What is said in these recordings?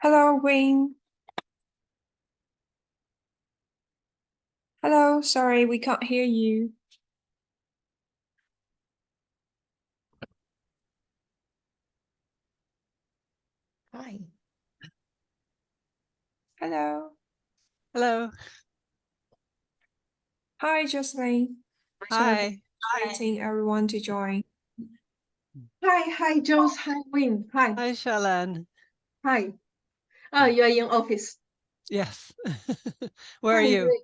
Hello, Wayne. Hello, sorry, we can't hear you. Hi. Hello. Hello. Hi, Jocelyn. Hi. Waiting everyone to join. Hi, Jules. Hi, Win. Hi. Hi, Shalan. Hi. Oh, you are in office. Yes. Where are Hi, you? great.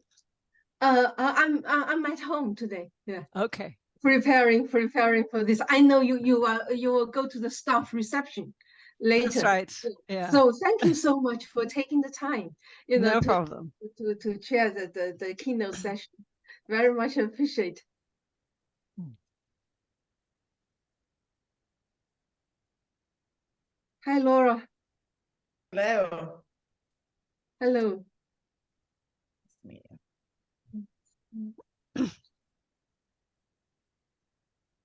I'm at home today. Yeah. Okay. Preparing for this. I know you will go to the staff reception later. That's right. Yeah. So thank you so much for taking the time. No problem. To chair the keynote session. Very much appreciate. Hi, Laura. Hello. Hello.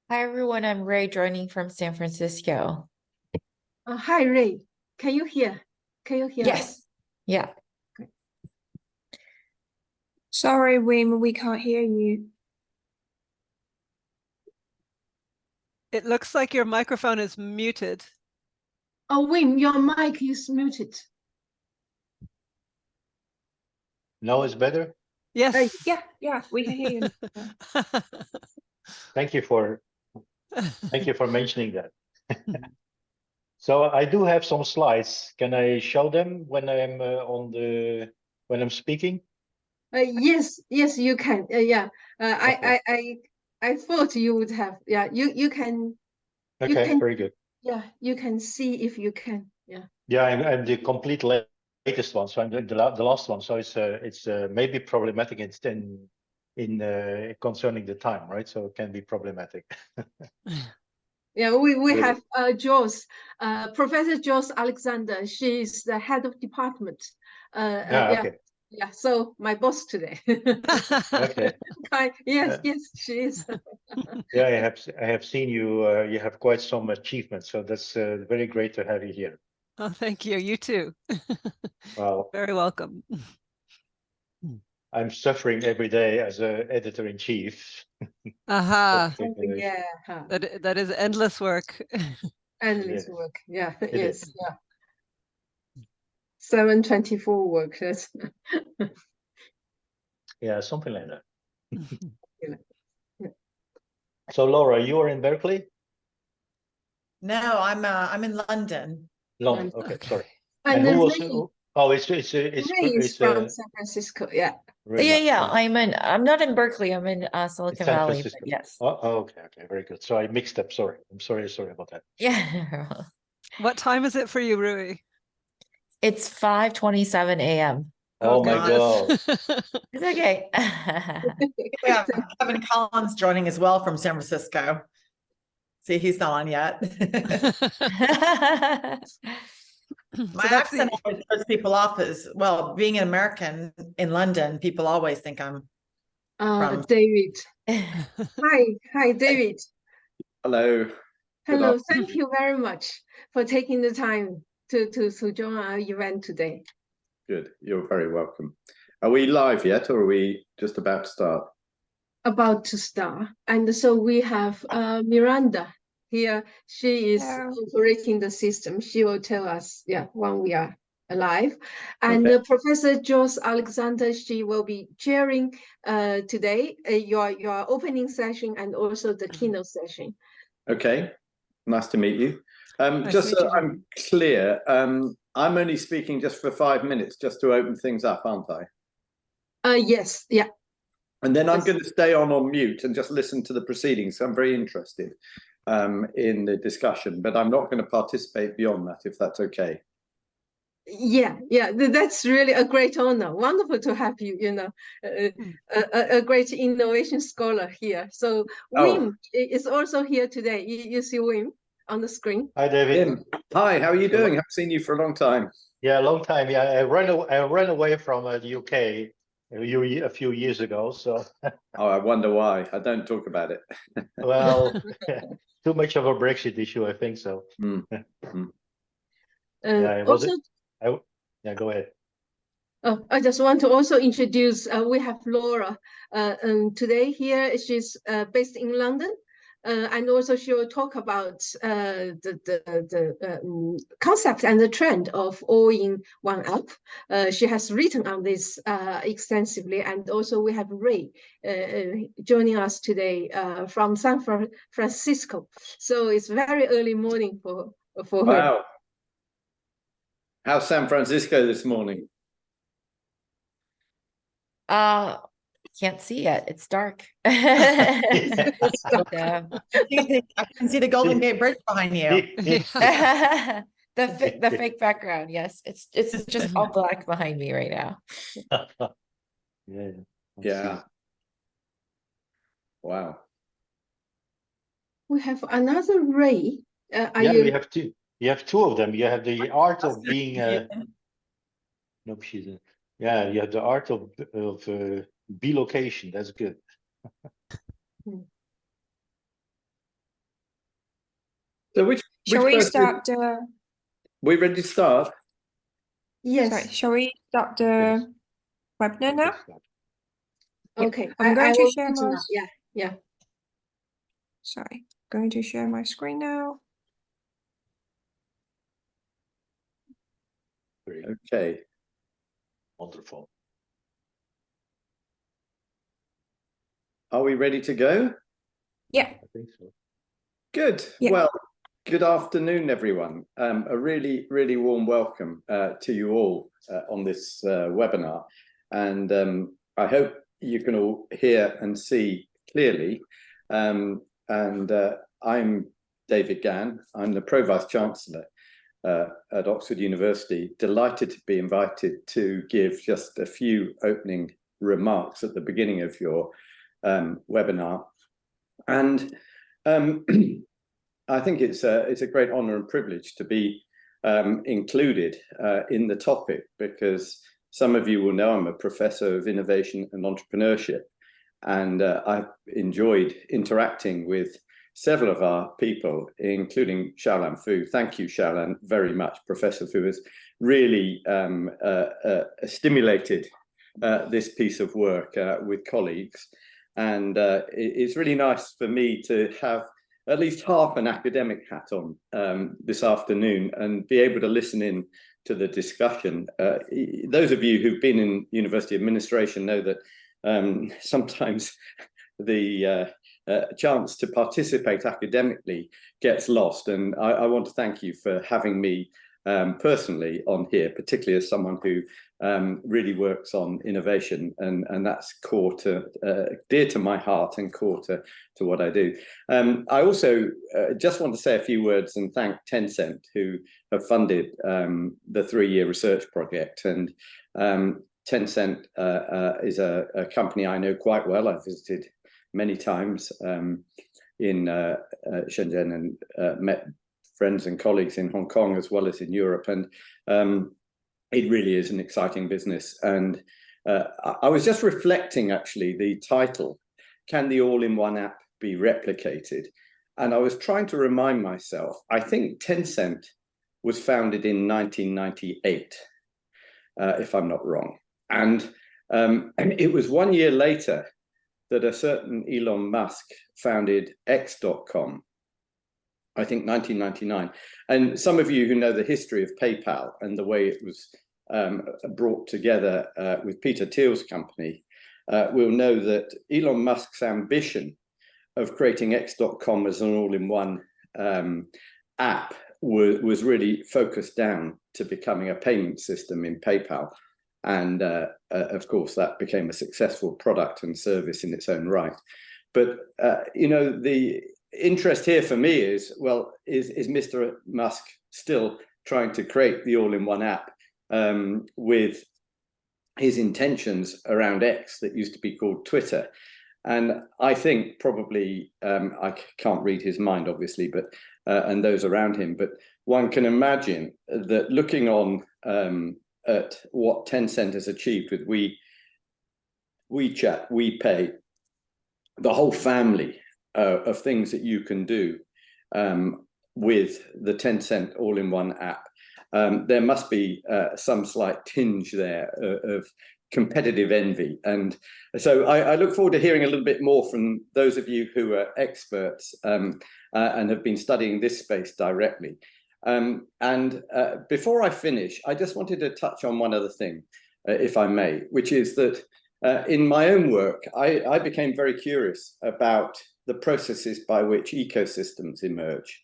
Hi, everyone. I'm Ray joining from San Francisco. Hi, Ray. Can you hear? Yes. Yeah. Sorry, Wim, we can't hear you. It looks like your microphone is muted. Oh, Wim, your mic is muted. Now it's better. Yes. Yeah, we can hear you. Thank you for mentioning that. So I do have some slides. Can I show them when I'm when I'm speaking? Yes, you can. Yeah. Okay. I thought you would have. Yeah, you can. Okay, very good. Yeah, you can see if you can. Yeah. Yeah, I'm the complete latest one, so I'm the last one. So it's maybe problematic in concerning the time, right? So it can be problematic. Yeah, we Really? have Joss, Professor Joss Alexander. She's the head of department. Okay. Yeah. So my boss today. Okay. Hi. Yes, she is. Yeah, I have seen you. You have quite some achievements, so that's very great to have you here. Oh, thank you. You too. Well, very welcome. I'm suffering every day as an editor-in-chief. Aha. Yeah. That is endless work. Endless work. Yeah. It Yes. is. Yeah. 724 workers. Yeah, something like that. Yeah. So Laura, you are in Berkeley? No, I'm in London. London. Okay, sorry. And who was? Ray, Oh, Ray is from San Francisco. Yeah. Yeah. I'm not in Berkeley. I'm in Silicon San Valley. Francisco. But yes. Oh, okay, very good. So I mixed up. Sorry, I'm sorry about that. Yeah. What time is it for you, Rui? It's 5:27 a.m. Oh my God. It's okay. We have Kevin Collins joining as well from San Francisco. See, he's not on yet. My accent always puts people off as well. Being an American in London, people always think I'm from David. Hi, David. Hello. Hello. Thank you very much for taking the time to join our event today. Good. You're very welcome. Are we live yet, or are we just about to start? About to start. And so we have Miranda here. She is operating the system. She will tell us, when we are live. And Professor Joss Alexander, she will be chairing today your opening session and also the keynote session. Okay. Nice to meet you. Just so I'm clear, I'm only speaking just for 5 minutes, just to open things up, aren't I? Yes. Yeah. And then I'm going to stay on mute and just listen to the proceedings. I'm very interested in the discussion, but I'm not going to participate beyond that, if that's okay. Yeah, that's really a great honor. Wonderful to have you, a great innovation scholar here. So Wim is also here today. You see Wim on the screen. Hi, David. Wim. Hi, how are you doing? Haven't seen you for a long time. Yeah, a long time. Yeah, I ran away from the UK a few years ago. So. Oh, I wonder why. I don't talk about it. Well, too much of a Brexit issue, I think so. Also, Yeah, go ahead. Oh, I just want to also introduce, we have Laura today here. She's based in London, and also she will talk about the concept and the trend of all-in-one app. She has written on this extensively, and also we have Ray joining us today from San Francisco. So it's very early morning for her. Wow. How's San Francisco this morning? Can't see yet. It's dark. I can see the Golden Gate Bridge behind you. The fake background. Yes, it's just all black behind me right now. Yeah. Yeah. Wow. We have another Ray. We have two. You have two of them. You have the art of being nope, she's a, yeah, you have the art of bilocation. That's good. So which Shall we person- start the? We ready to start? Yes. Sorry, shall we start the webinar now? Okay. I'm going to will share put it my. up. Yeah. Sorry, going to share my screen now. Great. Okay. Wonderful. Are we ready to go? Yeah. I think so. Good. Yeah. Well, good afternoon, everyone. A really, really warm welcome to you all on this webinar. And I hope you can all hear and see clearly. I'm David Gann. I'm the Pro Vice Chancellor at Oxford University. Delighted to be invited to give just a few opening remarks at the beginning of your webinar. And I think it's a great honor and privilege to be included in the topic, because some of you will know I'm a professor of innovation and entrepreneurship, and I've enjoyed interacting with several of our people, including Xiaolan Fu. Thank you, Xiaolan, very much. Professor Fu has really stimulated this piece of work with colleagues. And it's really nice for me to have at least half an academic hat on this afternoon and be able to listen in to the discussion. Those of you who've been in university administration know that sometimes the chance to participate academically gets lost. And I want to thank you for having me personally on here, particularly as someone who really works on innovation, and that's core to dear to my heart and core to what I do. I also just want to say a few words and thank Tencent, who have funded the 3-year research project. And Tencent is a company I know quite well. I've visited many times in Shenzhen and met friends and colleagues in Hong Kong as well as in Europe. And it really is an exciting business. And I was just reflecting, actually, the title, Can the All-in-One App Be Replicated? And I was trying to remind myself, I think Tencent was founded in 1998, if I'm not wrong. And it was 1 year later that a certain Elon Musk founded X.com, I think 1999. And some of you who know the history of PayPal and the way it was brought together with Peter Thiel's company will know that Elon Musk's ambition of creating X.com as an all-in-one app was really focused down to becoming a payment system in PayPal. And of course, that became a successful product and service in its own right. But, you know, the interest here for me is, well, is Mr. Musk still trying to create the all-in-one app with his intentions around X that used to be called Twitter? And I think probably, I can't read his mind, obviously, but and those around him, but one can imagine that looking on at what Tencent has achieved with WeChat, WePay, the whole family of things that you can do with the Tencent all-in-one app, there must be some slight tinge there of competitive envy. And so I look forward to hearing a little bit more from those of you who are experts and have been studying this space directly. Before I finish, I just wanted to touch on one other thing, if I may, which is that in my own work, I became very curious about the processes by which ecosystems emerge.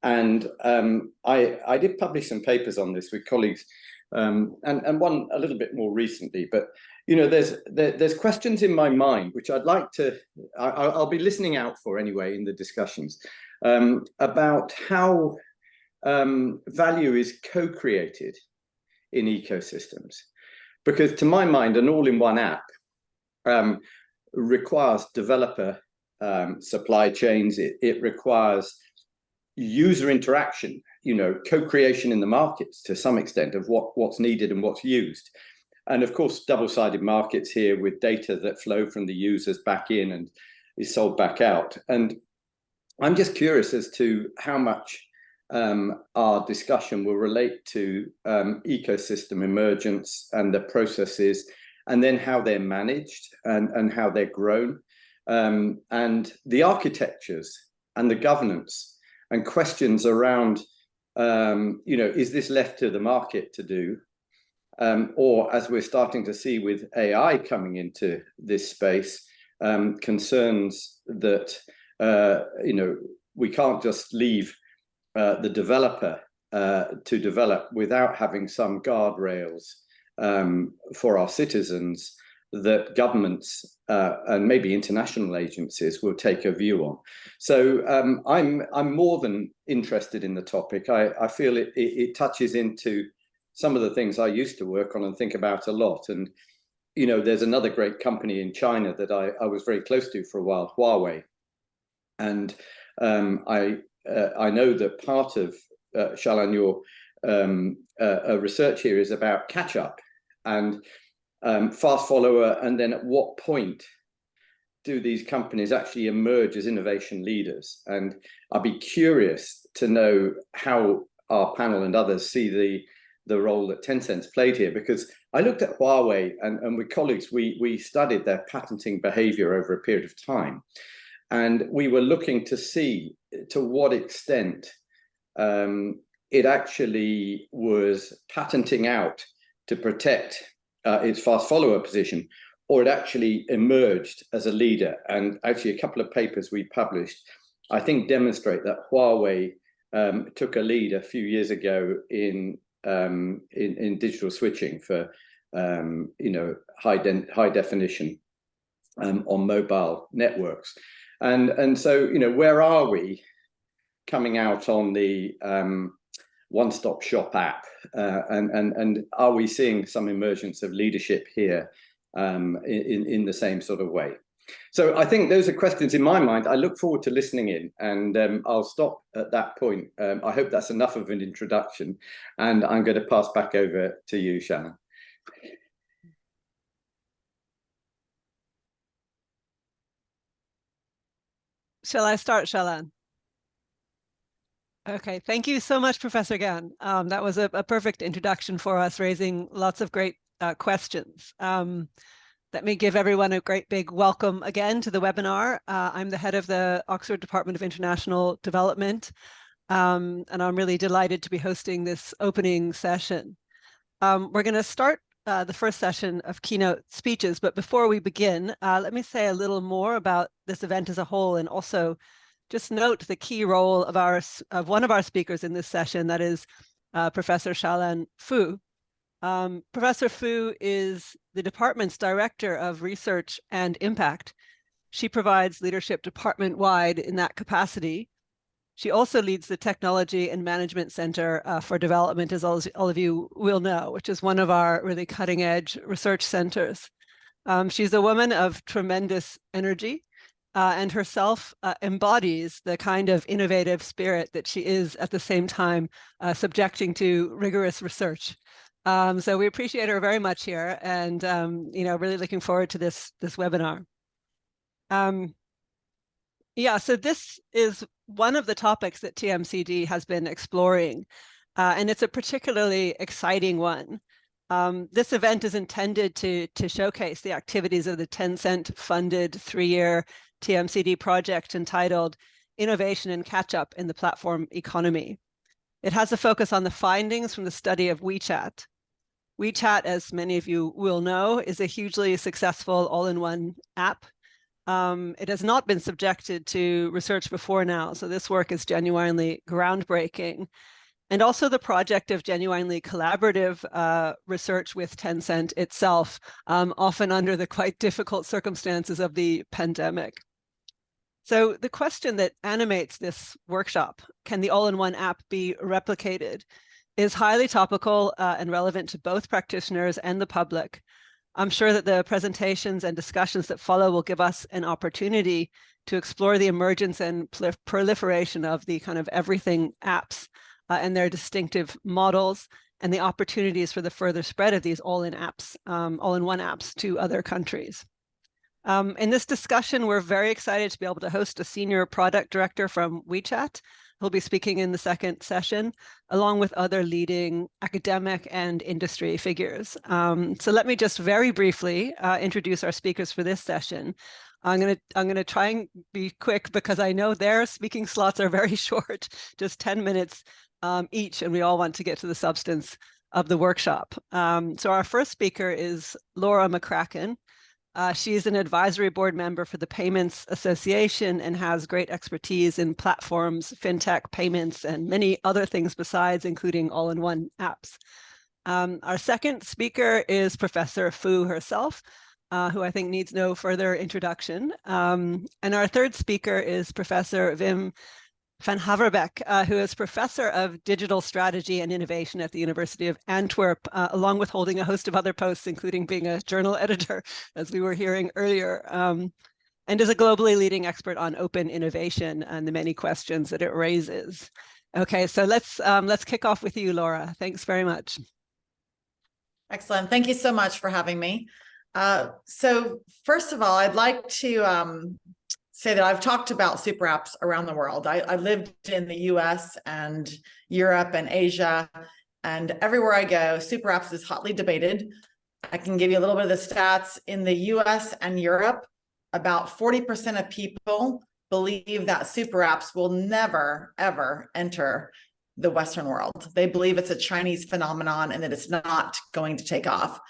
And I did publish some papers on this with colleagues, and one a little bit more recently. But you know, there's questions in my mind which I'd like to. I'll be listening out for anyway in the discussions about how value is co-created in ecosystems, because to my mind, an all-in-one app requires developer supply chains. It requires user interaction, you know, co-creation in the markets to some extent of what's needed and what's used. And of course, double-sided markets here with data that flow from the users back in and is sold back out. And I'm just curious as to how much our discussion will relate to ecosystem emergence and the processes, and then how they're managed and how they're grown, and the architectures and the governance and questions around, you know, is this left to the market to do? Or as we're starting to see with AI coming into this space, concerns that, you know, we can't just leave the developer to develop without having some guardrails for our citizens that governments and maybe international agencies will take a view on. So I'm more than interested in the topic. I feel it touches into some of the things I used to work on and think about a lot. And you know, there's another great company in China that I was very close to for a while, Huawei, and I know that part of Shalan, your research here is about catch up and fast follower, and then at what point do these companies actually emerge as innovation leaders? And I'd be curious to know how our panel and others see the role that Tencent's played here, because I looked at Huawei and with colleagues, we studied their patenting behavior over a period of time. And we were looking to see to what extent it actually was patenting out to protect its fast follower position, or it actually emerged as a leader. And actually a couple of papers we published, I think, demonstrate that Huawei took a lead a few years ago in digital switching for you know, high definition on mobile networks. And so, you know, where are we coming out on the one-stop shop app, and are we seeing some emergence of leadership here in the same sort of way? So I think those are questions in my mind. I look forward to listening in, and I'll stop at that point. I hope that's enough of an introduction, and I'm going to pass back over to you, Shannon. Shall I start, Shalan? Okay, thank you so much, Professor Gan. That was a perfect introduction for us, raising lots of great questions. Let me give everyone a great big welcome again to the webinar. I'm the head of the Oxford Department of International Development, and I'm really delighted to be hosting this opening session. We're going to start the first session of keynote speeches, but before we begin, let me say a little more about this event as a whole, and also just note the key role of one of our speakers in this session, that is Professor Shalan Fu. Professor Fu is the department's Director of Research and Impact. She provides leadership department-wide in that capacity. She also leads the Technology and Management Center for Development, as all of you will know, which is one of our really cutting-edge research centers. She's a woman of tremendous energy, and herself embodies the kind of innovative spirit that she is at the same time subjecting to rigorous research. So we appreciate her very much here, and you know, really looking forward to this webinar. Yeah, so this is one of the topics that TMCD has been exploring. and it's a particularly exciting one. This event is intended to showcase the activities of the Tencent-funded 3-year TMCD project entitled Innovation and Catch-up in the Platform Economy. It has a focus on the findings from the study of WeChat. WeChat, as many of you will know, is a hugely successful all-in-one app. It has not been subjected to research before now, so this work is genuinely groundbreaking. And also the project of genuinely collaborative research with Tencent itself, often under the quite difficult circumstances of the pandemic. So the question that animates this workshop, can the all-in-one app be replicated, is highly topical and relevant to both practitioners and the public. I'm sure that the presentations and discussions that follow will give us an opportunity to explore the emergence and proliferation of the kind of everything apps and their distinctive models and the opportunities for the further spread of these all-in-one apps to other countries. In this discussion, we're very excited to be able to host a senior product director from WeChat, who'll be speaking in the second session, along with other leading academic and industry figures. So let me just very briefly introduce our speakers for this session. I'm gonna try and be quick because I know their speaking slots are very short, just 10 minutes each, and we all want to get to the substance of the workshop. So our first speaker is Laura McCracken. She's an advisory board member for the Payments Association and has great expertise in platforms, fintech, payments, and many other things besides, including all-in-one apps. Our second speaker is Professor Fu herself, who I think needs no further introduction. And our third speaker is Professor Wim van Haverbeck, who is Professor of Digital Strategy and Innovation at the University of Antwerp, along with holding a host of other posts, including being a journal editor, as we were hearing earlier, and is a globally leading expert on open innovation and the many questions that it raises. Okay, so let's kick off with you, Laura. Thanks very much. Excellent. Thank you so much for having me. So first of all, I'd like to say that I've talked about super apps around the world. I lived in the US and Europe and Asia, and everywhere I go, super apps is hotly debated. I can give you a little bit of the stats. In the US and Europe, about 40% of people believe that super apps will never, ever enter the Western world. They believe it's a Chinese phenomenon and that it's not going to take off.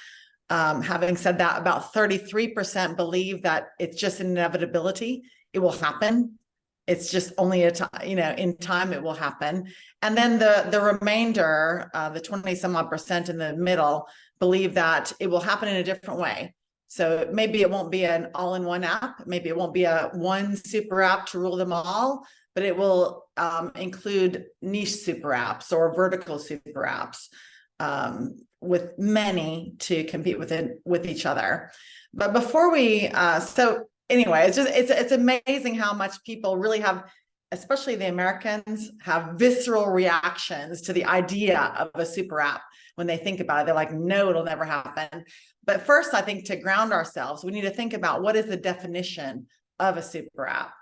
Having said that, about 33% believe that it's just an inevitability. It will happen. It's just only a time, in time it will happen. And then the remainder, the 20 some odd percent in the middle, believe that it will happen in a different way. So maybe it won't be an all-in-one app. Maybe it won't be a one super app to rule them all, but it will include niche super apps or vertical super apps with many to compete with each other. But before we, anyway, it's amazing how much people really have, especially the Americans, have visceral reactions to the idea of a super app. When they think about it, they're like, no, it'll never happen. But first, I think to ground ourselves, we need to think about what is the definition of a super app.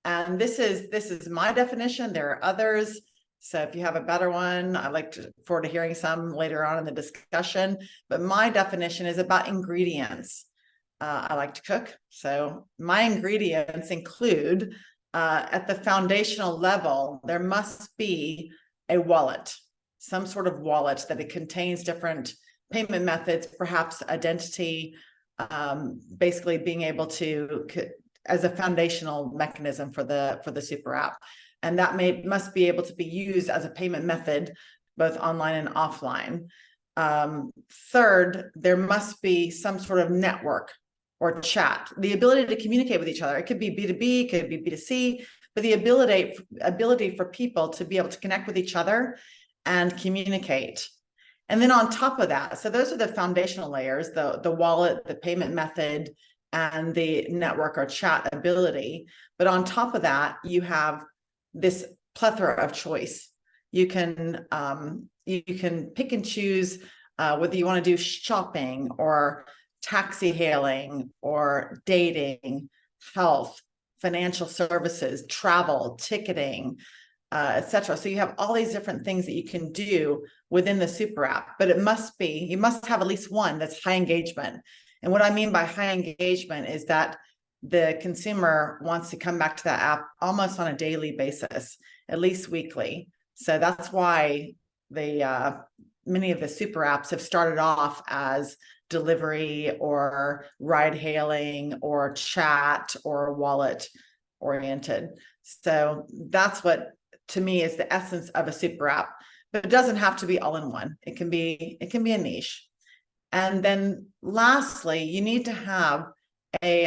And this is my definition. There are others. So if you have a better one, I'd like forward to hearing some later on in the discussion. But my definition is about ingredients. I like to cook. So my ingredients include, at the foundational level, there must be a wallet, some sort of wallet that it contains different payment methods, perhaps identity, basically being able to, as a foundational mechanism for the super app. And that must be able to be used as a payment method, both online and offline. Third, there must be some sort of network or chat, the ability to communicate with each other. It could be B2B, it could be B2C, but the ability for people to be able to connect with each other and communicate. And then on top of that, so those are the foundational layers, the wallet, the payment method, and the network or chat ability. But on top of that, you have this plethora of choice. You can pick and choose whether you want to do shopping or taxi hailing or dating, health, financial services, travel, ticketing, etc. So you have all these different things that you can do within the super app, but you must have at least one that's high engagement. And what I mean by high engagement is that the consumer wants to come back to that app almost on a daily basis, at least weekly. So that's why many of the super apps have started off as delivery or ride hailing or chat or wallet oriented. So that's what, to me, is the essence of a super app. But it doesn't have to be all in one. It can be a niche. And then lastly, you need to have a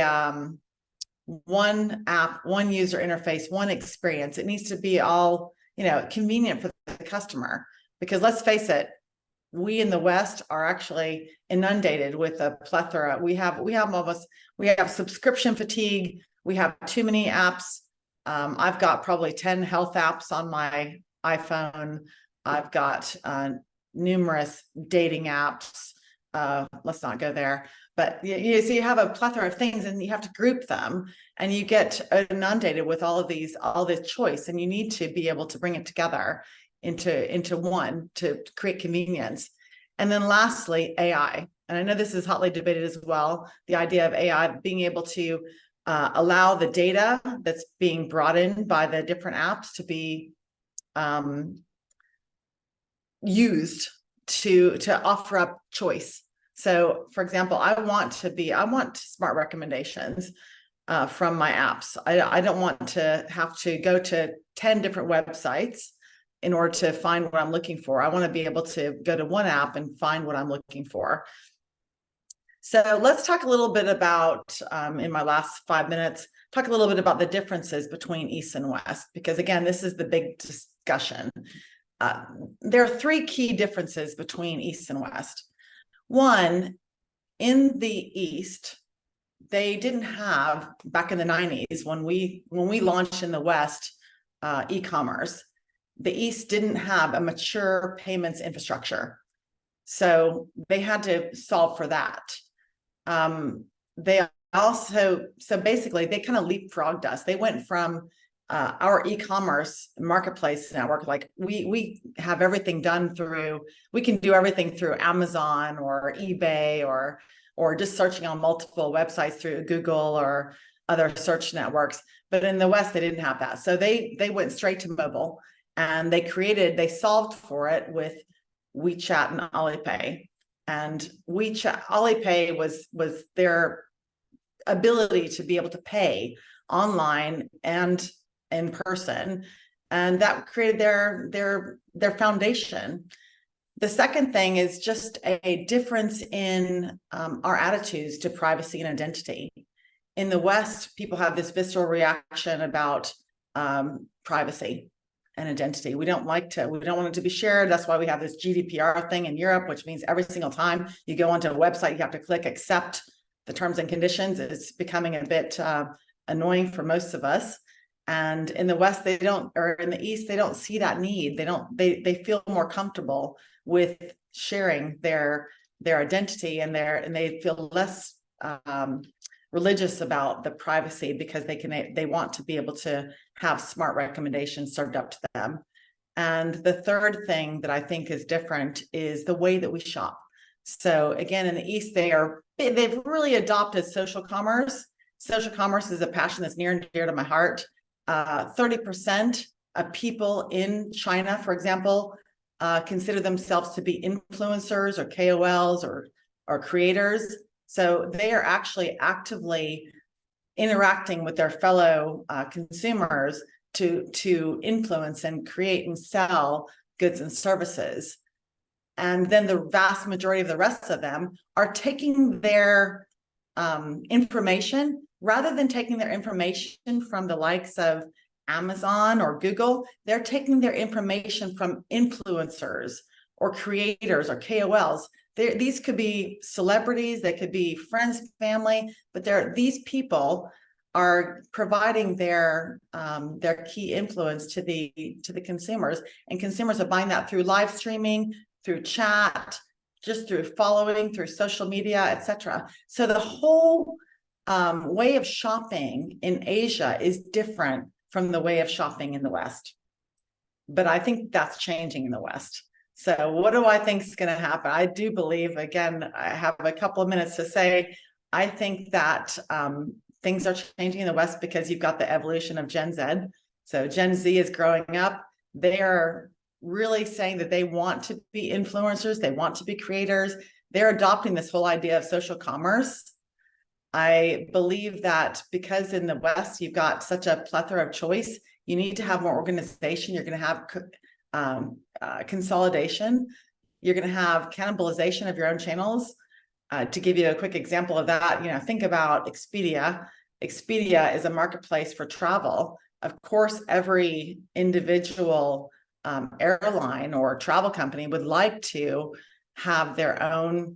one app, one user interface, one experience. It needs to be all, convenient for the customer, because let's face it, we in the West are actually inundated with a plethora. We have subscription fatigue. We have too many apps. I've got probably 10 health apps on my iPhone. I've got numerous dating apps. Let's not go there. But so you have a plethora of things, and you have to group them, and you get inundated with all this choice, and you need to be able to bring it together into one to create convenience. And then lastly, AI. And I know this is hotly debated as well, the idea of AI being able to allow the data that's being brought in by the different apps to be used to offer up choice. So for example, I want smart recommendations from my apps. I don't want to have to go to 10 different websites in order to find what I'm looking for. I want to be able to go to one app and find what I'm looking for. So let's talk a little bit about, in my last 5 minutes, talk a little bit about the differences between East and West, because again, this is the big discussion. There are 3 key differences between East and West. One, in the East, they didn't have, back in the 90s, when we launched in the West e-commerce, the East didn't have a mature payments infrastructure. So they had to solve for that. They also, so basically they kind of leapfrogged us. They went from our e-commerce marketplace network, like we have everything done through, we can do everything through Amazon or eBay or just searching on multiple websites through Google or other search networks. But in the West, they didn't have that. So they went straight to mobile, and they solved for it with WeChat and Alipay. And Alipay was their ability to be able to pay online and in person, and that created their foundation. The second thing is just a difference in our attitudes to privacy and identity. In the West, people have this visceral reaction about privacy and identity. We don't want it to be shared. That's why we have this GDPR thing in Europe, which means every single time you go onto a website, you have to click accept the terms and conditions. It's becoming a bit annoying for most of us. And in the West, they don't, or in the East, they don't see that need. They feel more comfortable with sharing their identity, and they feel less religious about the privacy, because they want to be able to have smart recommendations served up to them. And the third thing that I think is different is the way that we shop. So again, in the East, they've really adopted social commerce. Social commerce is a passion that's near and dear to my heart. 30% of people in China, for example, consider themselves to be influencers or KOLs or creators. So they are actually actively interacting with their fellow consumers to influence and create and sell goods and services. And then the vast majority of the rest of them are taking their information, rather than taking their information from the likes of Amazon or Google, they're taking their information from influencers or creators or KOLs. These could be celebrities, they could be friends, family, but these people are providing their key influence to the consumers, and consumers are buying that through live streaming, through chat, just through following, through social media, etc. So the whole way of shopping in Asia is different from the way of shopping in the West. but I think that's changing in the West. So what do I think is going to happen? I do believe, again, I have a couple of minutes to say, I think that things are changing in the West because you've got the evolution of Gen Z. So Gen Z is growing up. They are really saying that they want to be influencers. They want to be creators. They're adopting this whole idea of social commerce. I believe that because in the West, you've got such a plethora of choice, you need to have more organization. You're going to have consolidation. You're going to have cannibalization of your own channels. To give you a quick example of that, think about Expedia. Expedia is a marketplace for travel. Of course, every individual airline or travel company would like to have their own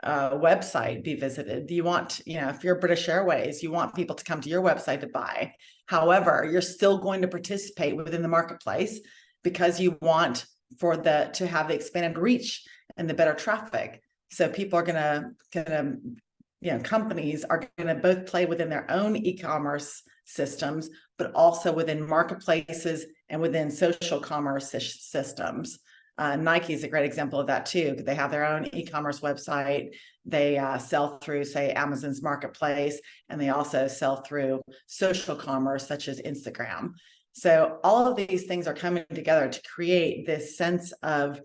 website be visited. You want, if you're British Airways, you want people to come to your website to buy. However, you're still going to participate within the marketplace because you want to have the expanded reach and the better traffic. So people are companies are going to both play within their own e-commerce systems, but also within marketplaces and within social commerce systems. Nike is a great example of that too. They have their own e-commerce website. They sell through, say, Amazon's marketplace, and they also sell through social commerce such as Instagram. So all of these things are coming together to create this sense of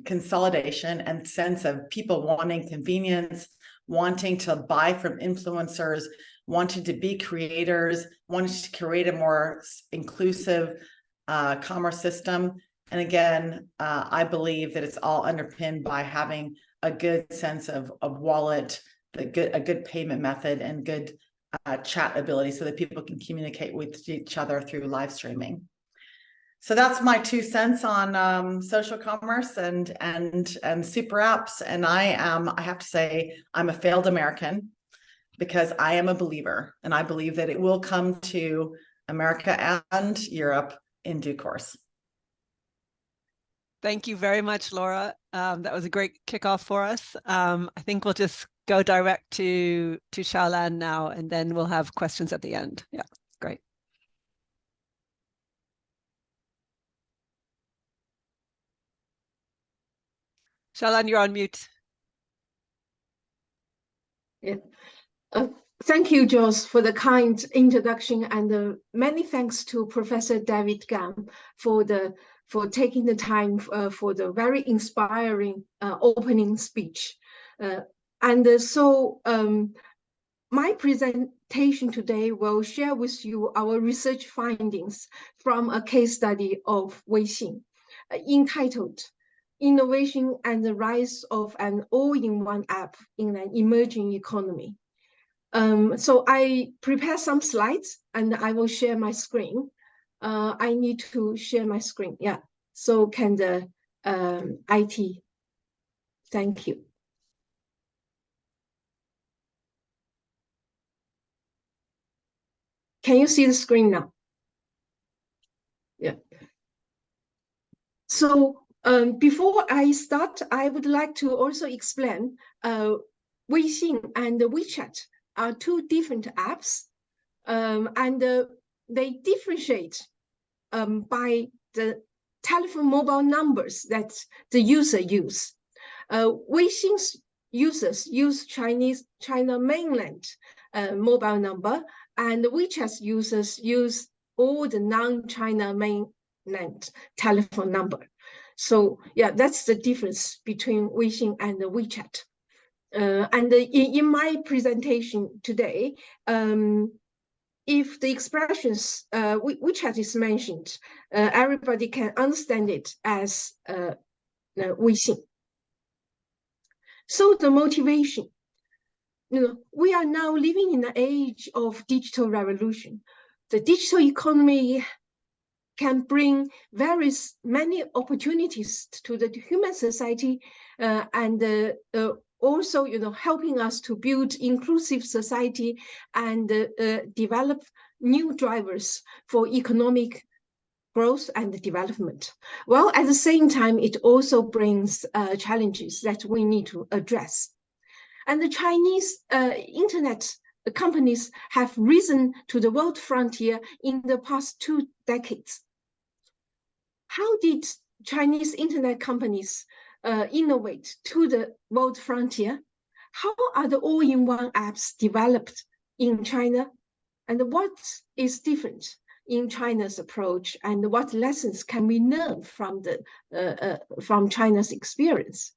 consolidation and sense of people wanting convenience, wanting to buy from influencers, wanting to be creators, wanting to create a more inclusive commerce system. And again, I believe that it's all underpinned by having a good sense of wallet, a good payment method, and good chat ability so that people can communicate with each other through live streaming. So that's my 2 cents on social commerce and super apps. And I have to say, I'm a failed American because I am a believer, and I believe that it will come to America and Europe in due course. Thank you very much, Laura. That was a great kickoff for us. I think we'll just go direct to Xiaolan now, and then we'll have questions at the end. Yeah, great. Xiaolan, you're on mute. Yeah. Thank you, Joss, for the kind introduction, and many thanks to Professor David Gam for taking the time for the very inspiring opening speech. My presentation today will share with you our research findings from a case study of Weixin entitled Innovation and the Rise of an All-in-One App in an Emerging Economy. So I prepared some slides and I will share my screen. I need to share my screen. Yeah. So can the IT? Thank you. Can you see the screen now? Yeah. So before I start, I would like to also explain Weixin and WeChat are 2 different apps, and they differentiate by the telephone mobile numbers that the user use. Weixin's users use China mainland mobile number, and WeChat's users use all the non-China mainland telephone number. So yeah, that's the difference between Weixin and the WeChat. And in my presentation today, if the expressions WeChat is mentioned, everybody can understand it as Weixin. So the motivation, we are now living in the age of digital revolution. The digital economy can bring many opportunities to the human society, and also, helping us to build inclusive society and develop new drivers for economic growth and development. Well, at the same time, it also brings challenges that we need to address. And the Chinese internet companies have risen to the world frontier in the past 2 decades. How did Chinese internet companies innovate to the world frontier? How are the all-in-one apps developed in China? And what is different in China's approach? And what lessons can we learn from China's experience?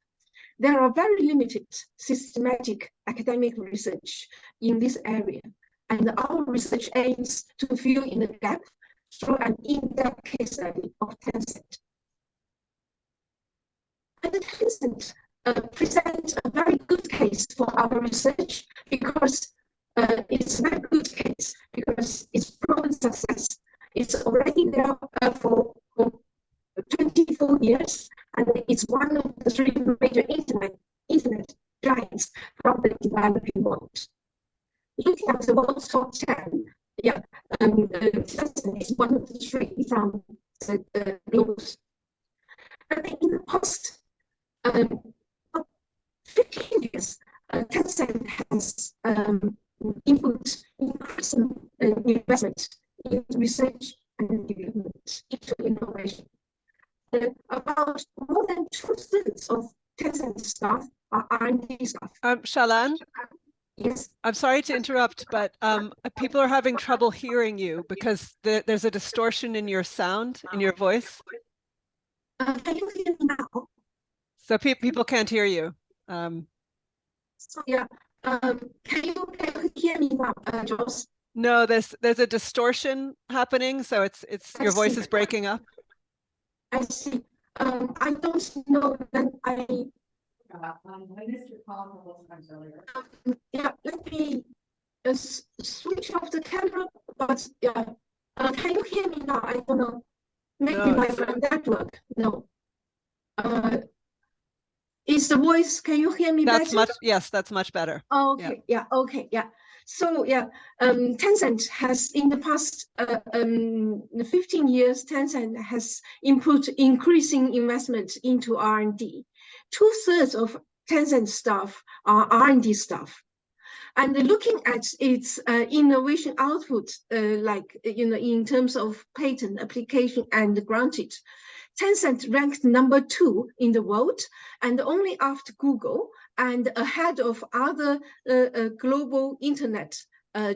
There are very limited systematic academic research in this area, and our research aims to fill in the gap through an in-depth case study of Tencent. And Tencent presents a very good case for our research because it's a very good case because it's proven success. It's already there for 24 years, and it's one of the 3 major internet giants from the developing world. Looking at the world's top 10, Tencent is one of the 3 from the global. And in the past 15 years, Tencent has input increasing investment in research and development, into innovation. About more than 2/3 of Tencent staff are R&D staff. Shalan, Yes. I'm sorry to interrupt, but people are having trouble hearing you because there's a distortion in your sound, in your voice. Can you hear me now? So people can't hear you. So yeah, can you hear me now, Jules? No, there's a distortion happening, so it's your voice is breaking up. I see. I don't know when I missed your call a couple of times earlier. Yeah, let me switch off the camera, but yeah, can you hear me now? I don't know. Maybe No, my network. No. Is the voice? Can you hear me better? Yes, that's much better. Oh, okay. Yeah. Okay. Yeah. So yeah, Tencent has in the past 15 years, Tencent has input increasing investment into R&D. 2/3 of Tencent staff are R&D staff. And looking at its innovation output, in terms of patent application and granted, Tencent ranked number 2 in the world, and only after Google, and ahead of other global internet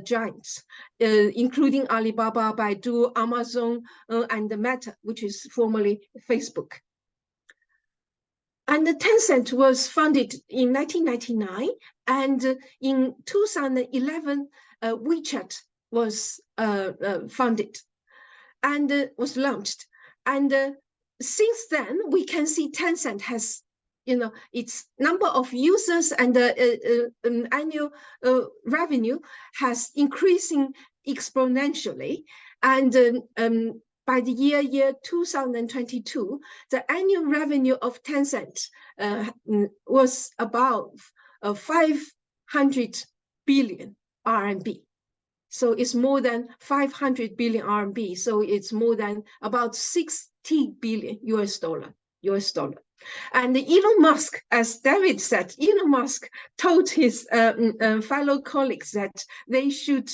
giants, including Alibaba, Baidu, Amazon, and Meta, which is formerly Facebook. And Tencent was founded in 1999, and in 2011, WeChat was founded and was launched. And since then, we can see Tencent has, its number of users and annual revenue has increasing exponentially. And by the year 2022, the annual revenue of Tencent was about 500 billion RMB. So it's more than 500 billion RMB. So it's more than about 60 billion US dollar. And Elon Musk, as David said, Elon Musk told his fellow colleagues that they should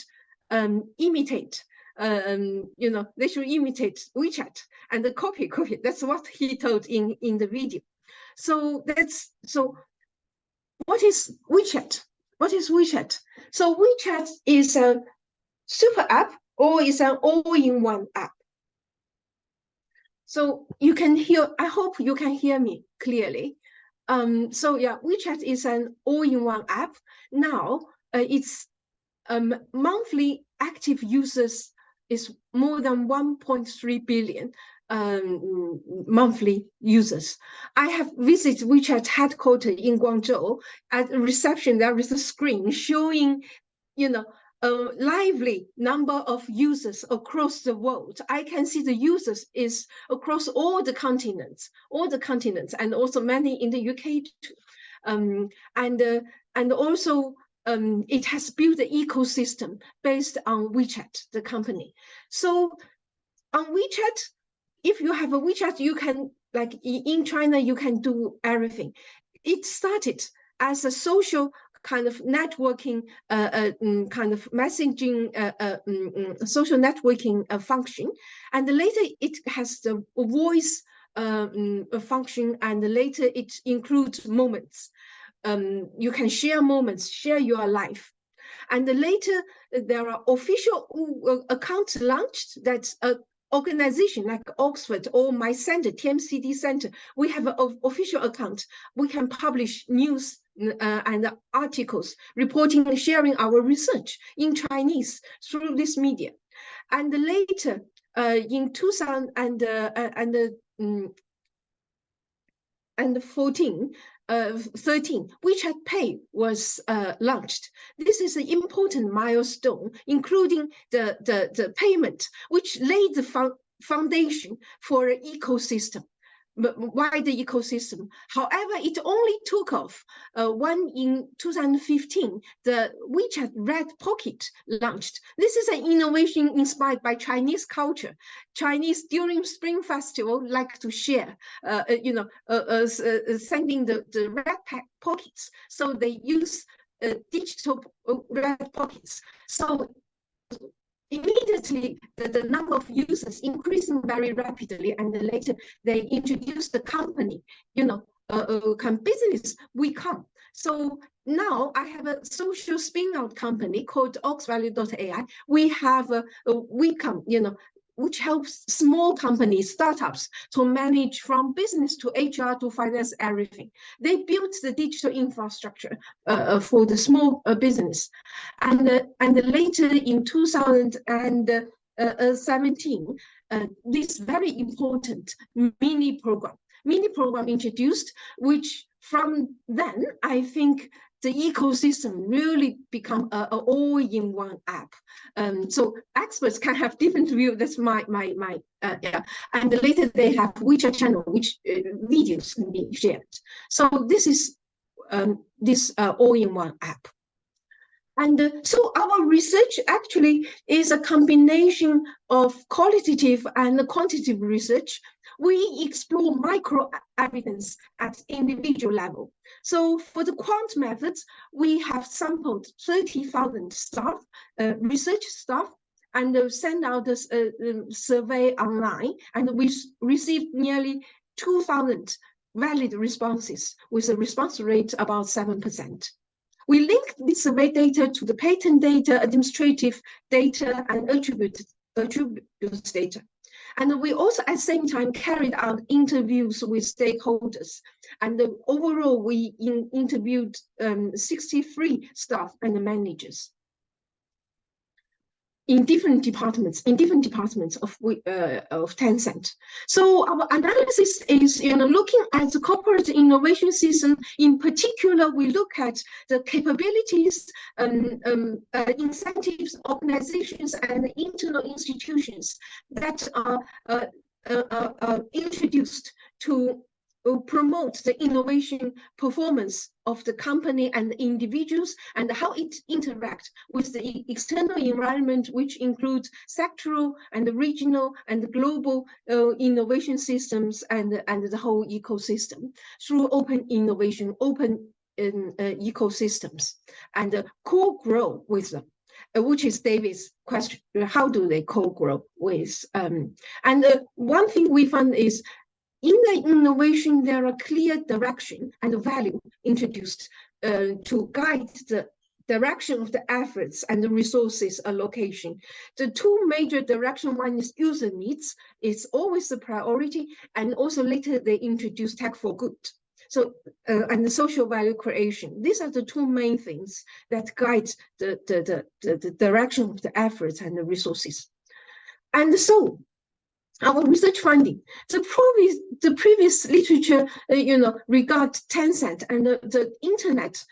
imitate they should imitate WeChat and copy. That's what he told in the video. So what is WeChat? What is WeChat? So WeChat is a super app or is an all-in-one app. So you can hear, I hope you can hear me clearly. So yeah, WeChat is an all-in-one app. Now its monthly active users is more than 1.3 billion monthly users. I have visited WeChat headquarters in Guangzhou. At the reception, there is a screen showing, a lively number of users across the world. I can see the users is across all the continents, and also many in the UK too. And also it has built an ecosystem based on WeChat, the company. So on WeChat, if you have a WeChat, you can, like in China, you can do everything. It started as a social kind of networking, kind of messaging, social networking function, and later it has the voice function, and later it includes moments. You can share moments, share your life. And later there are official accounts launched that organization like Oxford or my center, TMCD Center, we have an official account. We can publish news and articles reporting and sharing our research in Chinese through this media. And later in 2013, WeChat Pay was launched. This is an important milestone, including the payment, which laid the foundation for an ecosystem, wider ecosystem. However, it only took off when in 2015, the WeChat Red Pocket launched. This is an innovation inspired by Chinese culture. Chinese during Spring Festival like to share, sending the red pockets. So they use digital red pockets. So immediately, the number of users increasing very rapidly, and later they introduced the company, business, we come. So now I have a social spin-out company called oxvalue.ai. We have we come, which helps small companies, startups to manage from business to HR to finance everything. They built the digital infrastructure for the small business. And later in 2017, this very important mini program introduced, which from then, I think the ecosystem really become an all-in-one app. So experts can have different view. That's my yeah. And later they have WeChat channel, which videos can be shared. So this is this all-in-one app. And so our research actually is a combination of qualitative and quantitative research. We explore micro evidence at individual level. So for the quant methods, we have sampled 30,000 staff, research staff, and send out this survey online. And we received nearly 2,000 valid responses with a response rate about 7%. We linked the survey data to the patent data, administrative data, and attributes data. And we also, at the same time, carried out interviews with stakeholders. And overall, we interviewed 63 staff and managers in different departments of Tencent. So our analysis is looking at the corporate innovation system. In particular, we look at the capabilities, incentives, organizations, and internal institutions that are introduced to promote the innovation performance of the company and the individuals, and how it interacts with the external environment, which includes sectoral and regional and global innovation systems and the whole ecosystem through open innovation, open ecosystems, and co-grow with them. Which is David's question: how do they co-grow with? And one thing we found is, in the innovation, there are clear direction and value introduced to guide the direction of the efforts and the resources allocation. The two major directions, one is user needs, it's always the priority, and also later they introduce tech for good. So, and the social value creation. These are the two main things that guide the direction of the efforts and the resources. And so, our research finding, the previous literature, regard Tencent and the internet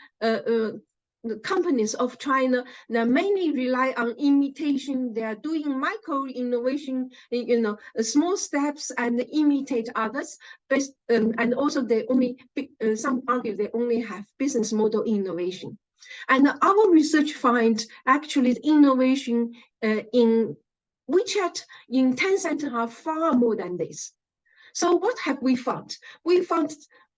the companies of China that mainly rely on imitation. They are doing micro innovation, small steps, and imitate others. But and also they only some argue they only have business model innovation. And our research finds actually the innovation in WeChat, in Tencent are far more than this. So what have we found? We found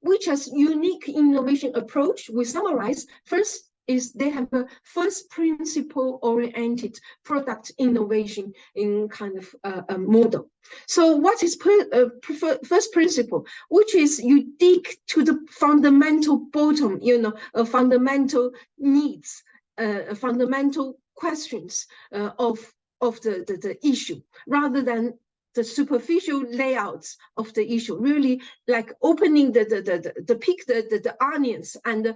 WeChat's unique innovation approach. We summarize. First is they have a first principle oriented product innovation in kind of a model. So what is first principle, which is you dig to the fundamental bottom, fundamental needs, fundamental questions of the issue, rather than the superficial layouts of the issue, really like opening the onions and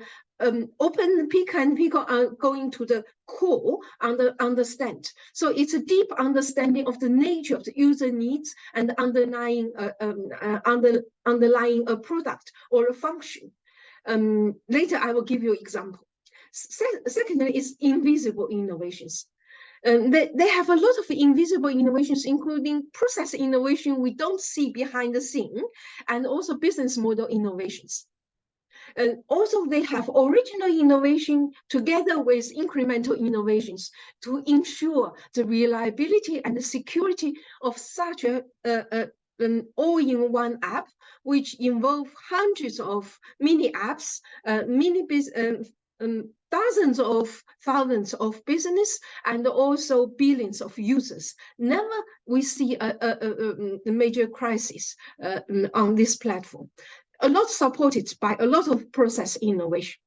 open the pick and pick on going to the core understand. So it's a deep understanding of the nature of the user needs and underlying a product or a function. Later I will give you an example. Secondly is invisible innovations. They have a lot of invisible innovations, including process innovation we don't see behind the scene, and also business model innovations. And also they have original innovation together with incremental innovations to ensure the reliability and the security of such an all-in-one app, which involve hundreds of mini apps, dozens of thousands of business, and also billions of users. Never we see a major crisis on this platform. A lot supported by a lot of process innovation.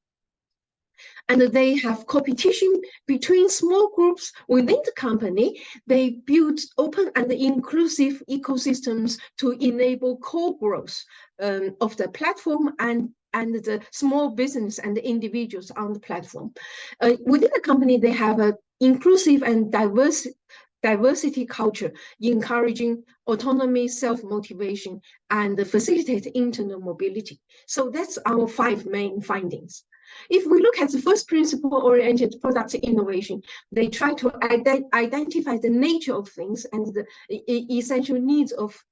And they have competition between small groups within the company. They build open and inclusive ecosystems to enable co-growth of the platform and the small business and the individuals on the platform. Within the company, they have an inclusive and diversity culture, encouraging autonomy, self-motivation, and facilitate internal mobility. So that's our 5 main findings. If we look at the first principle-oriented product innovation, they try to identify the nature of things and the essential needs of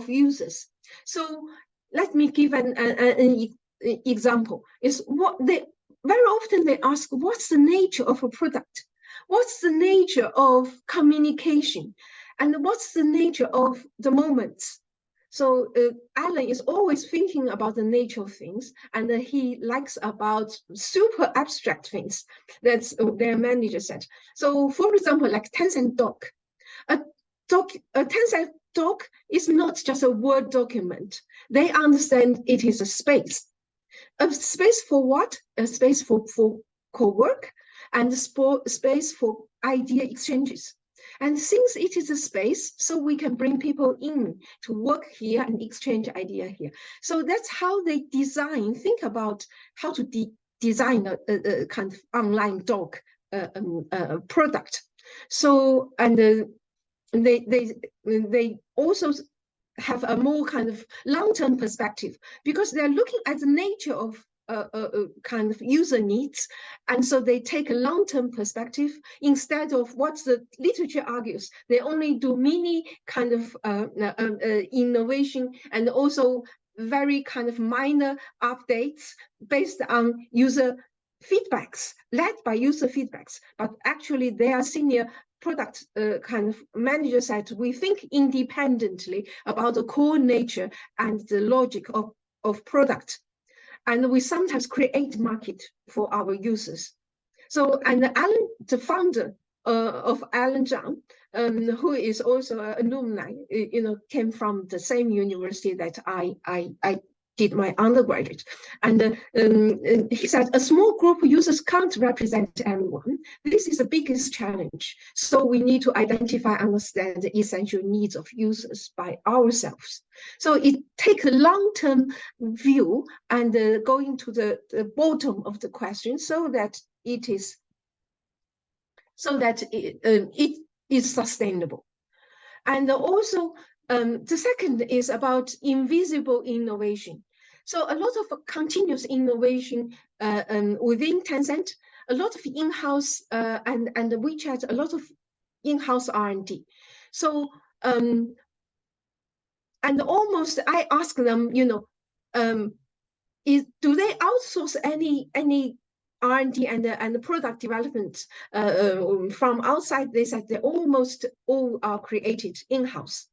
users. So let me give an example. Is what they very often they ask, what's the nature of a product? What's the nature of communication? And what's the nature of the moments? So Alan is always thinking about the nature of things, and he likes about super abstract things. That's their manager said. So for example, like Tencent doc. A Tencent doc is not just a Word document. They understand it is a space. A space for what? A space for co-work and a space for idea exchanges. And since it is a space, so we can bring people in to work here and exchange idea here. So that's how they think about how to design a kind of online doc product. So, and they also have a more kind of long-term perspective, because they're looking at the nature of kind of user needs, and so they take a long-term perspective instead of what the literature argues. They only do mini kind of innovation and also very kind of minor updates based on user feedbacks, led by user feedbacks. But actually, their senior product kind of manager said, we think independently about the core nature and the logic of product. And we sometimes create market for our users. So, and Alan, the founder of Alan Zhang, who is also an alumni, came from the same university that I did my undergraduate. And he said, a small group of users can't represent everyone. This is the biggest challenge. So we need to identify, understand the essential needs of users by ourselves. So it takes a long-term view and going to the bottom of the question so that it is sustainable. And also, the second is about invisible innovation. So a lot of continuous innovation within Tencent, a lot of in-house and the WeChat, a lot of in-house R&D. So and almost I ask them, do they outsource any R&D and the product development from outside? They said they almost all are created in-house.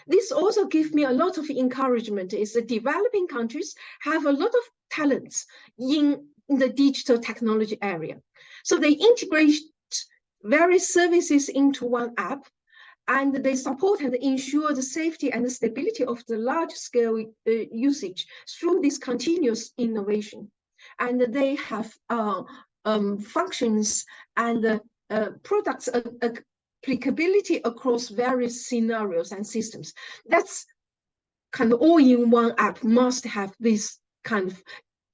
This also gives me a lot of encouragement. Is the developing countries have a lot of talents in in the digital technology area. So they integrate various services into one app, and they support and ensure the safety and the stability of the large-scale usage through this continuous innovation. And they have functions and products applicability across various scenarios and systems. That's kind of all-in-one app must have this kind of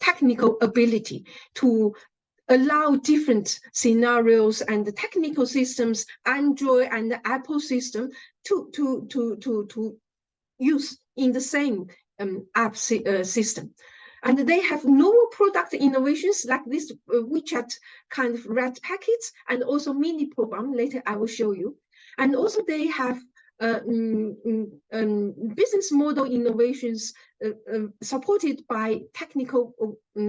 technical ability to allow different scenarios and the technical systems, Android and the Apple system, to use in the same app system. And they have novel product innovations like this WeChat kind of red packets and also mini program. Later I will show you. And also they have business model innovations supported by technical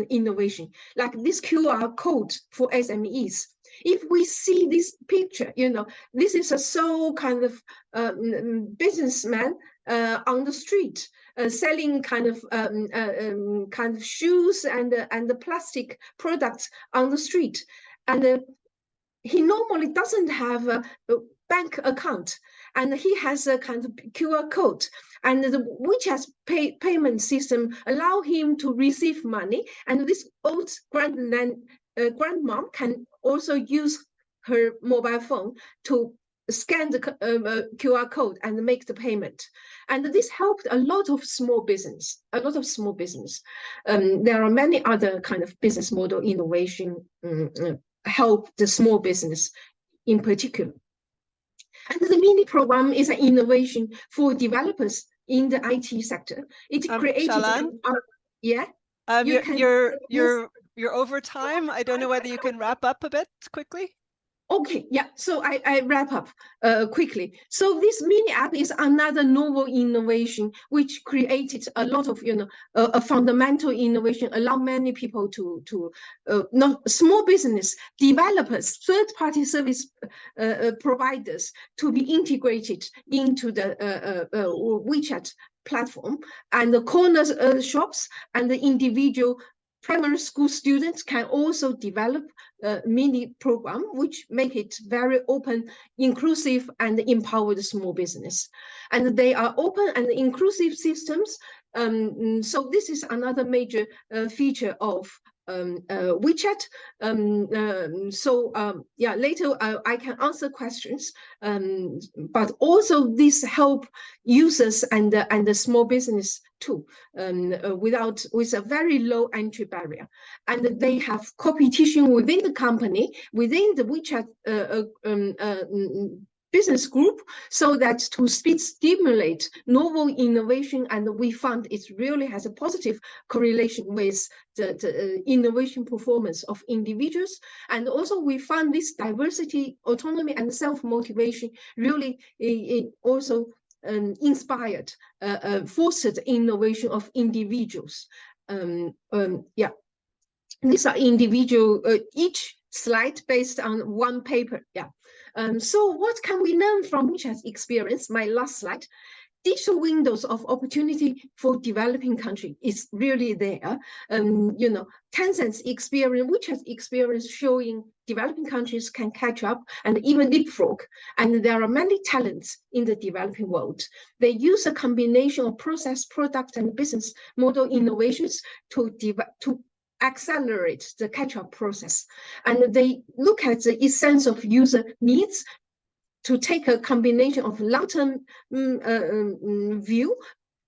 innovation, like this QR code for SMEs. If we see this picture, you know, this is a sole kind of businessman on the street selling kind of shoes and the plastic products on the street, and he normally doesn't have a bank account, and he has a kind of QR code, and the WeChat payment system allow him to receive money, and this old grandmom can also use her mobile phone to scan the QR code and make the payment. And this helped a lot of small business, there are many other kind of business model innovation help the small business in particular. And the mini program is an innovation for developers in the IT sector. It created Shalan? Yeah. You're over time. I don't know whether you can wrap up a bit quickly. Okay, yeah, so I wrap up quickly. So this mini app is another novel innovation which created a lot of, you know, a fundamental innovation, allow many people to not small business developers, third-party service providers to be integrated into the WeChat platform, and the corner shops and the individual primary school students can also develop a mini program which make it very open, inclusive, and empower the small business. And they are open and inclusive systems. So this is another major feature of WeChat. Yeah, later I can answer questions, but also this help users and the small business too, with a very low entry barrier. And they have competition within the company, within the WeChat business group, so that to stimulate novel innovation, and we found it really has a positive correlation with the innovation performance of individuals. And also we found this diversity, autonomy, and self-motivation really it also inspired, fostered innovation of individuals. Yeah, these are individual, each slide based on one paper. Yeah. So what can we learn from WeChat's experience? My last slide. Digital windows of opportunity for developing country is really there. You know, Tencent's experience, WeChat's experience showing developing countries can catch up and even leapfrog. And there are many talents in the developing world. They use a combination of process, product, and business model innovations to accelerate the catch-up process. And they look at the essence of user needs to take a combination of long-term view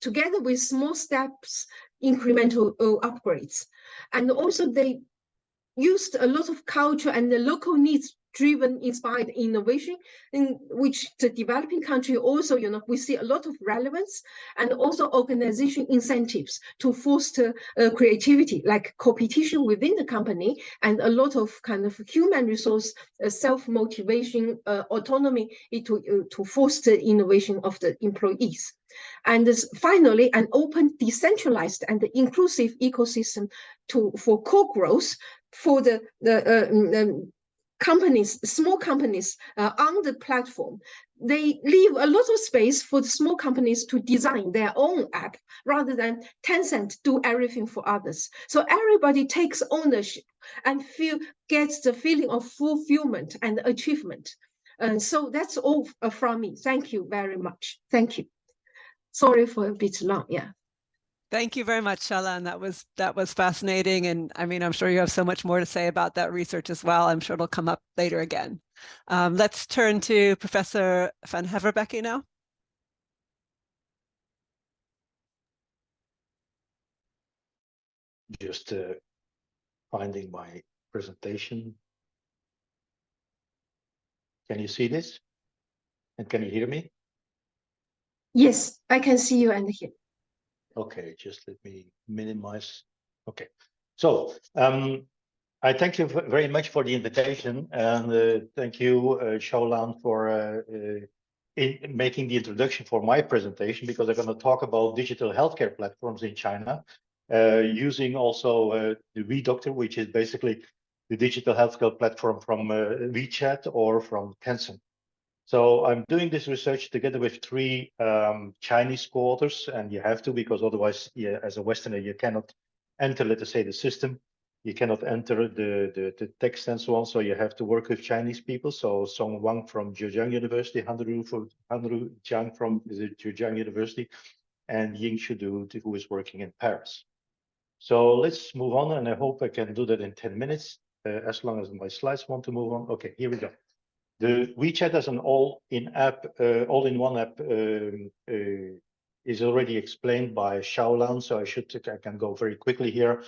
together with small steps, incremental upgrades. And also they used a lot of culture and the local needs driven, inspired innovation, in which the developing country also, you know, we see a lot of relevance, and also organization incentives to foster creativity, like competition within the company, and a lot of kind of human resource self-motivation, autonomy to foster innovation of the employees. And finally, an open, decentralized, and inclusive ecosystem for co-growth for the companies, small companies on the platform. they leave a lot of space for the small companies to design their own app rather than Tencent do everything for others. So everybody takes ownership and gets the feeling of fulfillment and achievement. And so that's all from me. Thank you very much. Thank you. Sorry for a bit long. Yeah. Thank you very much, Shalan. That was fascinating. And I mean, I'm sure you have so much more to say about that research as well. I'm sure it'll come up later again. Let's turn to Professor Van Heverbeke now. Just finding my presentation. Can you see this? And can you hear me? Yes, I can see you and hear. Okay, just let me minimize. Okay, so I thank you very much for the invitation, and thank you, Shaolan, for making the introduction for my presentation, because I'm going to talk about digital healthcare platforms in China, using also the WeDoctor, which is basically the digital healthcare platform from WeChat or from Tencent. So I'm doing this research together with three Chinese co-authors, and you have to, because otherwise, yeah, as a Westerner, you cannot enter, let us say, the system. You cannot enter the text and so on. So you have to work with Chinese people. So Song Wang from Zhejiang University, Hanru Jiang from the Zhejiang University, and Ying Shudu, who is working in Paris. So let's move on, and I hope I can do that in 10 minutes, as long as my slides want to move on. Okay, here we go. The WeChat as an all-in-one app is already explained by Shaolan, so I can go very quickly here.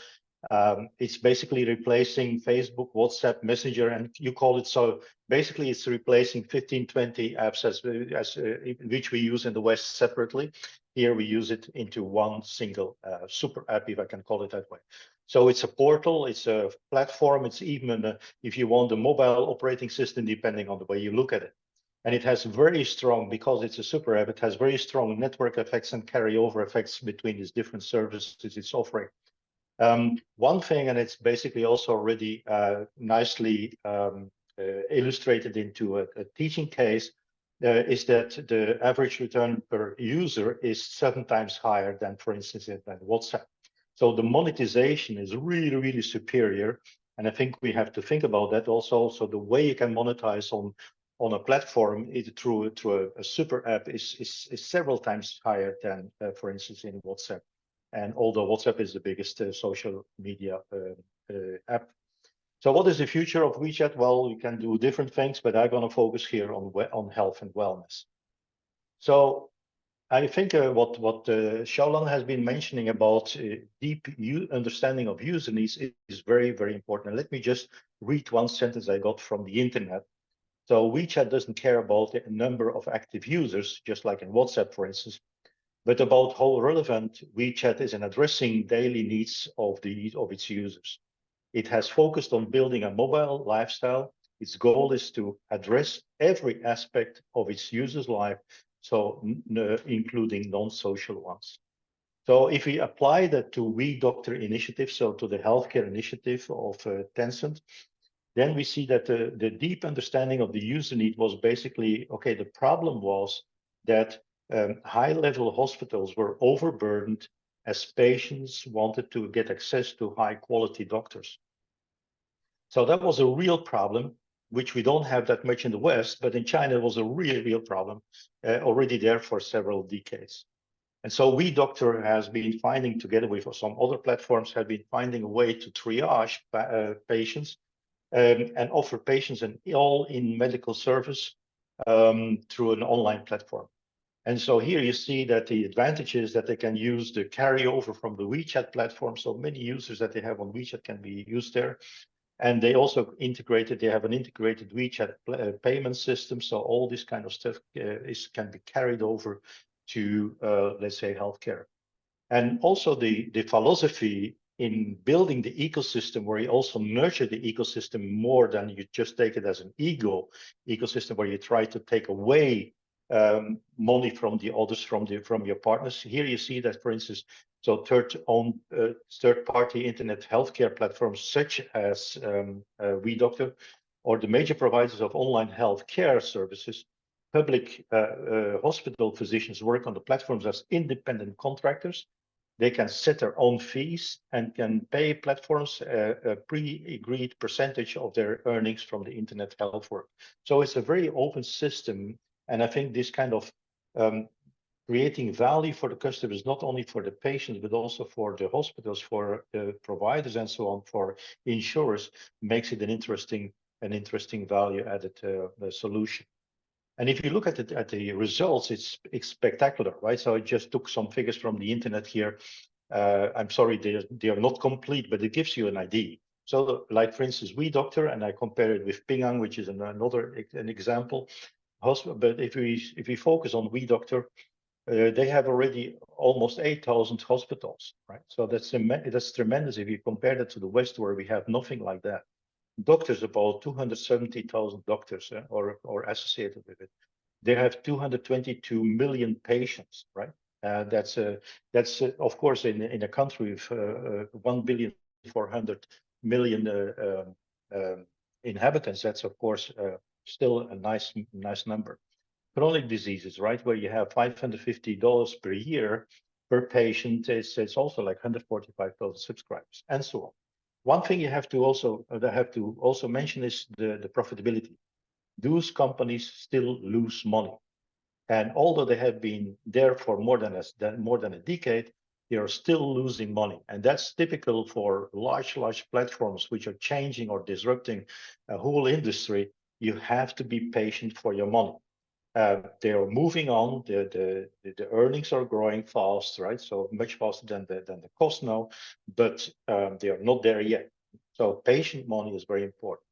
It's basically replacing Facebook, WhatsApp, Messenger, and you call it so. Basically, it's replacing 15, 20 apps which we use in the West separately. Here we use it into one single super app, if I can call it that way. So it's a portal, it's a platform, it's even, if you want, a mobile operating system, depending on the way you look at it. And it has very strong, because it's a super app, it has very strong network effects and carryover effects between these different services it's offering. One thing, and it's basically also already nicely illustrated into a teaching case, is that the average return per user is 7 times higher than, for instance, than WhatsApp. So the monetization is really, really superior. And I think we have to think about that also. So the way you can monetize on a platform through a super app is several times higher than, for instance, in WhatsApp. And although WhatsApp is the biggest social media app. So what is the future of WeChat? Well, you can do different things, but I'm going to focus here on health and wellness. So I think what Shaolan has been mentioning about deep understanding of user needs is very, very important. And let me just read one sentence I got from the internet. So WeChat doesn't care about the number of active users, just like in WhatsApp, for instance, but about how relevant WeChat is in addressing daily needs of its users. It has focused on building a mobile lifestyle. Its goal is to address every aspect of its users' life, so including non-social ones. So if we apply that to WeDoctor initiative, so to the healthcare initiative of Tencent, then we see that the deep understanding of the user need was basically, okay, the problem was that high-level hospitals were overburdened as patients wanted to get access to high-quality doctors. So that was a real problem, which we don't have that much in the West, but in China it was a real problem already there for several decades. And so WeDoctor has been finding, together with some other platforms, have been finding a way to triage patients and offer patients an all-in medical service through an online platform. And so here you see that the advantage is that they can use the carryover from the WeChat platform. So many users that they have on WeChat can be used there. And they also they have an integrated WeChat payment system. So all this kind of stuff can be carried over to, let's say, healthcare. And also the philosophy in building the ecosystem, where you also nurture the ecosystem more than you just take it as an ecosystem where you try to take away money from the others, from your partners. Here you see that, for instance, so third-party internet healthcare platforms such as WeDoctor or the major providers of online healthcare services public hospital physicians work on the platforms as independent contractors. They can set their own fees and can pay platforms a pre-agreed percentage of their earnings from the internet health work. So it's a very open system. And I think this kind of creating value for the customers, not only for the patients, but also for the hospitals, for the providers and so on, for insurers, makes it an interesting value added solution. And if you look at the results, it's spectacular, right? So I just took some figures from the internet here. I'm sorry, they are not complete, but it gives you an idea. So like, for instance, WeDoctor, and I compare it with Ping An, which is an example. But if we focus on WeDoctor, they have already almost 8,000 hospitals, right? So that's tremendous if you compare that to the West, where we have nothing like that. Doctors, about 270,000 doctors or associated with it. They have 222 million patients, right? That's of course in a country of 1,400,000,000 inhabitants. That's of course still a nice number. Chronic diseases, right, where you have $550 per year per patient, it's also like 145,000 subscribers, and so on. One thing you have to also mention is the profitability. Those companies still lose money, and although they have been there for more than a decade, they are still losing money, and that's typical for large platforms which are changing or disrupting a whole industry. You have to be patient for your money. They are moving on. The earnings are growing fast, right? So much faster than the cost now, but they are not there yet. So patient money is very important.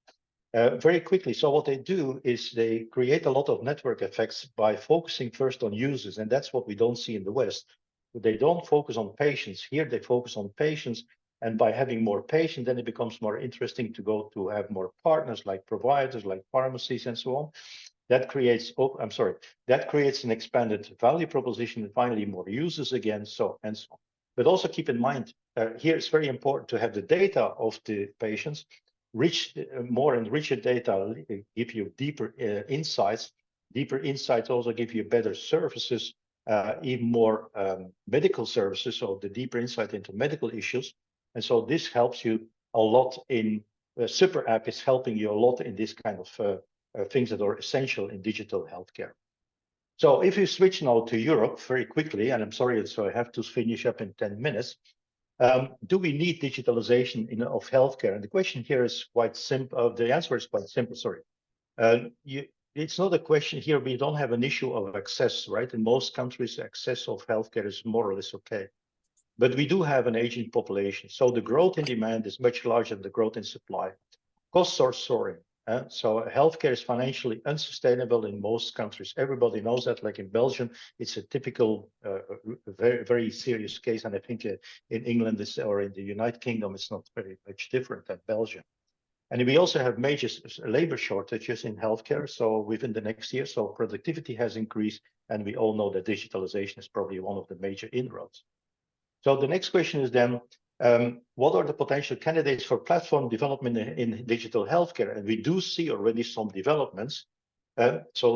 Very quickly, so what they do is they create a lot of network effects by focusing first on users, and that's what we don't see in the West. They don't focus on patients. Here they focus on patients, and by having more patients, then it becomes more interesting to have more partners like providers, like pharmacies, and so on. That creates, that creates an expanded value proposition, and finally more users again, so and so on. But also keep in mind, here it's very important to have the data of the patients. More and richer data give you deeper insights. Deeper insights also give you better services, even more medical services, so the deeper insight into medical issues. And so this helps you a lot in, Super App is helping you a lot in this kind of things that are essential in digital healthcare. So if you switch now to Europe very quickly, and I'm sorry, so I have to finish up in 10 minutes. Do we need digitalization of healthcare? And the question here is quite simple. The answer is quite simple, sorry. It's not a question here. We don't have an issue of access, right? In most countries, access of healthcare is more or less okay. But we do have an aging population. So the growth in demand is much larger than the growth in supply. Costs are soaring. So healthcare is financially unsustainable in most countries. Everybody knows that. Like in Belgium, it's a typical, very, very serious case. And I think in England or in the United Kingdom, it's not very much different than Belgium. And we also have major labor shortages in healthcare. So within the next year, so productivity has increased. And we all know that digitalization is probably one of the major inroads. So the next question is then, what are the potential candidates for platform development in digital healthcare? And we do see already some developments. So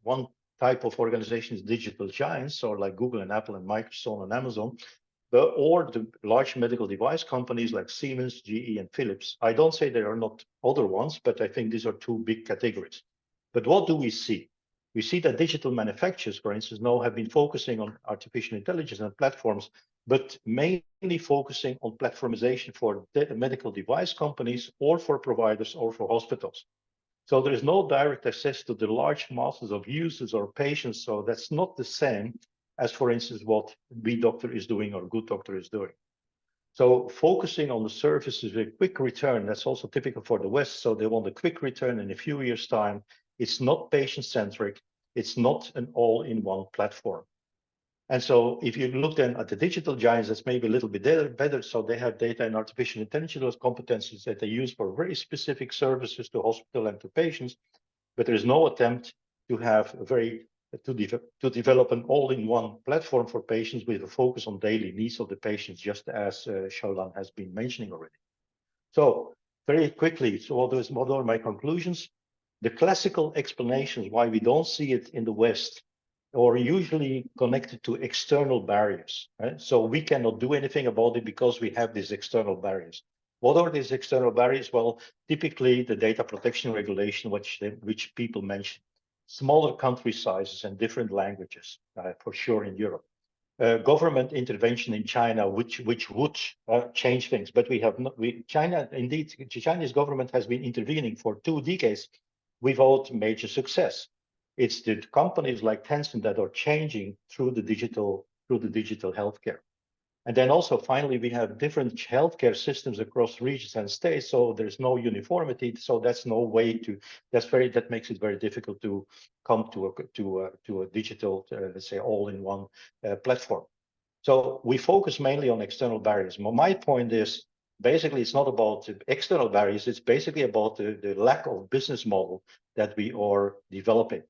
one type of organization is digital giants, so like Google and Apple and Microsoft and Amazon, or the large medical device companies like Siemens, GE, and Philips. I don't say there are not other ones, but I think these are two big categories. But what do we see? We see that digital manufacturers, for instance, now have been focusing on artificial intelligence and platforms, but mainly focusing on platformization for medical device companies or for providers or for hospitals. So there is no direct access to the large masses of users or patients. So that's not the same as, for instance, what WeDoctor is doing or Good Doctor is doing. So focusing on the services with a quick return, that's also typical for the West. So they want a quick return in a few years' time. It's not patient-centric. It's not an all-in-one platform. And so if you look then at the digital giants, that's maybe a little bit better. So they have data and artificial intelligence competencies that they use for very specific services to hospital and to patients. But there is no attempt to have to develop an all-in-one platform for patients with a focus on daily needs of the patients, just as Xiaolan has been mentioning already. So very quickly, so what are my conclusions? The classical explanations why we don't see it in the West are usually connected to external barriers, right? So we cannot do anything about it because we have these external barriers. What are these external barriers? Well, typically the data protection regulation, which people mention, smaller country sizes and different languages, for sure in Europe. Government intervention in China, which would change things, but we have not. China, indeed, the Chinese government has been intervening for 2 decades without major success. It's the companies like Tencent that are changing through the digital healthcare. And then also, finally, we have different healthcare systems across regions and states, so there's no uniformity. So that's no way to. That makes it very difficult to come to a digital, let's say, all-in-one platform. So we focus mainly on external barriers. My point is, basically, it's not about external barriers. It's basically about the lack of business model that we are developing.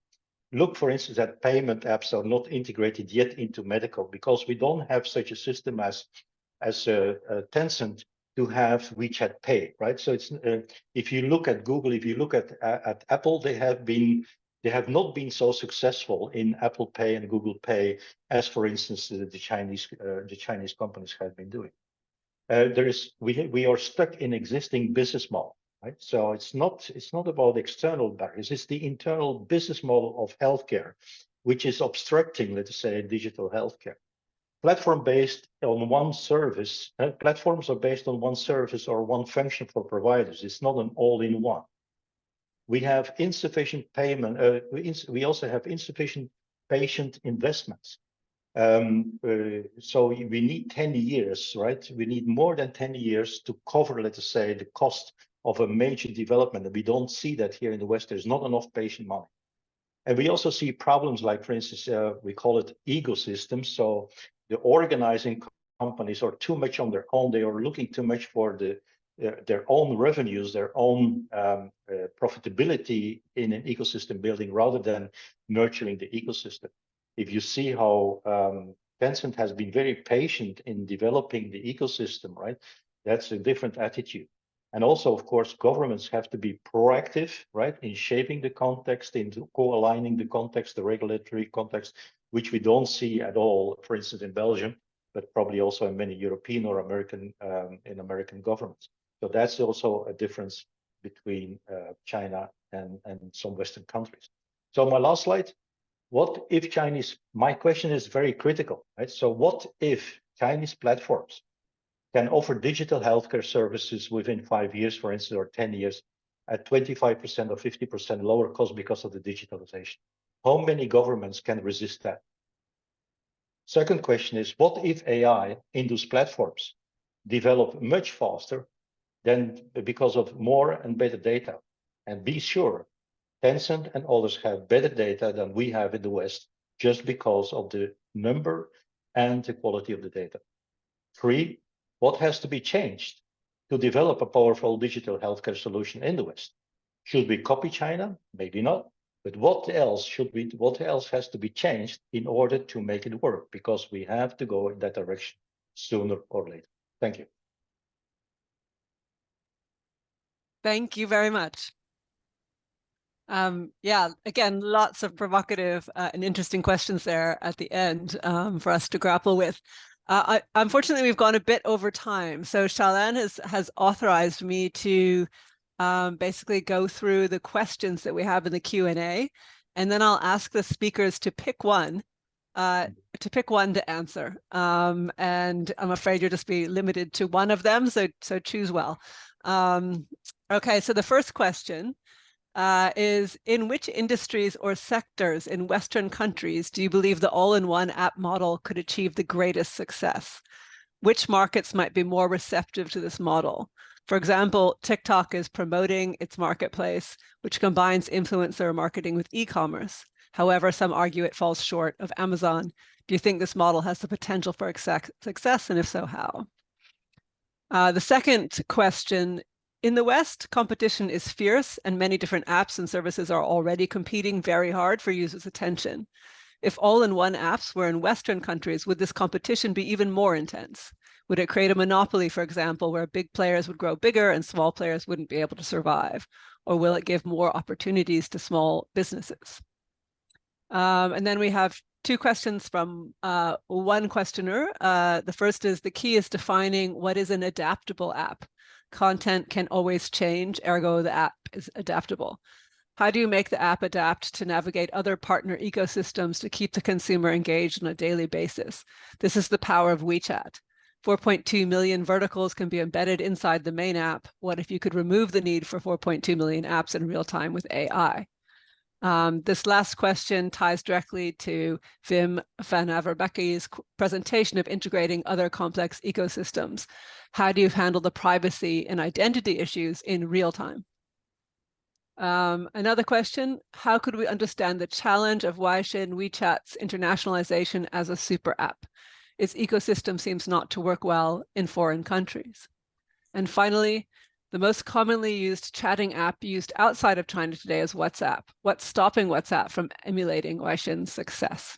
Look, for instance, that payment apps are not integrated yet into medical because we don't have such a system as Tencent to have WeChat Pay, right? So it's if you look at Google, if you look at Apple, they have not been so successful in Apple Pay and Google Pay as, for instance, the Chinese companies have been doing. We are stuck in existing business model. Right? So it's not about external barriers. It's the internal business model of healthcare, which is obstructing, let's say, digital healthcare. Platforms are based on one service or one function for providers. It's not an all-in-one. We have insufficient payment. We also have insufficient patient investments. So we need 10 years, right? We need more than 10 years to cover, let's say, the cost of a major development. And we don't see that here in the West. There's not enough patient money. And we also see problems like, for instance, we call it ecosystems. So the organizing companies are too much on their own. They are looking too much for their own revenues, their own profitability in an ecosystem building rather than nurturing the ecosystem. If you see how Tencent has been very patient in developing the ecosystem, right? That's a different attitude. And also, of course, governments have to be proactive, right, in shaping the context, in co-aligning the context, the regulatory context, which we don't see at all, for instance, in Belgium, but probably also in many European or American governments. So that's also a difference between China and some Western countries. So my last slide. What if my question is very critical, right? So what if Chinese platforms can offer digital healthcare services within 5 years, for instance, or 10 years at 25% or 50% lower cost because of the digitalization? How many governments can resist that? Second question is, what if AI in those platforms develop much faster than because of more and better data? And be sure, Tencent and others have better data than we have in the West just because of the number and the quality of the data. 3, what has to be changed to develop a powerful digital healthcare solution in the West? Should we copy China? Maybe not. But what else has to be changed in order to make it work? Because we have to go in that direction sooner or later. Thank you. Thank you very much. Yeah, again, lots of provocative and interesting questions there at the end for us to grapple with. Unfortunately, we've gone a bit over time. So Xiaolan has authorized me to basically go through the questions that we have in the Q&A, and then I'll ask the speakers to pick one to answer. And I'm afraid you'll just be limited to one of them, so choose well. Okay, so the first question is, in which industries or sectors in Western countries do you believe the all-in-one app model could achieve the greatest success? Which markets might be more receptive to this model? For example, TikTok is promoting its marketplace, which combines influencer marketing with e-commerce. However, some argue it falls short of Amazon. Do you think this model has the potential for success, and if so, how? The second question, in the West, competition is fierce, and many different apps and services are already competing very hard for users' attention. If all-in-one apps were in Western countries, would this competition be even more intense? Would it create a monopoly, for example, where big players would grow bigger and small players wouldn't be able to survive? Or will it give more opportunities to small businesses? And then we have two questions from one questioner. The first is, the key is defining what is an adaptable app. Content can always change, ergo the app is adaptable. How do you make the app adapt to navigate other partner ecosystems to keep the consumer engaged on a daily basis? This is the power of WeChat. 4.2 million verticals can be embedded inside the main app. What if you could remove the need for 4.2 million apps in real time with AI? This last question ties directly to Wim van Averbeke's presentation of integrating other complex ecosystems. How do you handle the privacy and identity issues in real time? Another question, how could we understand the challenge of Weixin WeChat's internationalization as a super app? Its ecosystem seems not to work well in foreign countries. And finally, the most commonly used chatting app used outside of China today is WhatsApp. What's stopping WhatsApp from emulating Weixin's success?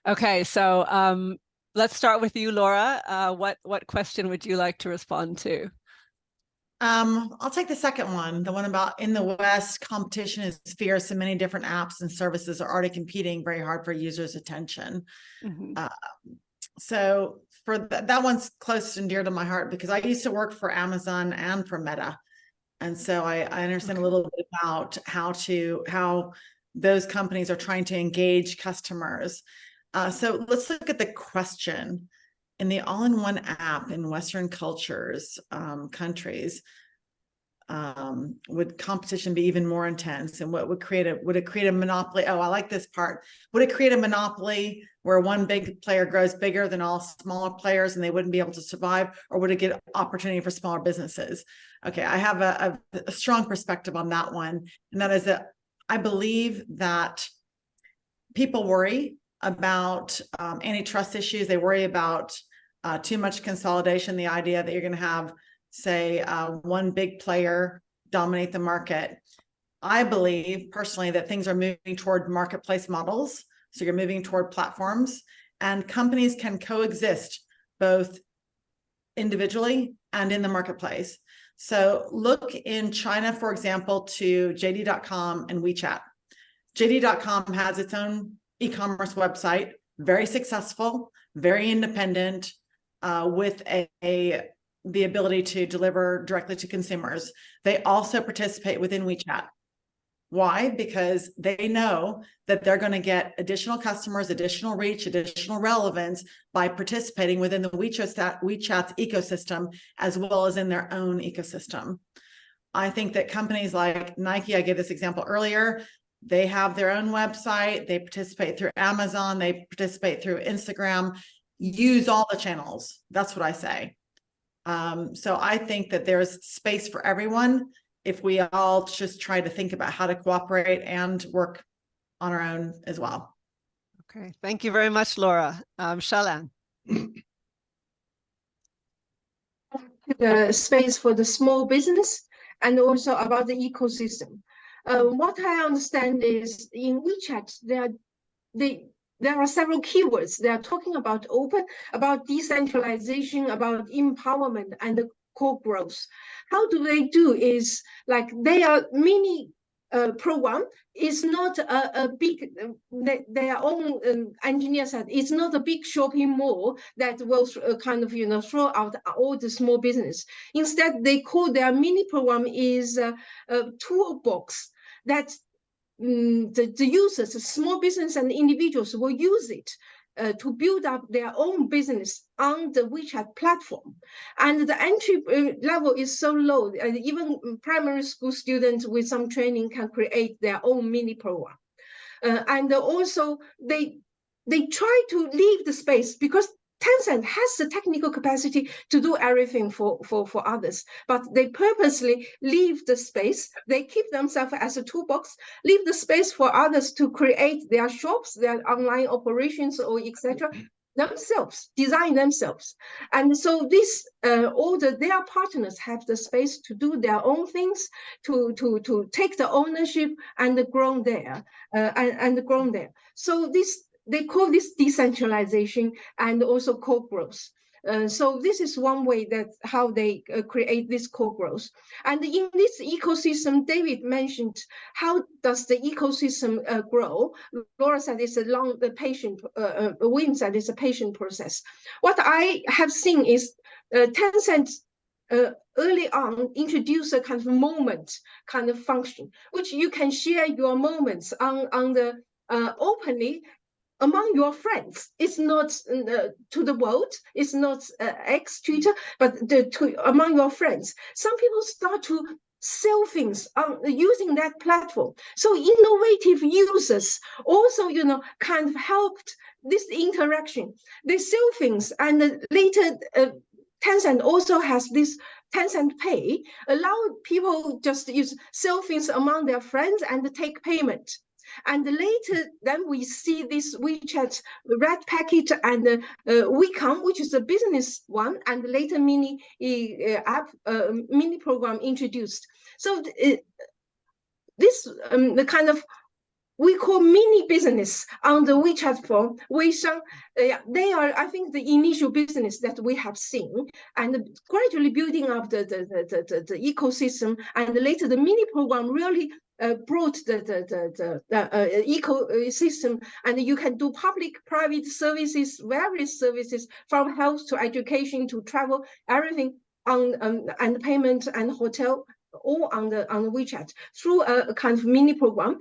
Okay, so let's start with you, Laura. What question would you like to respond to? I'll take the second one, the one about in the West, competition is fierce and many different apps and services are already competing very hard for users' attention. Mm-hmm. So for that one's close and dear to my heart because I used to work for Amazon and for Meta. And so I understand a little bit about how those companies are trying to engage customers. So let's look at the question. In the all-in-one app in Western cultures, countries, would competition be even more intense? And what would it create a monopoly? Oh, I like this part. Would it create a monopoly where one big player grows bigger than all smaller players and they wouldn't be able to survive? Or would it get opportunity for smaller businesses? Okay, I have a strong perspective on that one. And that is that I believe that people worry about antitrust issues. They worry about too much consolidation, the idea that you're going to have, say, one big player dominate the market. I believe personally that things are moving toward marketplace models. So you're moving toward platforms, and companies can coexist both individually and in the marketplace. So look in China, for example, to JD.com and WeChat. JD.com has its own e-commerce website, very successful, very independent, with the ability to deliver directly to consumers. They also participate within WeChat. Why? Because they know that they're going to get additional customers, additional reach, additional relevance by participating within the WeChat's ecosystem, as well as in their own ecosystem. I think that companies like Nike, I gave this example earlier, they have their own website, they participate through Amazon, they participate through Instagram, use all the channels. That's what I say. So I think that there's space for everyone if we all just try to think about how to cooperate and work on our own as well. Okay, thank you very much, Laura. Shalan. The space for the small business and also about the ecosystem. What I understand is in WeChat, there are several keywords. They are talking about open, about decentralization, about empowerment and the core growth. How do they do is like they are mini program. It's not a big, their own engineers said it's not a big shopping mall that will kind of, throw out all the small business. Instead, they call their mini program is a toolbox that the users, the small business and individuals will use it to build up their own business on the WeChat platform. And the entry level is so low, even primary school students with some training can create their own mini program. And also they try to leave the space because Tencent has the technical capacity to do everything for others, but they purposely leave the space. They keep themselves as a toolbox, leave the space for others to create their shops, their online operations, or etc. themselves, design themselves. And so this all their partners have the space to do their own things, to take the ownership and grow there, and grow there. So this, they call this decentralization and also co-growth. So this is one way that how they create this co-growth. And in this ecosystem, David mentioned, how does the ecosystem grow? Laura said it's the patient, Wim said it's a patient process. What I have seen is Tencent early on introduce a kind of moment kind of function, which you can share your moments on the openly among your friends. It's not to the world, it's not X Twitter, but among your friends. Some people start to sell things on using that platform. So innovative users also, kind of helped this interaction. They sell things, and later Tencent also has this Tencent Pay, allow people just sell things among their friends and take payment. And later, then we see this WeChat red packet and WeCom, which is a business one, and later mini app, mini program introduced. So this the kind of we call mini business on the WeChat form, Weishang. They are, I think, the initial business that we have seen, and gradually building up the ecosystem, and later the mini program really brought the ecosystem, and you can do public-private services, various services, from health to education to travel, everything on and payment and hotel, all on the WeChat through a kind of mini program.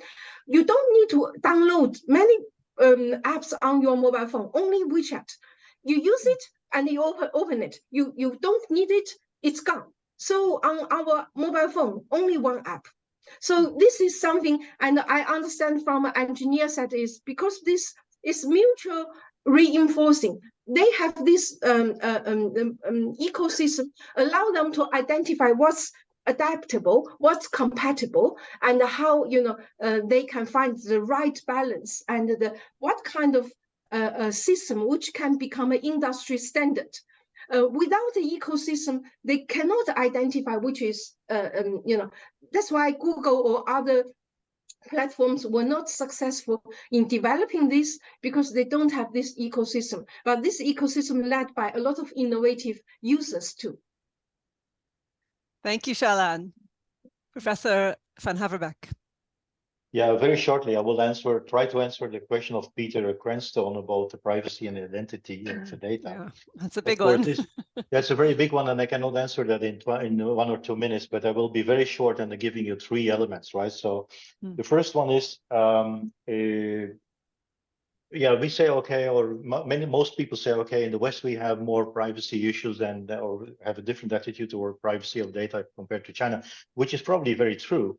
You don't need to download many apps on your mobile phone, only WeChat. You use it and you open it. You don't need it, it's gone. So on our mobile phone, only one app. So this is something, and I understand from an engineer side is because this is mutual reinforcing. They have this ecosystem, allow them to identify what's adaptable, what's compatible, and how they can find the right balance and what kind of system which can become an industry standard. Without the ecosystem, they cannot identify which is that's why Google or other platforms were not successful in developing this, because they don't have this ecosystem. But this ecosystem led by a lot of innovative users too. Thank you, Xiaolan. Professor van Haverbeck. Yeah, very shortly, I will try to answer the question of Peter Cranstone about the privacy and identity of the data. Yeah, that's a big one. That's a very big one, and I cannot answer that in 1 or 2 minutes, but I will be very short and giving you 3 elements, right? So the first one is, yeah, we say, okay, or most people say, okay, in the West, we have more privacy issues or have a different attitude toward privacy of data compared to China, which is probably very true.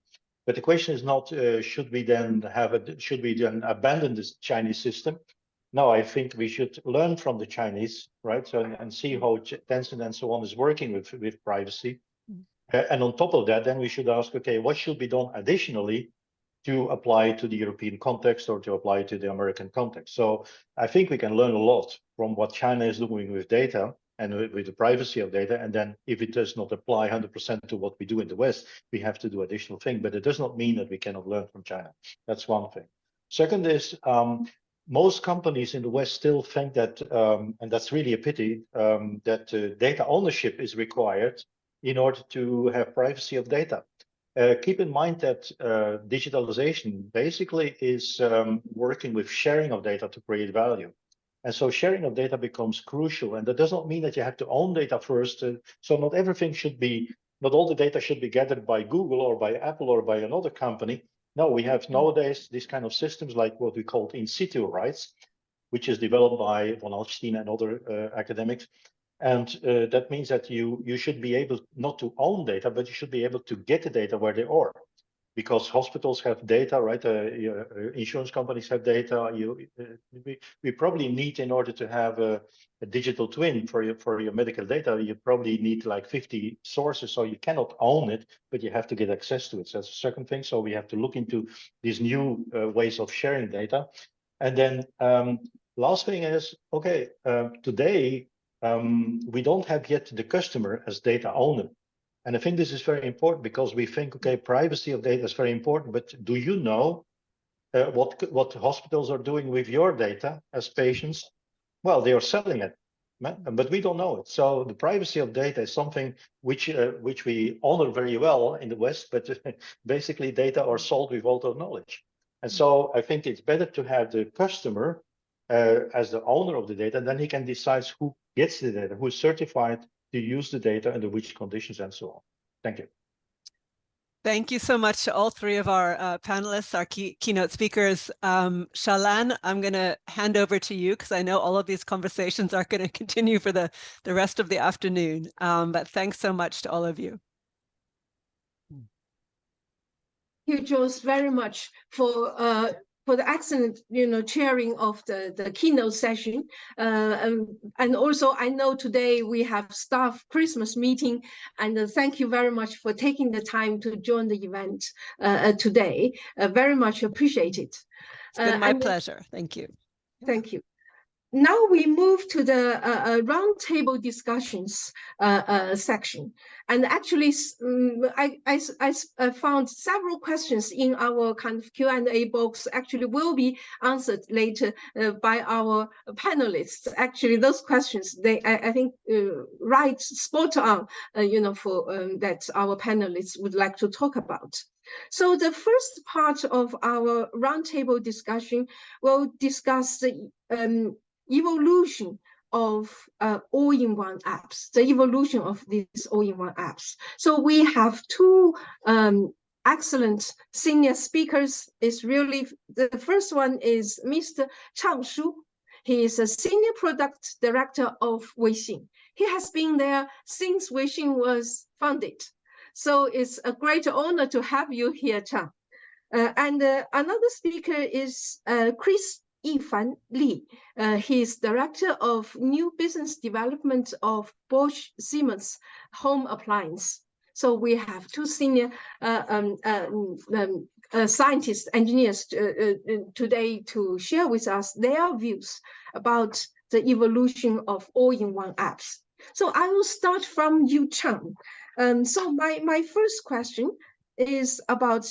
But the question is not, should we then abandon this Chinese system? No, I think we should learn from the Chinese, right? So, and see how Tencent and so on is working with privacy. And on top of that, then we should ask, okay, what should be done additionally to apply to the European context or to apply to the American context? So I think we can learn a lot from what China is doing with data and with the privacy of data. And then if it does not apply 100% to what we do in the West, we have to do additional things. But it does not mean that we cannot learn from China. That's one thing. Second is, most companies in the West still think that, and that's really a pity, that data ownership is required in order to have privacy of data. Keep in mind that digitalization basically is working with sharing of data to create value. And so sharing of data becomes crucial. And that does not mean that you have to own data first. So not all the data should be gathered by Google or by Apple or by another company. No, we have nowadays these kind of systems like what we call in situ rights, which is developed by von Alstein and other academics. And that means that you should be able not to own data, but you should be able to get the data where they are. Because hospitals have data, right? Insurance companies have data. We probably need, in order to have a digital twin for your medical data, you probably need like 50 sources. So you cannot own it, but you have to get access to it. So that's a second thing. So we have to look into these new ways of sharing data. And then last thing is, okay, today we don't have yet the customer as data owner. And I think this is very important because we think, okay, privacy of data is very important, but do you know what hospitals are doing with your data as patients? Well, they are selling it. But we don't know it. So the privacy of data is something which we honor very well in the West, but basically data are sold with auto knowledge. And so I think it's better to have the customer as the owner of the data, and then he can decide who gets the data, who is certified to use the data under which conditions and so on. Thank you. Thank you so much to all three of our panelists, our keynote speakers. Xiaolan, I'm going to hand over to you because I know all of these conversations are going to continue for the rest of the afternoon. But thanks so much to all of you. Thank you, Jules, very much for the excellent, chairing of the keynote session. And also, I know today we have staff Christmas meeting, and thank you very much for taking the time to join the event today. Very much appreciated. It's been my pleasure. Thank you. Thank you. Now we move to the roundtable discussions section. And actually, I found several questions in our kind of Q&A box actually will be answered later by our panelists. Actually, those questions, I think, right spot on, for that our panelists would like to talk about. So the first part of our roundtable discussion will discuss the evolution of all-in-one apps, the evolution of these all-in-one apps. So we have two excellent senior speakers. It's really, the first one is Mr. Chang Shu. He is a senior product director of Weixin. He has been there since Weixin was founded. So it's a great honor to have you here, Chang. And another speaker is Chris Yifan Li. He is Director of New Business Development of Bosch Siemens Home Appliance. So we have two senior scientists, engineers today to share with us their views about the evolution of all-in-one apps. So I will start from you, Chang. So my first question is about,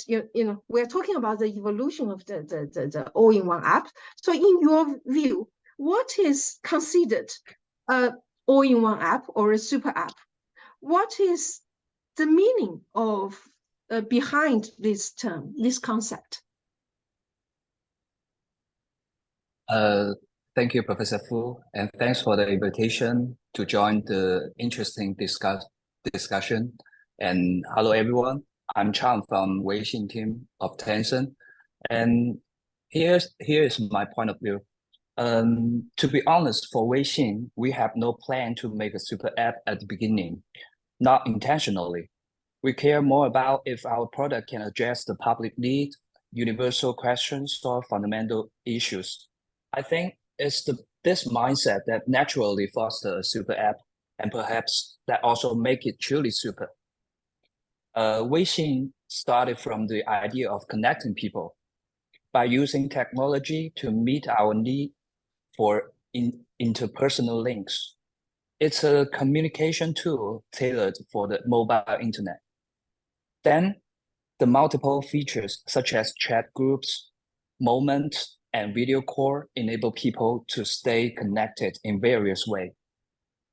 we're talking about the evolution of the all-in-one app. So in your view, what is considered an all-in-one app or a super app? What is the meaning of behind this term, this concept? Thank you, Professor Fu, and thanks for the invitation to join the interesting discussion. And hello, everyone. I'm Chang from Weixin team of Tencent, and here is my point of view. To be honest, for Weixin, we have no plan to make a super app at the beginning, not intentionally. We care more about if our product can address the public need, universal questions, or fundamental issues. I think it's this mindset that naturally fosters a super app, and perhaps that also make it truly super. Weixin started from the idea of connecting people by using technology to meet our need for interpersonal links. It's a communication tool tailored for the mobile internet. Then, the multiple features such as chat groups, moments, and video call enable people to stay connected in various ways.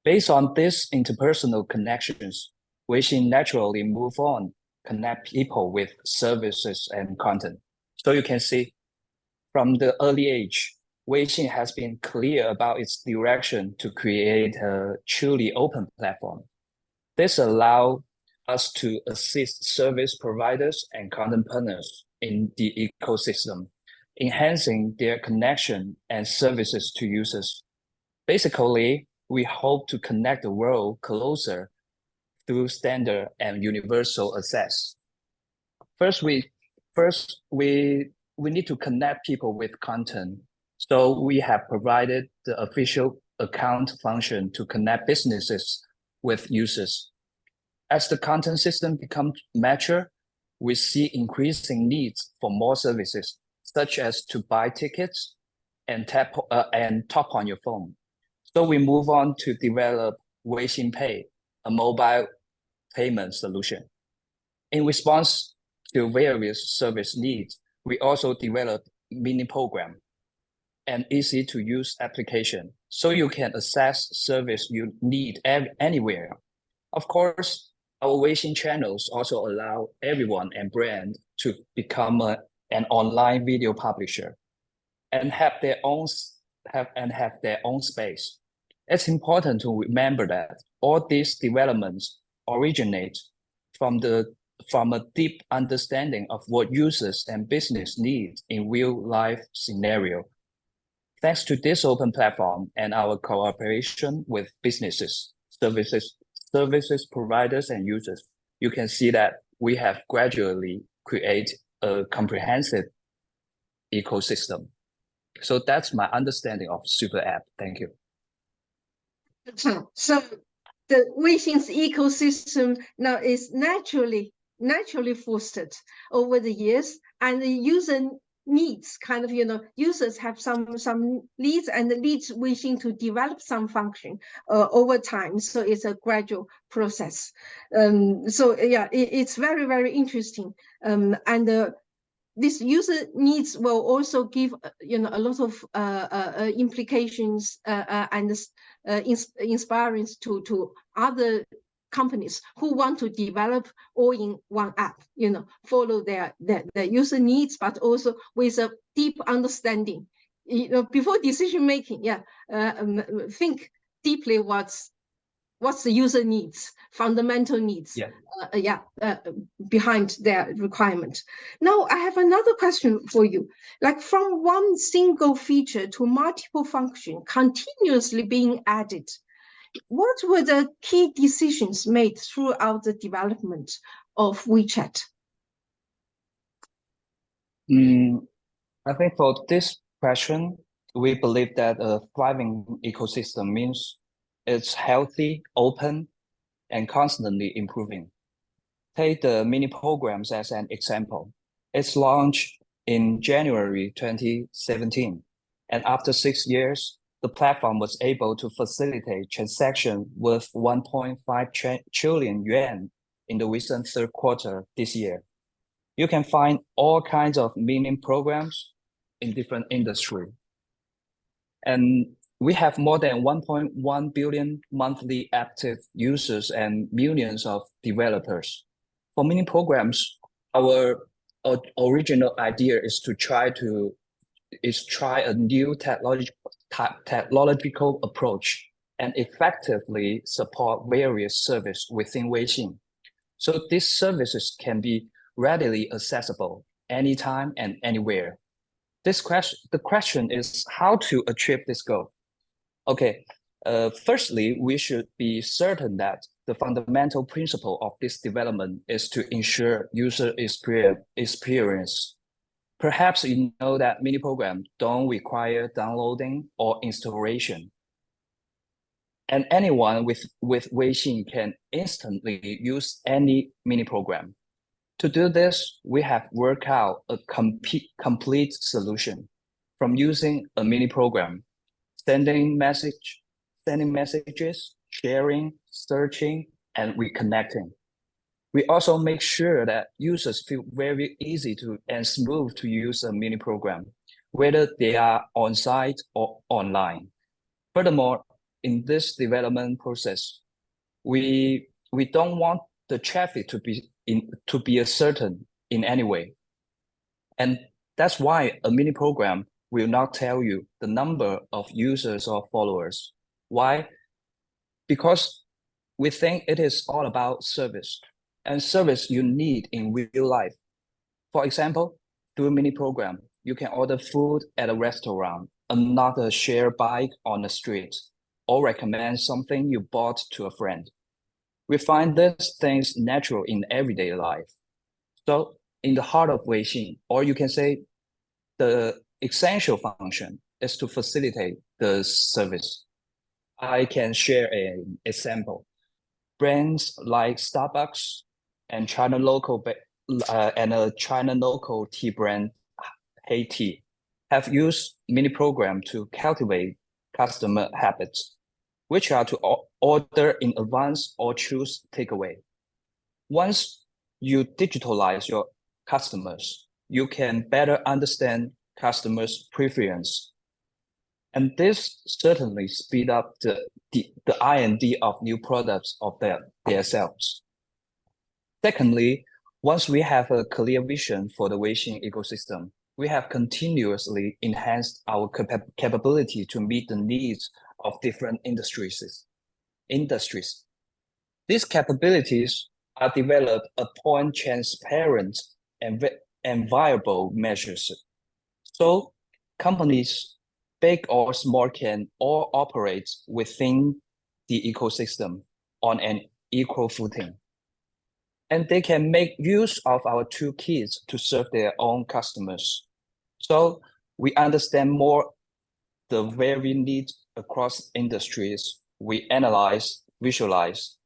Based on these interpersonal connections, Weixin naturally move on, connect people with services and content. So you can see from the early age, Weixin has been clear about its direction to create a truly open platform. This allows us to assist service providers and content partners in the ecosystem, enhancing their connection and services to users. Basically, we hope to connect the world closer through standard and universal access. First, we need to connect people with content. So we have provided the official account function to connect businesses with users. As the content system becomes mature, we see increasing needs for more services, such as to buy tickets and tap on your phone. So we move on to develop Weixin Pay, a mobile payment solution. In response to various service needs, we also developed mini program, an easy-to-use application so you can access service you need anywhere. Of course, our Weixin channels also allow everyone and brand to become an online video publisher and have their own space. It's important to remember that all these developments originate from a deep understanding of what users and business need in real life scenario. Thanks to this open platform and our cooperation with businesses, services providers and users, you can see that we have gradually created a comprehensive ecosystem. So that's my understanding of super app. Thank you. So the Weixin's ecosystem now is naturally fostered over the years, and the user needs kind of, users have some needs, and the leads Weixin to develop some function over time. So it's a gradual process. So yeah, it's very, very interesting. And this user needs will also give a lot of implications and inspiring to other companies who want to develop all in one app, follow their user needs, but also with a deep understanding, before decision making. Think deeply what's the user needs, fundamental needs, behind their requirement. Now, I have another question for you. Like, from one single feature to multiple functions continuously being added, what were the key decisions made throughout the development of WeChat? I think for this question, we believe that a thriving ecosystem means it's healthy, open, and constantly improving. Take the mini programs as an example. It's launched in January 2017, and after 6 years, the platform was able to facilitate transactions worth 1.5 trillion yuan in the recent third quarter this year. You can find all kinds of mini programs in different industries. And we have more than 1.1 billion monthly active users and millions of developers. For mini programs, our original idea is to try a new technological approach and effectively support various services within Weixin. So these services can be readily accessible anytime and anywhere. The question is how to achieve this goal. Okay, firstly, we should be certain that the fundamental principle of this development is to ensure user experience. Perhaps you know that mini programs don't require downloading or installation. And anyone with Weixin can instantly use any mini program. To do this, we have worked out a complete solution from using a mini program, sending messages, sharing, searching, and reconnecting. We also make sure that users feel very easy and smooth to use a mini program, whether they are on-site or online. Furthermore, in this development process, we don't want the traffic to be uncertain in any way. And that's why a mini program will not tell you the number of users or followers. Why? Because we think it is all about service, and service you need in real life. For example, through a mini program, you can order food at a restaurant and not share bike on the street, or recommend something you bought to a friend. We find these things natural in everyday life. So in the heart of Weixin, or you can say the essential function is to facilitate the service. I can share an example. Brands like Starbucks and China local tea brand Hey Tea have used mini program to cultivate customer habits, which are to order in advance or choose takeaway. Once you digitalize your customers, you can better understand customers' preference. And this certainly speed up the R&D of new products of themselves. Secondly, once we have a clear vision for the Weixin ecosystem, we have continuously enhanced our capability to meet the needs of different industries. These capabilities are developed upon transparent and viable measures. So companies, big or small, can all operate within the ecosystem on an equal footing. And they can make use of our toolkits to serve their own customers. So we understand more the very needs across industries. We analyze, visualize,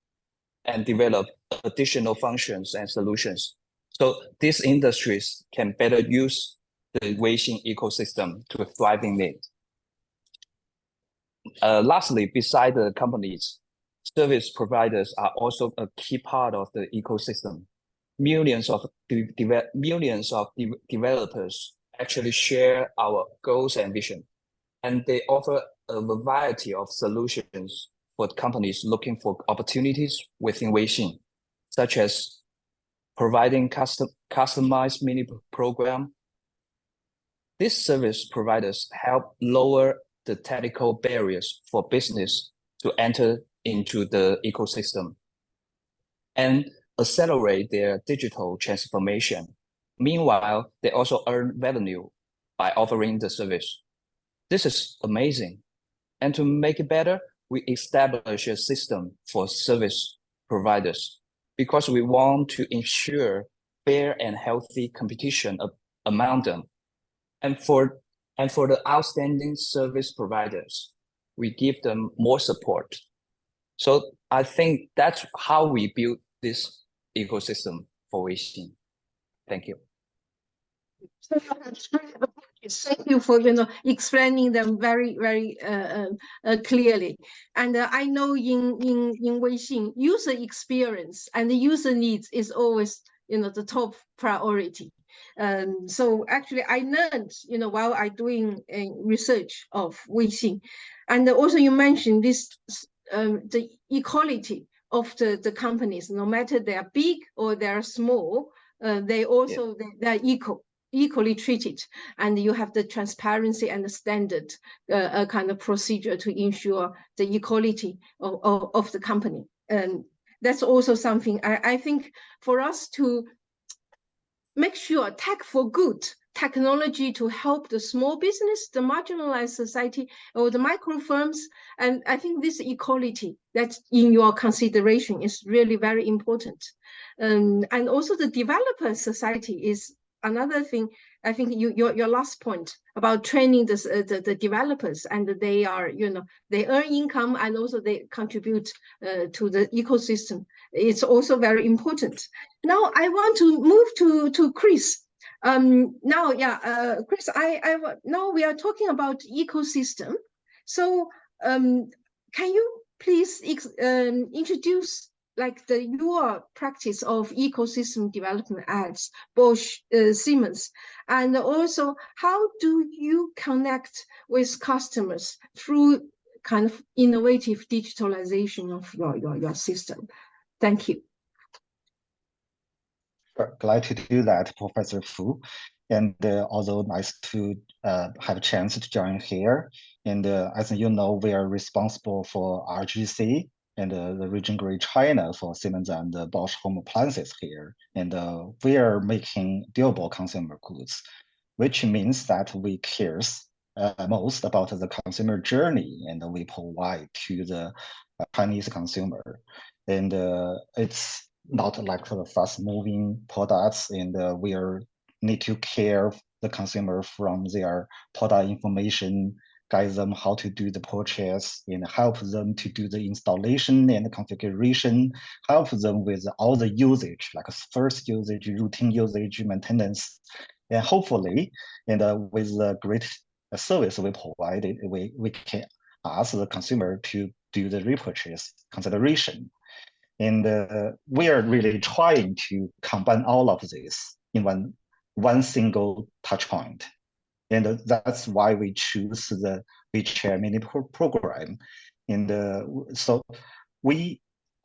and develop additional functions and solutions. So these industries can better use the Weixin ecosystem to thrive in it. Lastly, beside the companies, service providers are also a key part of the ecosystem. Millions of developers actually share our goals and vision, and they offer a variety of solutions for companies looking for opportunities within Weixin, such as providing customized mini program. These service providers help lower the technical barriers for business to enter into the ecosystem and accelerate their digital transformation. Meanwhile, they also earn revenue by offering the service. This is amazing. And to make it better, we establish a system for service providers because we want to ensure fair and healthy competition among them. And for the outstanding service providers, we give them more support. So I think that's how we build this ecosystem for Weixin. Thank you. Thank you for explaining them very clearly. And I know in Weixin, user experience and the user needs is always the top priority. So actually, I learned while I doing research of Weixin, and also you mentioned this the equality of the companies, no matter they are big or they are small, they also they're equally treated, and you have the transparency and the standard kind of procedure to ensure the equality of the company. And that's also something I think for us to make sure tech for good, technology to help the small business, the marginalized society, or the micro firms. And I think this equality that's in your consideration is really very important. And also the developer society is another thing. I think your last point about training the developers, and they are they earn income and also they contribute to the ecosystem. It's also very important. Now I want to move to Chris. Chris, now we are talking about ecosystem. So can you please introduce your practice of ecosystem development at Bosch Siemens, and also how do you connect with customers through kind of innovative digitalization of your system? Thank you. Glad to do that, Professor Fu. And also nice to have a chance to join here. And as you know, we are responsible for RGC and the region Greater China for Siemens and Bosch home appliances here. And we are making durable consumer goods, which means that we care most about the consumer journey, and we provide to the Chinese consumer. And it's not like the fast-moving products, and we need to care the consumer from their product information, guide them how to do the purchase, and help them to do the installation and the configuration, help them with all the usage, like first usage, routine usage, maintenance, and hopefully, and with the great service we provided, we can ask the consumer to do the repurchase consideration. And we are really trying to combine all of this in one single touch point. And that's why we choose the WeChat mini program. And so we,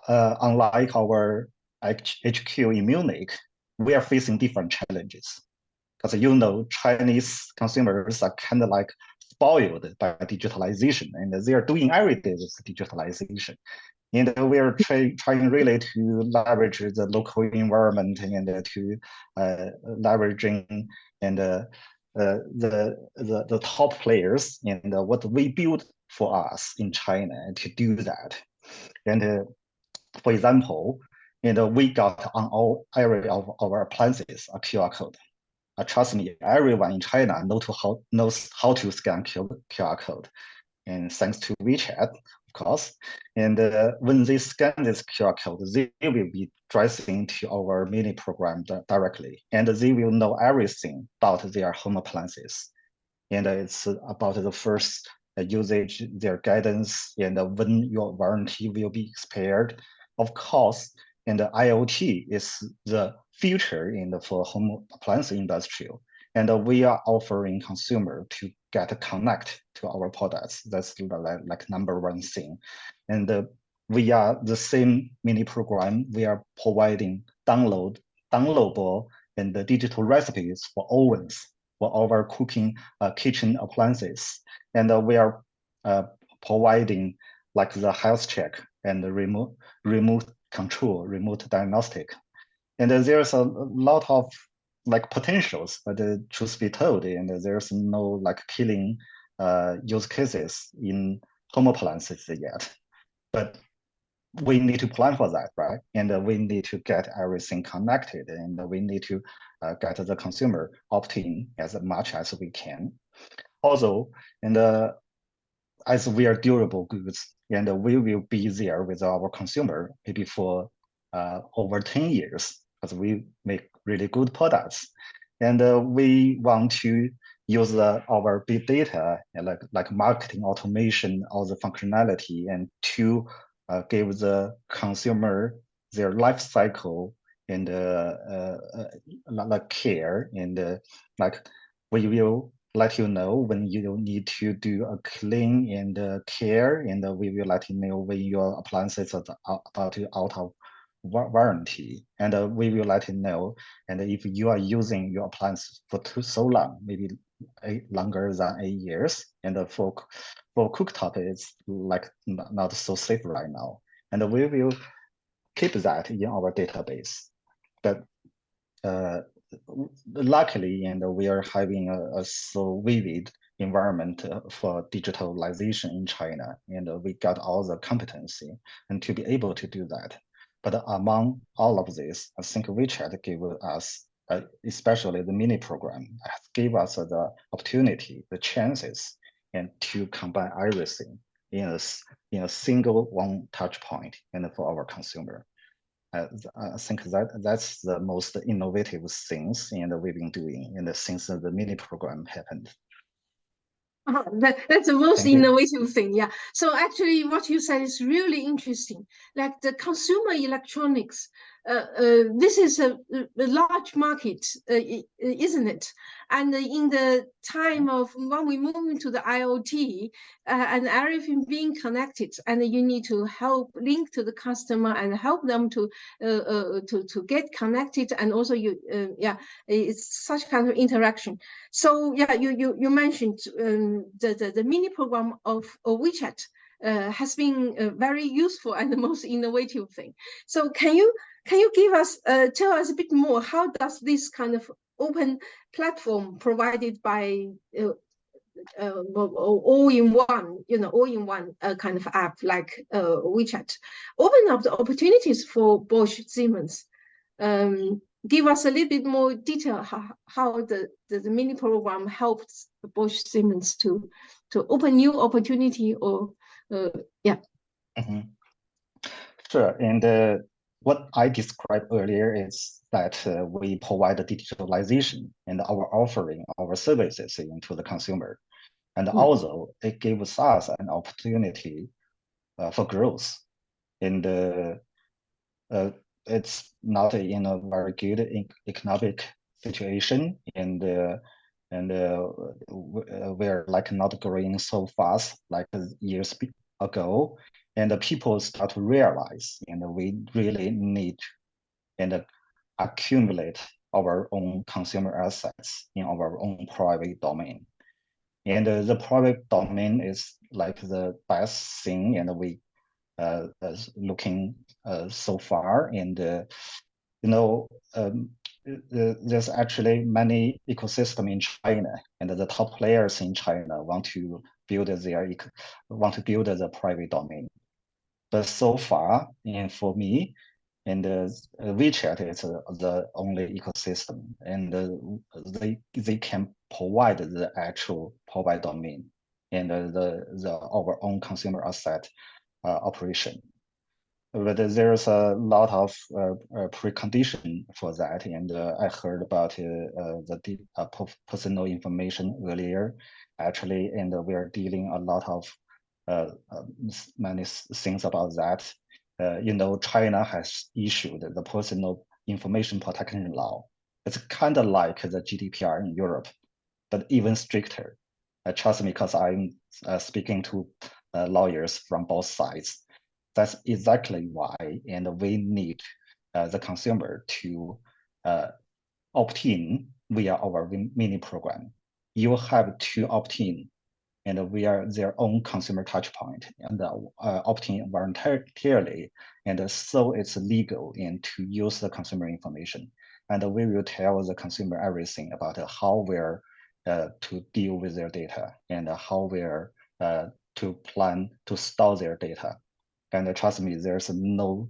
unlike our HQ in Munich, we are facing different challenges. Because Chinese consumers are kind of like spoiled by digitalization, and they are doing everything with digitalization. And we are trying really to leverage the local environment and to leveraging and the top players and what we build for us in China to do that. And for example, we got on all area of our appliances a QR code. Trust me, everyone in China knows how to scan QR code, and thanks to WeChat, of course. And when they scan this QR code, they will be addressing to our mini program directly, and they will know everything about their home appliances. And it's about the first usage, their guidance, and when your warranty will be expired. Of course, and the IoT is the future in the for home appliance industry. And we are offering consumer to get connect to our products. That's like number one thing. And we are the same mini program. We are providing downloadable and the digital recipes for ovens for our cooking kitchen appliances. And we are providing like the health check and the remote control, remote diagnostic. And there's a lot of like potentials, but truth be told, and there's no like killing use cases in home appliances yet. But we need to plan for that, right? And we need to get everything connected, and we need to get the consumer opt-in as much as we can. Also, and as we are durable goods, and we will be there with our consumer maybe for over 10 years, because we make really good products. And we want to use our big data and like marketing automation, all the functionality, and to give the consumer their life cycle and like care, and like we will let you know when you need to do a clean and care, and we will let you know when your appliances are about to out of warranty, and we will let you know. And if you are using your appliance for so long, maybe longer than 8 years, and for cooktop, it's like not so safe right now, and we will keep that in our database. But luckily, and we are having a so vivid environment for digitalization in China, and we got all the competency and to be able to do that. But among all of this, I think WeChat gave us, especially the mini program, gave us the opportunity, the chances, and to combine everything in a single one touch point, and for our consumer. I think that's the most innovative things, and we've been doing, and since the mini program happened. That's the most innovative thing, yeah. So actually, what you said is really interesting. Like the consumer electronics, this is a large market, isn't it? And in the time of when we move into the IoT and everything being connected, and you need to help link to the customer and help them to get connected, and also it's such kind of interaction. So yeah, you mentioned the mini program of WeChat has been very useful and the most innovative thing. So can you give us tell us a bit more, how does this kind of open platform provided by all-in-one kind of app like WeChat open up the opportunities for Bosch Siemens? Give us a little bit more detail how the mini program helps Bosch Siemens to open new opportunity, or yeah. Mm-hmm. Sure, and what I described earlier is that we provide the digitalization and our offering our services into the consumer, and also it gives us an opportunity for growth. And it's not in a very good economic situation, and and we're like not growing so fast like years ago, and the people start to realize, and we really need and accumulate our own consumer assets in our own private domain. And the private domain is like the best thing, and we looking so far. And there's actually many ecosystem in China, and the top players in China want to build the private domain. But so far, and for me, and WeChat is the only ecosystem, and they can provide the actual private domain and our own consumer asset operation. But there's a lot of precondition for that, and I heard about the personal information earlier, actually, and we're dealing a lot of many things about that. China has issued the personal information protection law. It's kind of like the GDPR in Europe, but even stricter. Trust me, because I'm speaking to lawyers from both sides. That's exactly why, and we need the consumer to opt in via our mini program. You have to opt in, and we are their own consumer touch point, and opt in voluntarily, and so it's legal and to use the consumer information. And we will tell the consumer everything about how we're to deal with their data, and how we're to plan to store their data. And trust me, there's no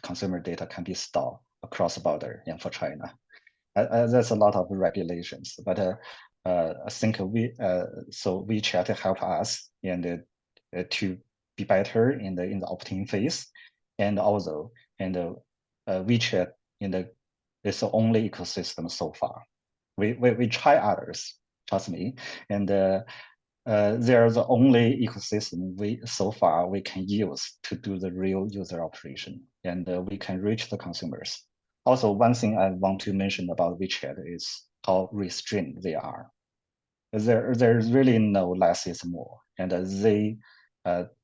consumer data can be stored across border and for China. There's a lot of regulations, but I think so WeChat help us and to be better in the opt-in phase, and also WeChat is the only ecosystem so far. We try others, trust me, and they're the only ecosystem so far we can use to do the real user operation, and we can reach the consumers. Also, one thing I want to mention about WeChat is how restrained they are. There's really no less is more, and they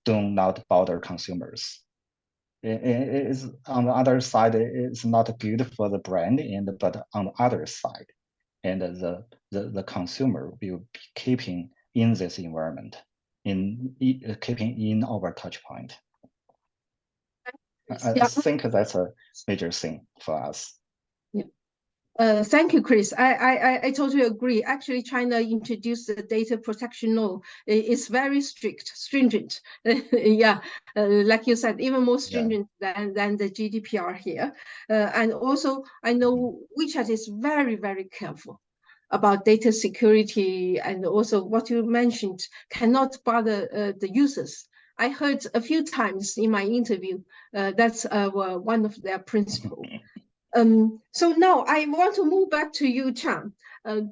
do not bother consumers. It's, on the other side, it's not good for the brand, but on the other side, and the consumer will be keeping in this environment, keeping in our touch point. I think that's a major thing for us. Thank you, Chris. I totally agree. Actually, China introduced the data protection law. It's very stringent. Yeah, like you said, even more stringent than the GDPR here. And also, I know WeChat is very, very careful about data security, and also what you mentioned, cannot bother the users. I heard a few times in my interview that's one of their principles. So now I want to move back to you, Chan.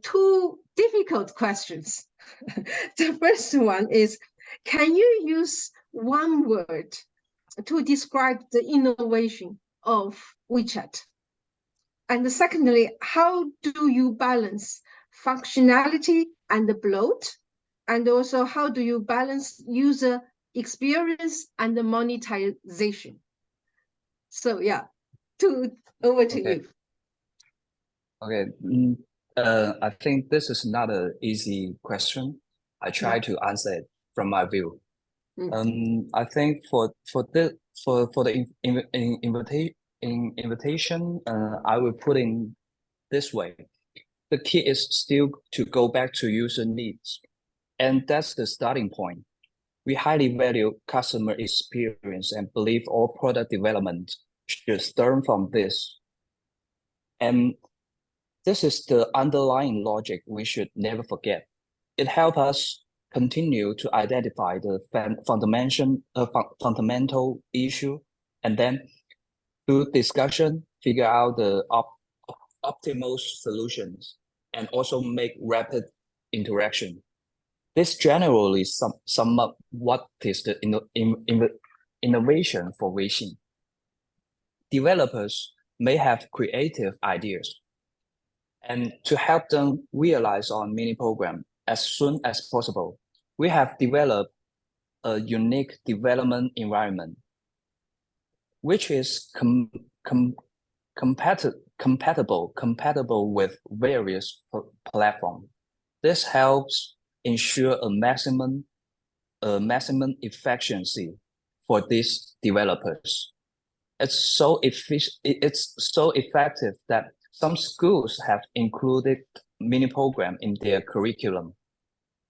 Two difficult questions. The first one is, can you use one word to describe the innovation of WeChat? And secondly, how do you balance functionality and the bloat? And also, how do you balance user experience and the monetization? So yeah, over to you. Okay. I think this is not an easy question. I try to answer it from my view. I think for the invitation, I will put in this way. The key is still to go back to user needs, and that's the starting point. We highly value customer experience and believe all product development should start from this. And this is the underlying logic we should never forget. It helps us continue to identify the fundamental issue, and then through discussion, figure out the optimal solutions, and also make rapid interaction. This generally sum up what is the innovation for Weixin. Developers may have creative ideas, And to help them realize on mini program as soon as possible, we have developed a unique development environment, which is compatible with various platforms. This helps ensure a maximum efficiency for these developers. It's so effective that some schools have included mini program in their curriculum.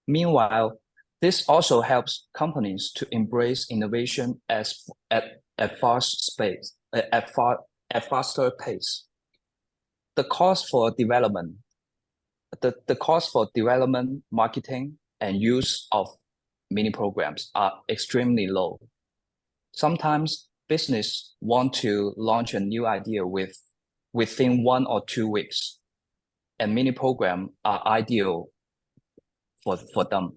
Meanwhile, this also helps companies to embrace innovation at faster pace. The cost for development, marketing, and use of mini programs are extremely low. Sometimes business want to launch a new idea within 1 or 2 weeks, and mini program are ideal for them.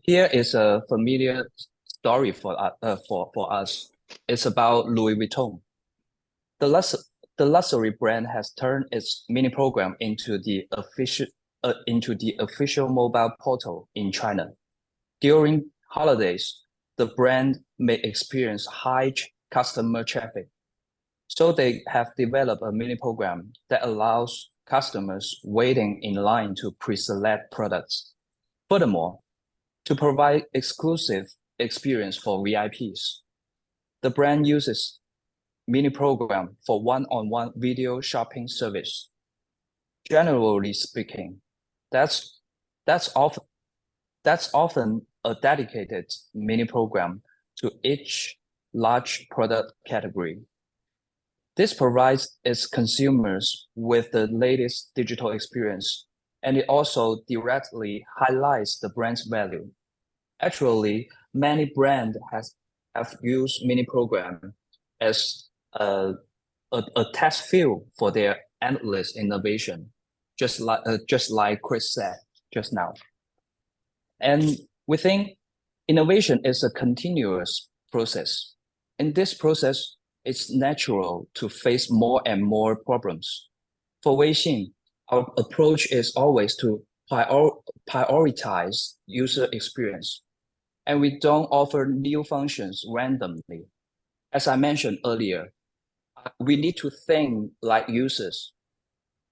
Here is a familiar story for us. It's about Louis Vuitton. The luxury brand has turned its mini program into the official mobile portal in China. During holidays, the brand may experience high customer traffic. So they have developed a mini program that allows customers waiting in line to pre-select products. Furthermore, to provide exclusive experience for VIPs, the brand uses mini program for one-on-one video shopping service. Generally speaking, that's often a dedicated mini program to each large product category. This provides its consumers with the latest digital experience, and it also directly highlights the brand's value. Actually, many brands have used mini program as a test field for their endless innovation, just like Chris said just now. And we think innovation is a continuous process. In this process, it's natural to face more and more problems. For Weixin, our approach is always to prioritize user experience, and we don't offer new functions randomly. As I mentioned earlier, we need to think like users,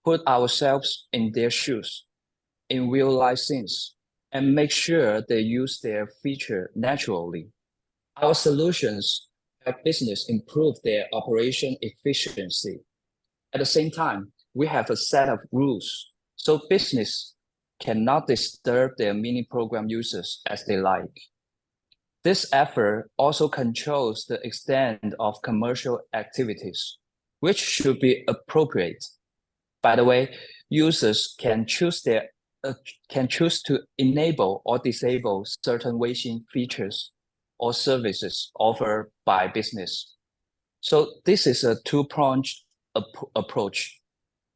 put ourselves in their shoes, in real life scenes, and make sure they use their feature naturally. Our solutions help business improve their operation efficiency. At the same time, we have a set of rules, so business cannot disturb their mini program users as they like. This effort also controls the extent of commercial activities, which should be appropriate. By the way, users can choose to enable or disable certain Weixin features or services offered by business. So this is a two-pronged approach.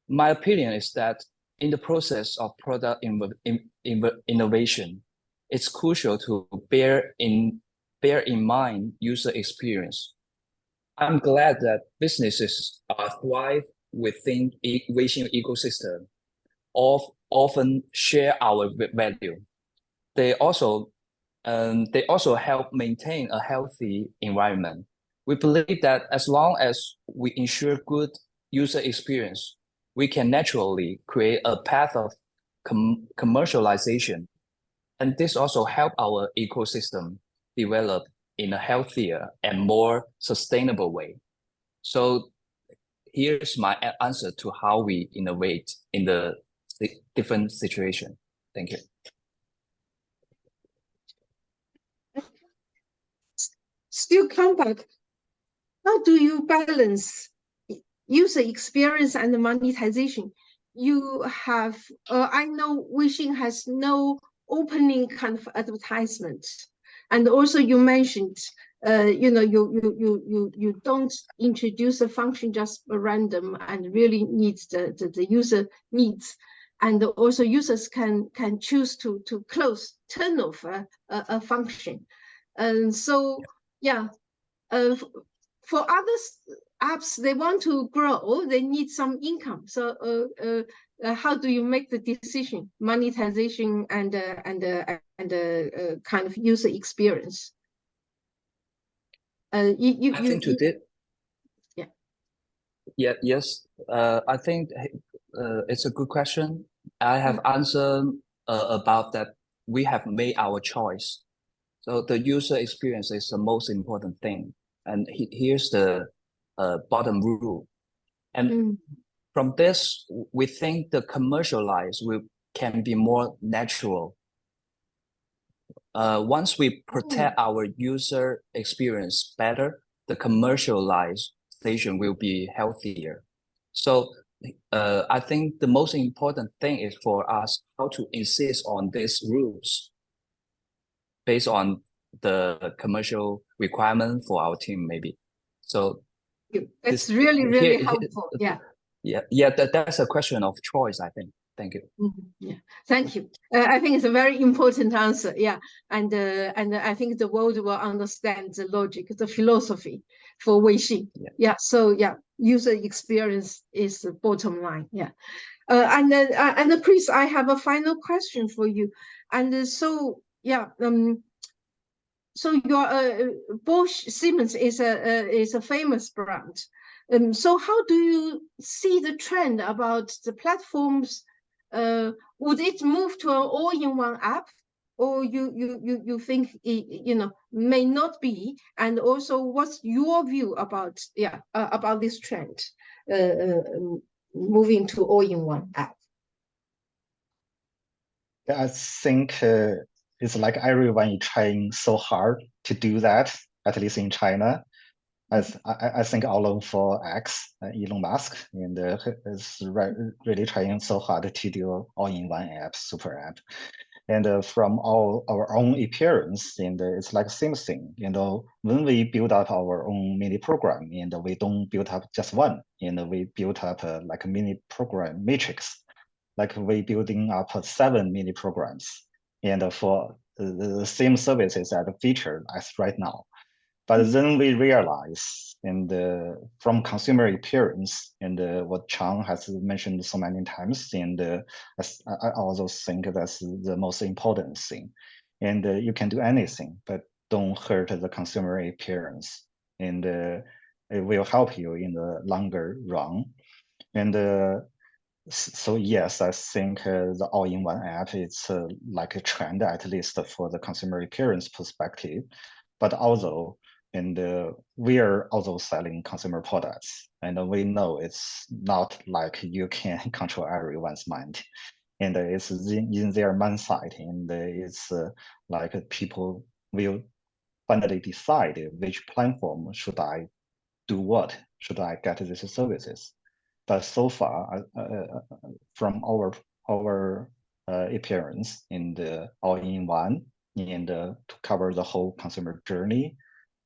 My opinion is that in the process of product innovation, it's crucial to bear in mind user experience. I'm glad that businesses thrive within Weixin ecosystem, often share our value. They also help maintain a healthy environment. We believe that as long as we ensure good user experience, we can naturally create a path of commercialization. And this also help our ecosystem develop in a healthier and more sustainable way. So here's my answer to how we innovate in the different situation. Thank you. Still come back. How do you balance user experience and monetization? You have, I know Weixin has no opening kind of advertisement, and also you mentioned, you don't introduce a function just random and really needs the user needs, and also users can choose to turn off a function, and so yeah. For others, apps, they want to grow, they need some income. So how do you make the decision, monetization and kind of user experience? I think today. Yeah. Yeah. Yes. I think it's a good question. I have answered about that. We have made our choice. So the user experience is the most important thing. And here's the bottom rule. And from this, we think the commercialized can be more natural. Once we protect our user experience better, the commercialization will be healthier. So I think the most important thing is for us how to insist on these rules based on the commercial requirement for our team, maybe. So that's really helpful. Yeah. That's a question of choice, I think. Thank you. Yeah, thank you. I think it's a very important answer. Yeah, and I think the world will understand the logic, the philosophy for Weixin. Yeah. So yeah, user experience is the bottom line. Yeah, and Chris, I have a final question for you. And so yeah, so your Bosch Siemens is a famous brand. So how do you see the trend about the platforms? Would it move to an all-in-one app, or you think it, may not be? And also, what's your view about about this trend, moving to all-in-one app? I think it's like everyone is trying so hard to do that, at least in China. As I think all for X, Elon Musk, and is really trying so hard to do all-in-one app, super app. And from our own experience, and it's like same thing. When we build up our own mini program, and we don't build up just one, and we build up like a mini program matrix, like we building up 7 mini programs, and for the same services and feature as right now. But then we realize, and from consumer experience, and what Chang has mentioned so many times, and I also think that's the most important thing. And you can do anything, but don't hurt the consumer experience, and it will help you in the longer run. And so yes, I think the all-in-one app is like a trend, at least for the consumer experience perspective. But also, and we are also selling consumer products, and we know it's not like you can control everyone's mind, and it's in their mindset, and it's like people will finally decide which platform should I do, what should I get these services. But so far, from our appearance in the all-in-one, and to cover the whole consumer journey,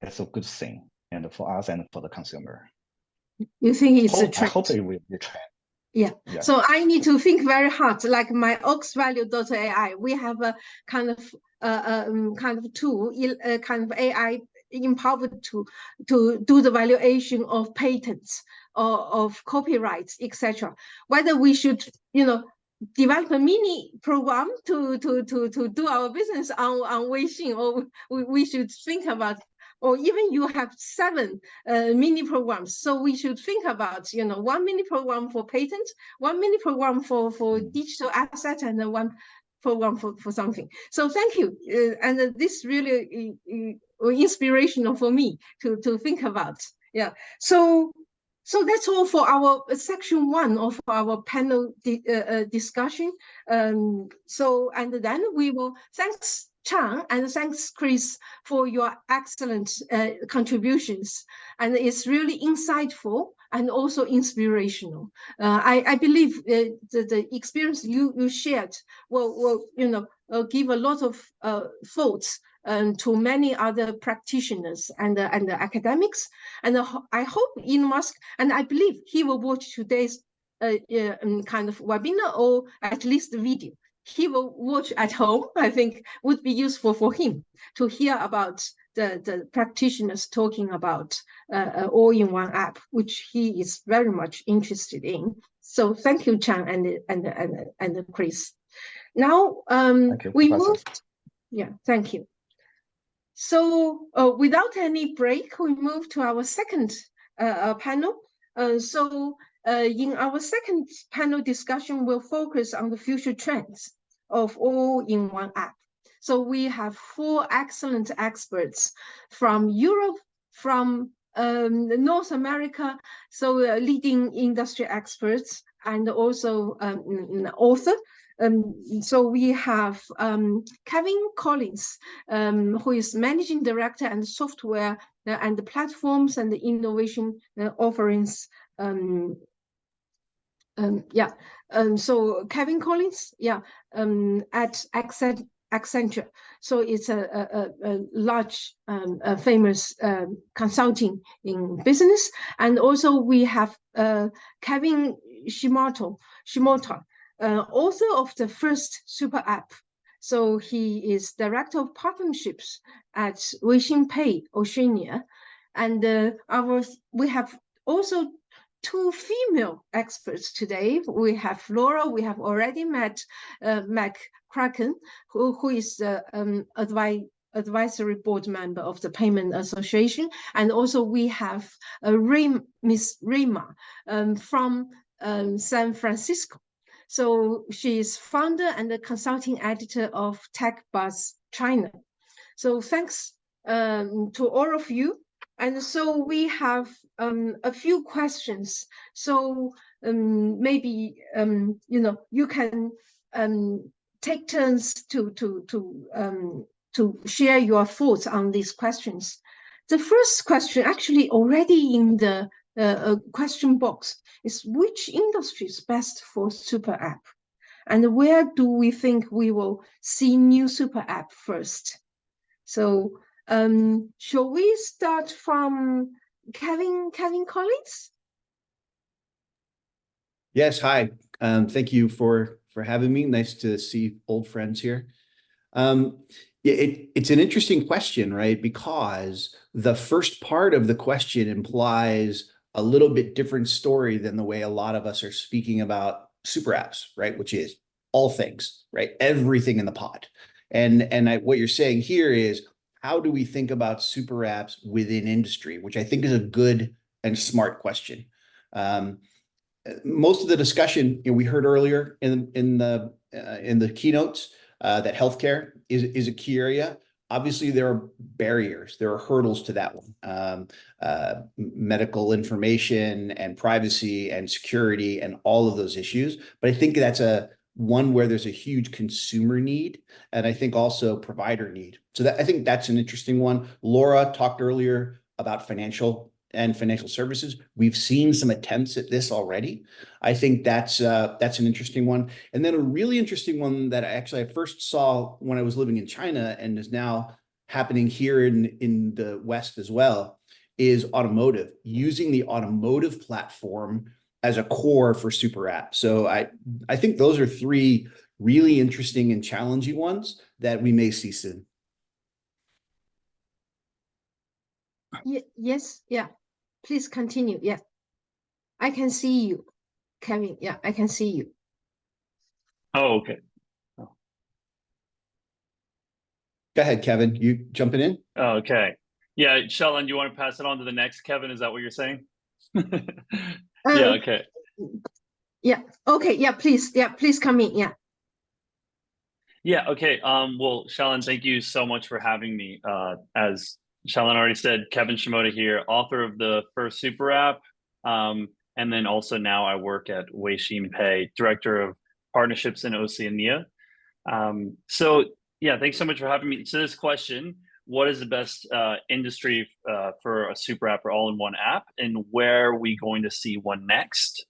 it's a good thing, and for us and for the consumer. You think it's a trend? I hope it will be a trend. Yeah. So I need to think very hard. Like my oxvalue.ai, we have a kind of tool, kind of AI empowered to do the valuation of patents or of copyrights, etc. Whether we should, develop a mini program to do our business on Weixin, or we should think about, or even you have 7 mini programs. So we should think about, 1 mini program for patents, 1 mini program for digital asset, and then 1 program for something. So thank you. And this really inspirational for me to think about. Yeah. So that's all for our section 1 of our panel discussion. And then we will, thanks Chang and thanks Chris for your excellent contributions. And it's really insightful and also inspirational. I believe the experience you shared will give a lot of thoughts to many other practitioners and academics. And I hope Elon Musk, and I believe he will watch today's kind of webinar, or at least the video. He will watch at home. I think would be useful for him to hear about the practitioners talking about all-in-one app, which he is very much interested in. So thank you, Chang and Chris. Now we moved. Yeah, thank you. So without any break, we move to our second panel. In our second panel discussion, we'll focus on the future trends of all-in-one app. So we have 4 excellent experts from Europe, from North America, so leading industry experts, and also an author. So we have Kevin Collins, who is Managing Director and Software and the Platforms and the Innovation Offerings. So Kevin Collins, at Accenture. So it's a large, famous consulting in business. And also we have Kevin Shimoda, author of the first super app. So he is Director of Partnerships at WeChat Oceania. And we have also 2 female experts today. We have Laura, we have already met Mac Kraken, who is the advisory board member of the Payment Association. And also we have Miss Rima from San Francisco. So she is founder and the consulting editor of Tech Buzz China. So thanks to all of you. And so we have a few questions. So maybe you can take turns to share your thoughts on these questions. The first question, actually already in the question box, is which industry is best for super app, and where do we think we will see new super app first? So shall we start from Kevin Collins? Yes, hi. Thank you for having me. Nice to see old friends here. It's an interesting question, right? Because the first part of the question implies a little bit different story than the way a lot of us are speaking about super apps, right? Which is all things, right? Everything in the pot. What you're saying here is, how do we think about super apps within industry, which I think is a good and smart question. Most of the discussion we heard earlier in the keynotes that healthcare is a key area. Obviously, there are barriers, there are hurdles to that one. Medical information and privacy and security and all of those issues. But I think that's one where there's a huge consumer need, and I think also provider need. So I think that's an interesting one. Laura talked earlier about financial services. We've seen some attempts at this already. I think that's an interesting one. And then a really interesting one that I first saw when I was living in China and is now happening here in the West as well, is automotive, using the automotive platform as a core for super app. So I think those are 3 really interesting and challenging ones that we may see soon. Yes, yeah. Please continue. Yeah, I can see you, Kevin. Yeah, I can see you. Oh, okay. Go ahead, Kevin. You jumping in? Okay. Yeah, Sheldon, you want to pass it on to the next Kevin? Is that what you're saying? Yeah, okay. Yeah, okay. Yeah, please. Yeah, please come in. Yeah. Yeah, okay. Well, Sheldon, thank you so much for having me. As Sheldon already said, Kevin Shimoda here, author of the first super app. And then also now I work at WeChat, Director of Partnerships in Oceania. So yeah, thanks so much for having me. So this question, what is the best industry for a super app or all-in-one app, and where are we going to see one next?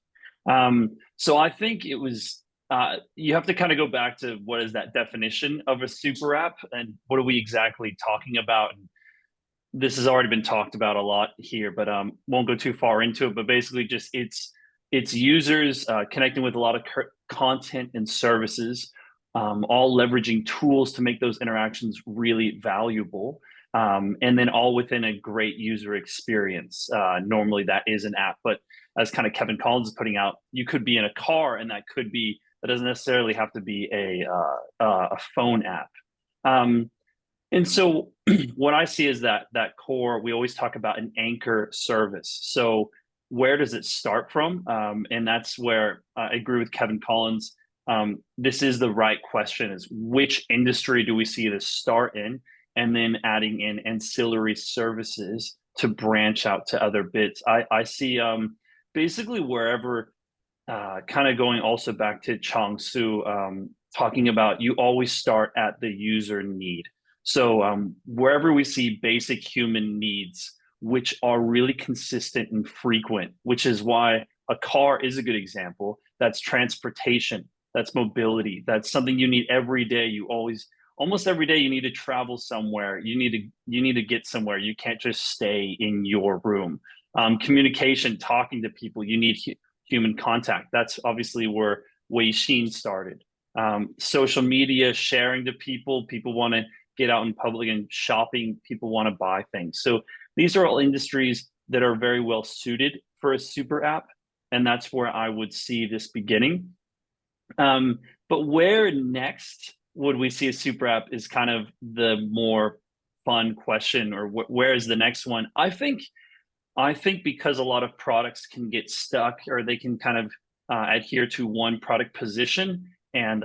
So I think it was, you have to kind of go back to what is that definition of a super app and what are we exactly talking about? And this has already been talked about a lot here, but won't go too far into it. But basically just it's users connecting with a lot of content and services, all leveraging tools to make those interactions really valuable. and then all within a great user experience. Normally that is an app, but as kind of Kevin Collins is putting out, you could be in a car, and that doesn't necessarily have to be a phone app. And so what I see is that core, we always talk about an anchor service. So where does it start from? And that's where I agree with Kevin Collins. This is the right question, is which industry do we see this start in? And then adding in ancillary services to branch out to other bits. I see basically wherever, kind of going also back to Chang Su, talking about you always start at the user need. So wherever we see basic human needs, which are really consistent and frequent, which is why a car is a good example. That's transportation, that's mobility, that's something you need every day. Almost every day you need to travel somewhere. You need to get somewhere. You can't just stay in your room. Communication, talking to people, you need human contact. That's obviously where Weixin started. Social media, sharing to people want to get out in public, and shopping, people want to buy things. So these are all industries that are very well suited for a super app. And that's where I would see this beginning. But where next would we see a super app is kind of the more fun question, or where is the next one? I think because a lot of products can get stuck, or they can kind of adhere to one product position. And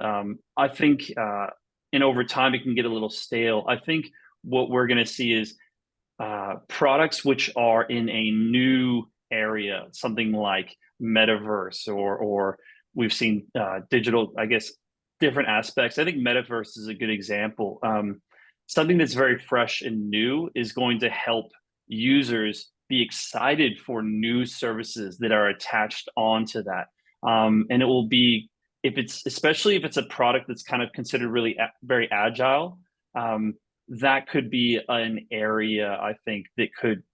I think, and over time it can get a little stale. I think what we're going to see is products which are in a new area, something like metaverse, or we've seen digital, I guess, different aspects. I think metaverse is a good example. Something that's very fresh and new is going to help users be excited for new services that are attached onto that. And it will be, especially if it's a product that's kind of considered really very agile, that could be an area, I think, that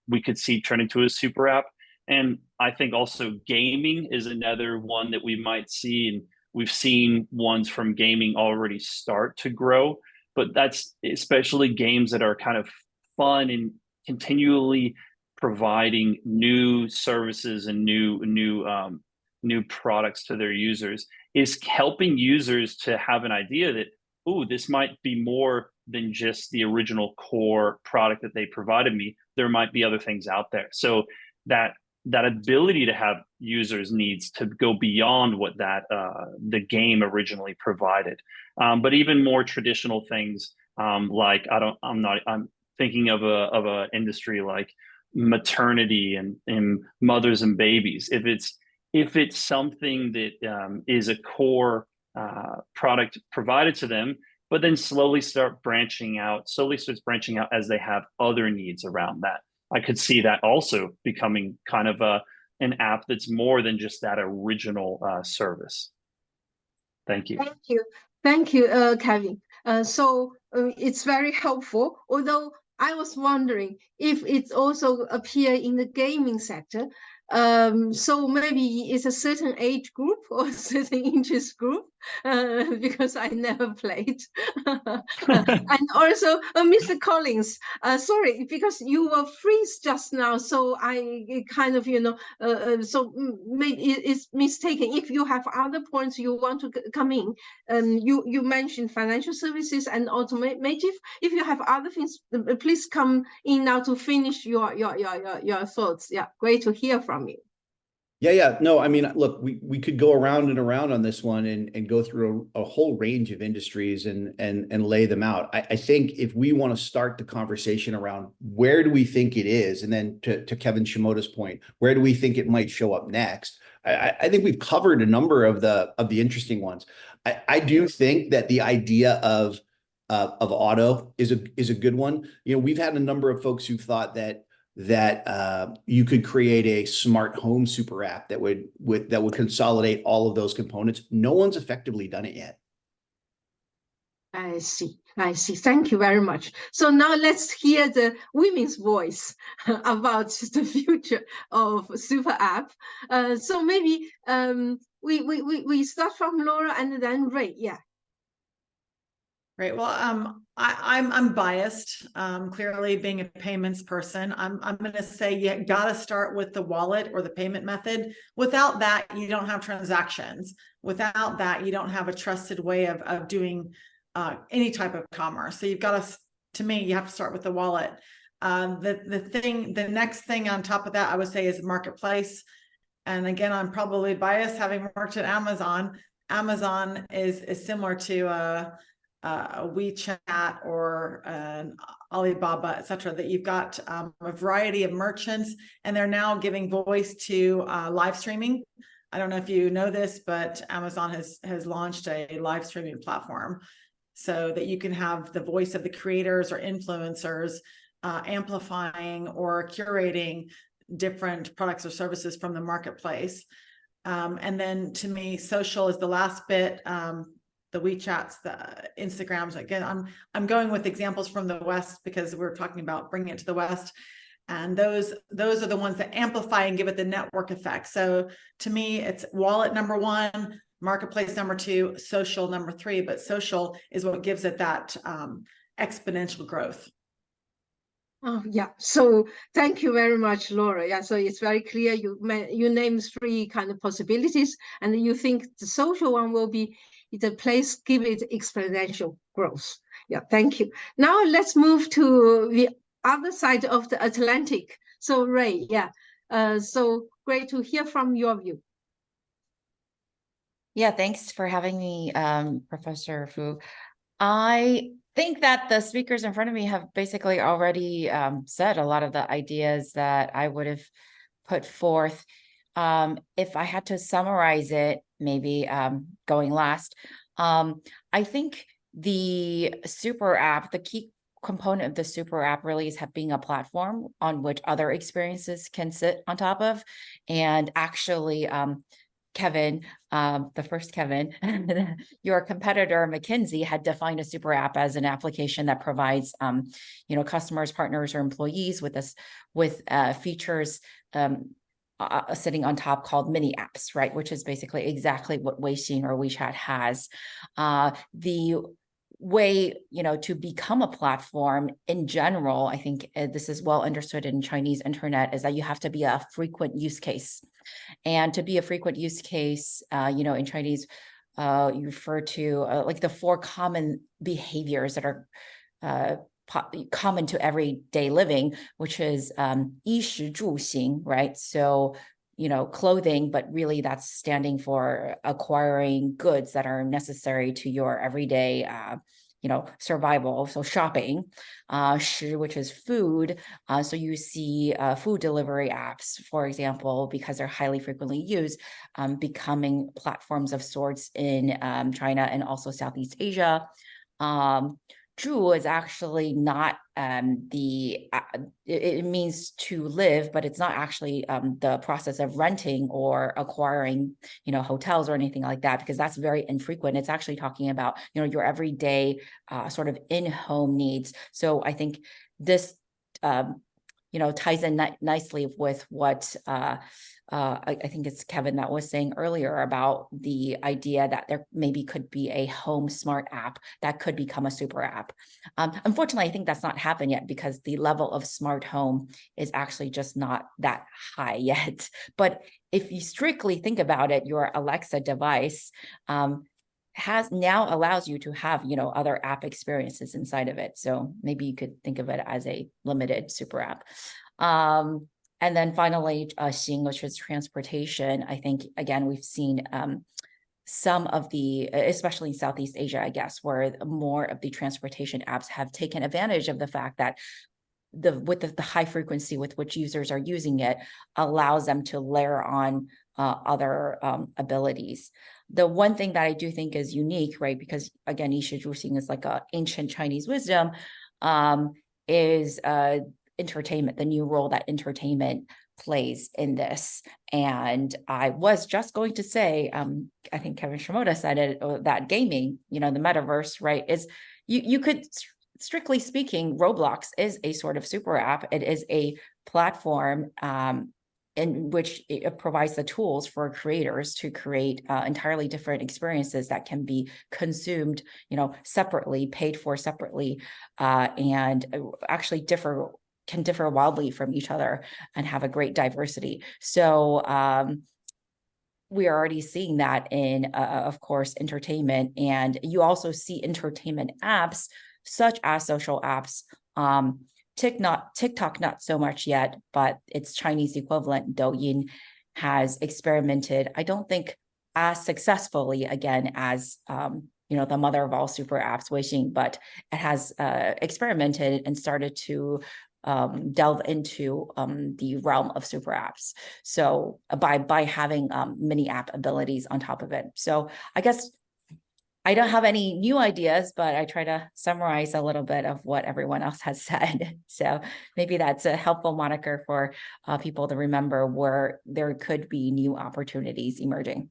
we could see turn into a super app. And I think also gaming is another one that we might see, and we've seen ones from gaming already start to grow, but that's especially games that are kind of fun and continually providing new services and new products to their users, is helping users to have an idea that, oh, this might be more than just the original core product that they provided me. There might be other things out there. So that ability to have users' needs to go beyond what the game originally provided. But even more traditional things, like I'm thinking of a industry like maternity and mothers and babies. If it's something that is a core product provided to them, but then slowly starts branching out as they have other needs around that. I could see that also becoming kind of an app that's more than just that original service. Thank you. Thank you, Kevin. So it's very helpful, although I was wondering if it also appear in the gaming sector. So maybe it's a certain age group or a certain interest group, because I never played. And also, Mr. Collins, sorry, because you were freeze just now, so I kind of, so maybe it's mistaken. If you have other points you want to come in, you mentioned financial services and automotive. If you have other things, please come in now to finish your thoughts. Yeah, great to hear from you. Yeah. No, I mean, look, we could go around and around on this one and go through a whole range of industries and lay them out. I think if we want to start the conversation around where do we think it is, and then to Kevin Shimoda's point, where do we think it might show up next? I think we've covered a number of the interesting ones. I do think that the idea of auto is a good one. We've had a number of folks who thought that you could create a smart home super app that would consolidate all of those components. No one's effectively done it yet. I see. Thank you very much. So now let's hear the women's voice about the future of super app. So maybe we start from Laura and then Ray. Yeah. Great. Well, I'm biased. Clearly, being a payments person, I'm going to say you got to start with the wallet or the payment method. Without that, you don't have transactions. Without that, you don't have a trusted way of doing any type of commerce. So you've got to me, you have to start with the wallet. The next thing on top of that, I would say, is marketplace. And again, I'm probably biased, having worked at Amazon. Amazon is similar to a WeChat or an Alibaba, etc. That you've got a variety of merchants, and they're now giving voice to live streaming. I don't know if you know this, but Amazon has launched a live streaming platform so that you can have the voice of the creators or influencers amplifying or curating different products or services from the marketplace. And then to me, social is the last bit. The WeChats, the Instagrams. Again, I'm going with examples from the West because we're talking about bringing it to the West. And those are the ones that amplify and give it the network effect. So to me, it's wallet number one, marketplace number two, social number three, but social is what gives it that exponential growth. Oh, yeah. So thank you very much, Laura. Yeah, so it's very clear you named three kind of possibilities, and you think the social one will be the place, give it exponential growth. Yeah, thank you. Now let's move to the other side of the Atlantic. So Ray, yeah, so great to hear from your view. Yeah, thanks for having me, Professor Fu. I think that the speakers in front of me have basically already said a lot of the ideas that I would have put forth. If I had to summarize it, maybe going last, I think the super app, the key component of the super app really is being a platform on which other experiences can sit on top of. And actually, Kevin, the first Kevin, your competitor, McKinsey, had defined a super app as an application that provides, customers, partners, or employees with features sitting on top called mini apps, right? Which is basically exactly what Weixin or WeChat has. The way, to become a platform in general, I think this is well understood in Chinese internet, is that you have to be a frequent use case. And to be a frequent use case, in Chinese, you refer to like the 4 common behaviors that are common to everyday living, which is 衣食住行, right? So, clothing, but really that's standing for acquiring goods that are necessary to your everyday survival. So shopping, 食, which is food. So you see food delivery apps, for example, because they're highly frequently used, becoming platforms of sorts in China and also Southeast Asia. 住 is actually not it means to live, but it's not actually the process of renting or acquiring, hotels or anything like that, because that's very infrequent. It's actually talking about, your everyday sort of in-home needs. So I think this, ties in nicely with what I think it's Kevin that was saying earlier about the idea that there maybe could be a home smart app that could become a super app. Unfortunately, I think that's not happened yet because the level of smart home is actually just not that high yet. But if you strictly think about it, your Alexa device allows you to have, other app experiences inside of it. So maybe you could think of it as a limited super app. And then finally, Xing, which is transportation. I think, again, we've seen some of the, especially in Southeast Asia, I guess, where more of the transportation apps have taken advantage of the fact that with the high frequency with which users are using it allows them to layer on other abilities. The one thing that I do think is unique, right, because again, 衣食住行 is like an ancient Chinese wisdom, is entertainment, the new role that entertainment plays in this. And I was just going to say, I think Kevin Shimoda said it, that gaming, the metaverse, right, is you could, strictly speaking, Roblox is a sort of super app. It is a platform in which it provides the tools for creators to create entirely different experiences that can be consumed, separately, paid for separately, and actually can differ wildly from each other and have a great diversity. So we are already seeing that in, of course, entertainment. And you also see entertainment apps, such as social apps. TikTok, not so much yet, but its Chinese equivalent, Douyin, has experimented, I don't think as successfully, again, as the mother of all super apps, Weixin, but it has experimented and started to delve into the realm of super apps. So by having mini app abilities on top of it. So I guess I don't have any new ideas, but I try to summarize a little bit of what everyone else has said. So maybe that's a helpful moniker for people to remember where there could be new opportunities emerging.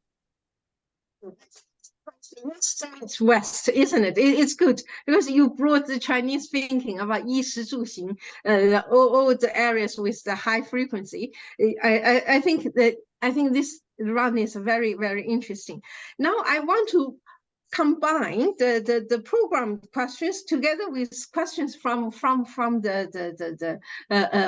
It's West, isn't it? It's good because you brought the Chinese thinking about 衣食住行, all the areas with the high frequency. I think this run is very, very interesting. Now I want to combine the program questions together with questions from the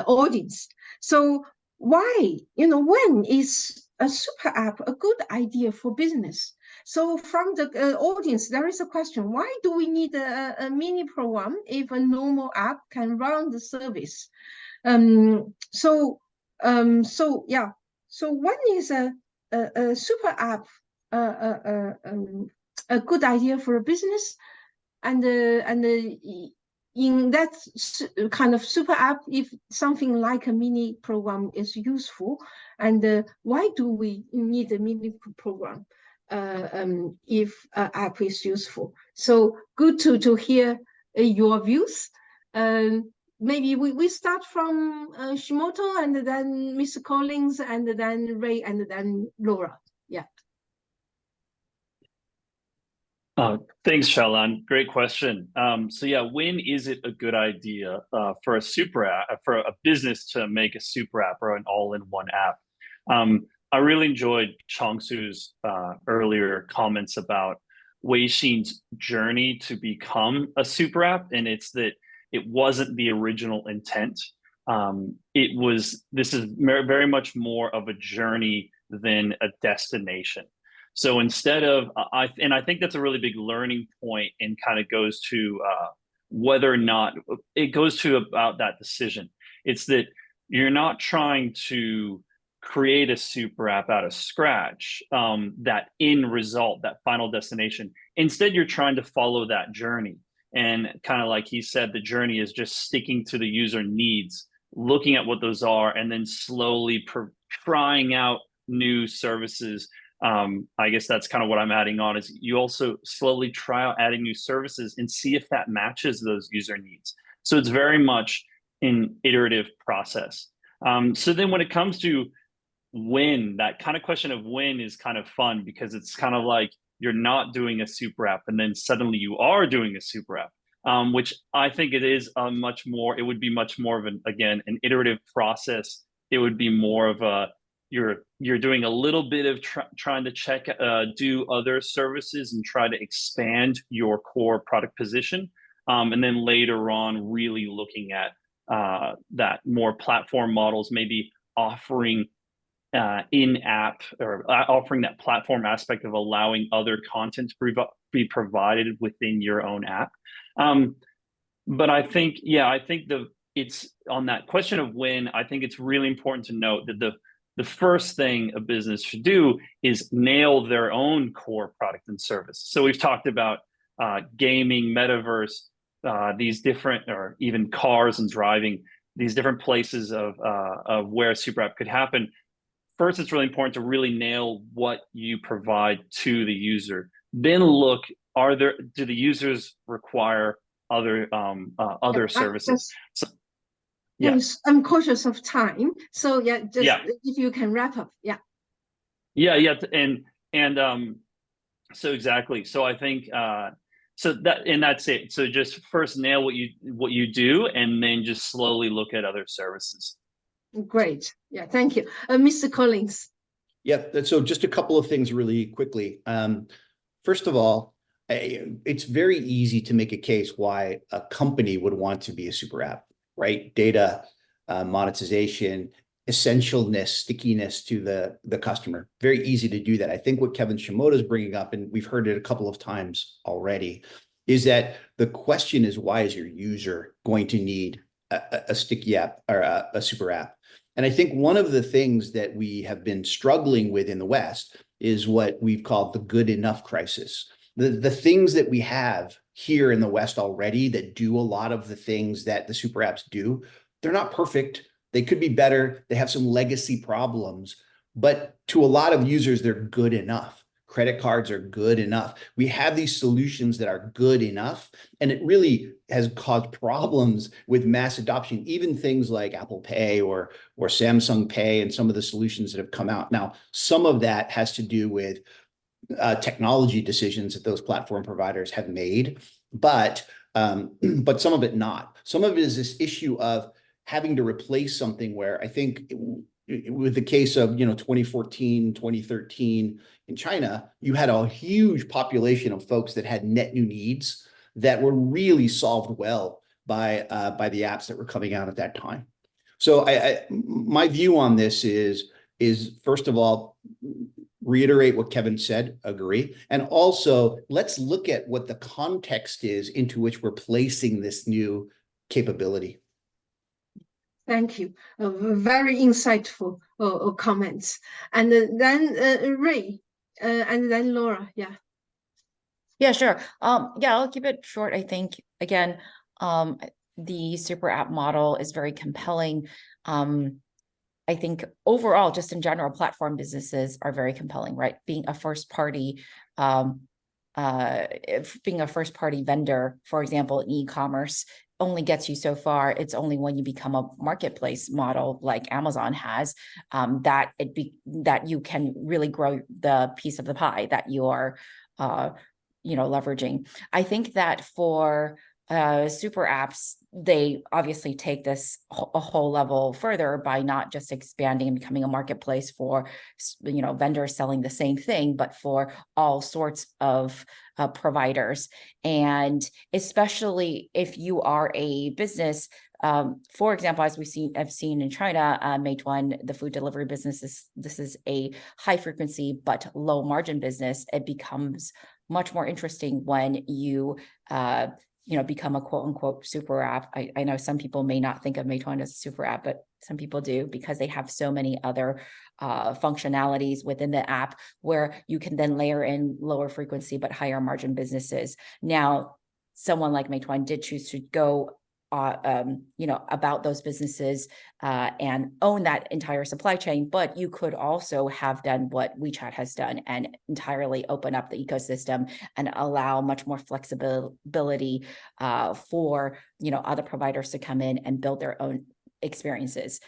audience. So why, when is a super app a good idea for business? So from the audience, there is a question: why do we need a mini program if a normal app can run the service? So when is a super app a good idea for a business? And in that kind of super app, if something like a mini program is useful, and why do we need a mini program if an app is useful? So good to hear your views. Maybe we start from Shimoto, and then Mr. Collins, and then Ray, and then Laura. Yeah. Thanks, Xiaolan. Great question. So yeah, when is it a good idea for a super app, for a business to make a super app or an all-in-one app? I really enjoyed Changsu's earlier comments about Weixin's journey to become a super app, and it's that it wasn't the original intent. This is very much more of a journey than a destination. So instead of, I think that's a really big learning point, and kind of goes to whether or not it goes to about that decision. It's that you're not trying to create a super app out of scratch, that end result, that final destination. Instead, you're trying to follow that journey. And kind of like he said, the journey is just sticking to the user needs, looking at what those are, and then slowly trying out new services. I guess that's kind of what I'm adding on, is you also slowly try out adding new services and see if that matches those user needs. So it's very much an iterative process. So then when it comes to when, that kind of question of when is kind of fun, because it's kind of like you're not doing a super app and then suddenly you are doing a super app, which I think it is it would be much more of an iterative process. It would be more of a, you're doing a little bit of trying to do other services and try to expand your core product position. And then later on, really looking at that more platform models, maybe offering in-app, or offering that platform aspect of allowing other content to be provided within your own app. But I think, it's on that question of when, I think it's really important to note that the first thing a business should do is nail their own core product and service. So we've talked about gaming, metaverse, these different, or even cars and driving, these different places of where a super app could happen. First, it's really important to really nail what you provide to the user. Then look, do the users require other services? So, yeah. Yes, I'm cautious of time. So if you can wrap up. So exactly. So I think that's it. So just first nail what you do, and then just slowly look at other services. Great. Yeah, thank you. Mr. Collins. Yeah, so just a couple of things really quickly. First of all, it's very easy to make a case why a company would want to be a super app, right? Data, monetization, essentialness, stickiness to the customer. Very easy to do that. I think what Kevin Shimoda is bringing up, and we've heard it a couple of times already, is that the question is, why is your user going to need a sticky app or a super app? And I think one of the things that we have been struggling with in the West is what we've called the good enough crisis. The things that we have here in the West already that do a lot of the things that the super apps do, they're not perfect. They could be better. They have some legacy problems, but to a lot of users, they're good enough. Credit cards are good enough. We have these solutions that are good enough, and it really has caused problems with mass adoption, even things like Apple Pay or Samsung Pay and some of the solutions that have come out. Now, some of that has to do with technology decisions that those platform providers have made, but some of it not. Some of it is this issue of having to replace something where I think with the case of 2014, 2013 in China, you had a huge population of folks that had net new needs that were really solved well by the apps that were coming out at that time. So my view on this is first of all, reiterate what Kevin said, agree. And also let's look at what the context is into which we're placing this new capability. Thank you. Very insightful comments. And then Ray, and then Laura. Yeah. Yeah, sure. Yeah, I'll keep it short. I think, again, the super app model is very compelling. I think overall, just in general, platform businesses are very compelling, right? Being a first party vendor, for example, in e-commerce, only gets you so far. It's only when you become a marketplace model like Amazon has that you can really grow the piece of the pie that you are leveraging. I think that for super apps, they obviously take this a whole level further by not just expanding and becoming a marketplace for vendors selling the same thing, but for all sorts of providers. And especially if you are a business, for example, as I've seen in China, Meituan, the food delivery business, this is a high frequency but low margin business. It becomes much more interesting when you become a quote unquote super app. I know some people may not think of Meituan as a super app, but some people do, because they have so many other functionalities within the app where you can then layer in lower frequency but higher margin businesses. Now, someone like Meituan did choose to go about those businesses and own that entire supply chain, but you could also have done what WeChat has done and entirely open up the ecosystem and allow much more flexibility for other providers to come in and build their own experiences.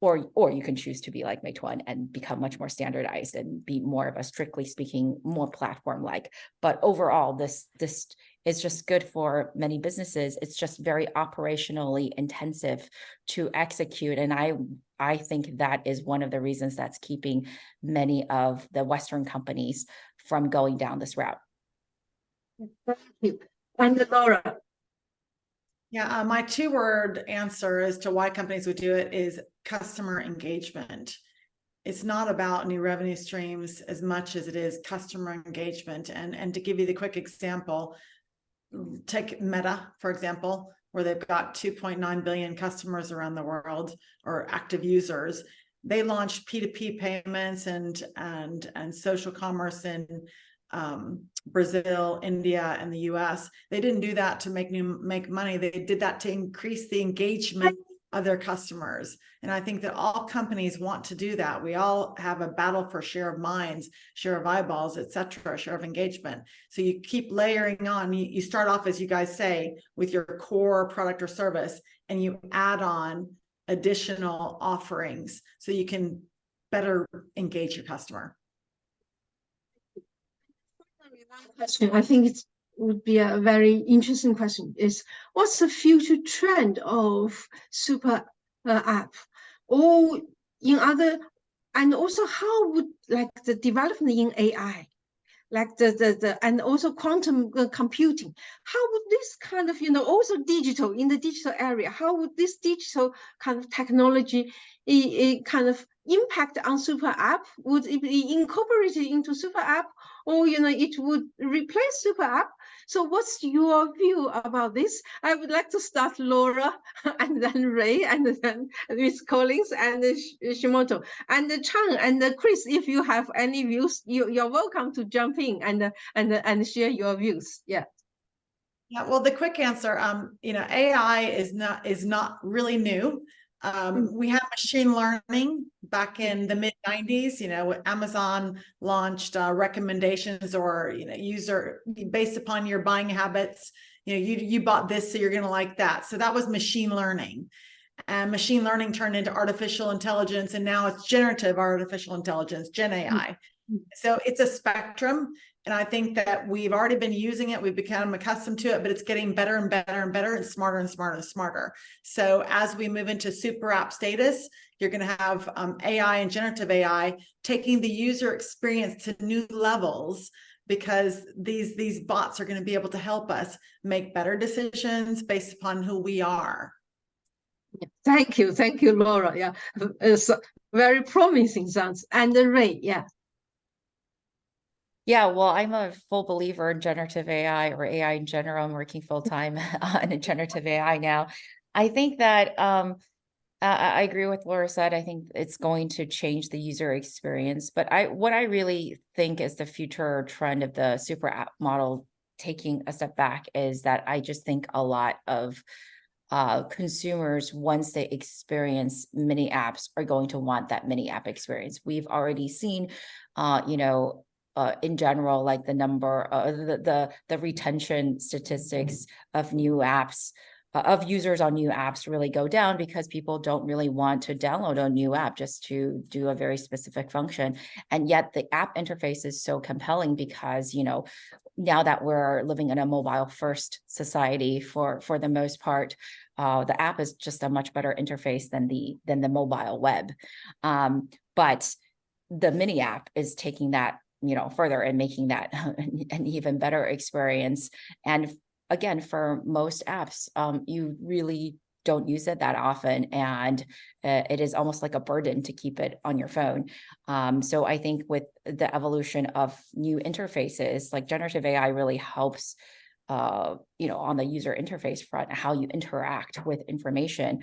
Or you can choose to be like Meituan and become much more standardized and be more of a, strictly speaking, more platform-like. But overall, this is just good for many businesses. It's just very operationally intensive to execute. And I think that is one of the reasons that's keeping many of the Western companies from going down this route. Thank you. And Laura. Yeah, my two-word answer as to why companies would do it is customer engagement. It's not about new revenue streams as much as it is customer engagement. And to give you the quick example, take Meta, for example, where they've got 2.9 billion customers around the world, or active users. They launched P2P payments and social commerce in Brazil, India, and the US. They didn't do that to make money. They did that to increase the engagement of their customers. And I think that all companies want to do that. We all have a battle for share of minds, share of eyeballs, etc., share of engagement. So you keep layering on. You start off, as you guys say, with your core product or service, and you add on additional offerings so you can better engage your customer. Question, I think it would be a very interesting question, is what's the future trend of super app? or in other, and also how would like the development in AI, like and also quantum computing, how would this kind of, also digital, in the digital area, how would this digital kind of technology kind of impact on super app? Would it be incorporated into super app, or it would replace super app? So what's your view about this? I would like to start Laura, and then Ray, and then Miss Collins, and Shimoto, and Chang, and Chris. If you have any views, you're welcome to jump in and share your views. Yeah. Yeah, well, the quick answer, AI is not really new. We have machine learning back in the mid 90s. Amazon launched recommendations, or user based upon your buying habits. You bought this, so you're going to like that. So that was machine learning, and machine learning turned into artificial intelligence, and now it's generative artificial intelligence, Gen AI. So it's a spectrum. And I think that we've already been using it. We've become accustomed to it, but it's getting better and better and better, and smarter and smarter and smarter. So as we move into super app status, you're going to have AI and generative AI taking the user experience to new levels, because these bots are going to be able to help us make better decisions based upon who we are. Thank you, Laura. Yeah, it's very promising sounds. And Ray, yeah. Yeah, well, I'm a full believer in generative AI, or AI in general. I'm working full time on generative AI now. I think that I agree with Laura said. I think it's going to change the user experience. But what I really think is the future trend of the super app model, taking a step back, is that I just think a lot of consumers, once they experience mini apps, are going to want that mini app experience. We've already seen, in general, like the number, the retention statistics of new apps, of users on new apps, really go down, because people don't really want to download a new app just to do a very specific function. And yet the app interface is so compelling, because, now that we're living in a mobile first society for the most part, the app is just a much better interface than the mobile web. But the mini app is taking that further and making that an even better experience. And again, for most apps, you really don't use it that often, and it is almost like a burden to keep it on your phone. So I think with the evolution of new interfaces, like generative AI really helps on the user interface front, how you interact with information.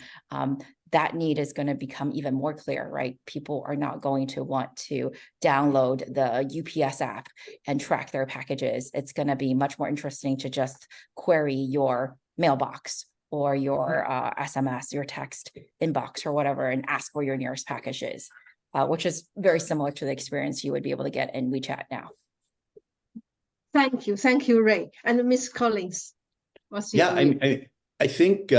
That need is going to become even more clear, right? People are not going to want to download the UPS app and track their packages. It's going to be much more interesting to just query your mailbox, or your SMS, your text inbox, or whatever, and ask where your nearest package is, which is very similar to the experience you would be able to get in WeChat now. Thank you, Ray. And Miss Collins, what's your view? I think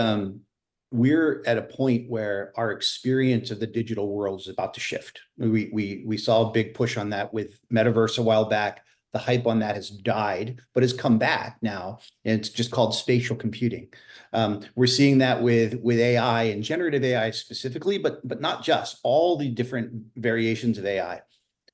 we're at a point where our experience of the digital world is about to shift. We saw a big push on that with metaverse a while back. The hype on that has died, but has come back now, and it's just called spatial computing. We're seeing that with AI and generative AI specifically, but not just, all the different variations of AI.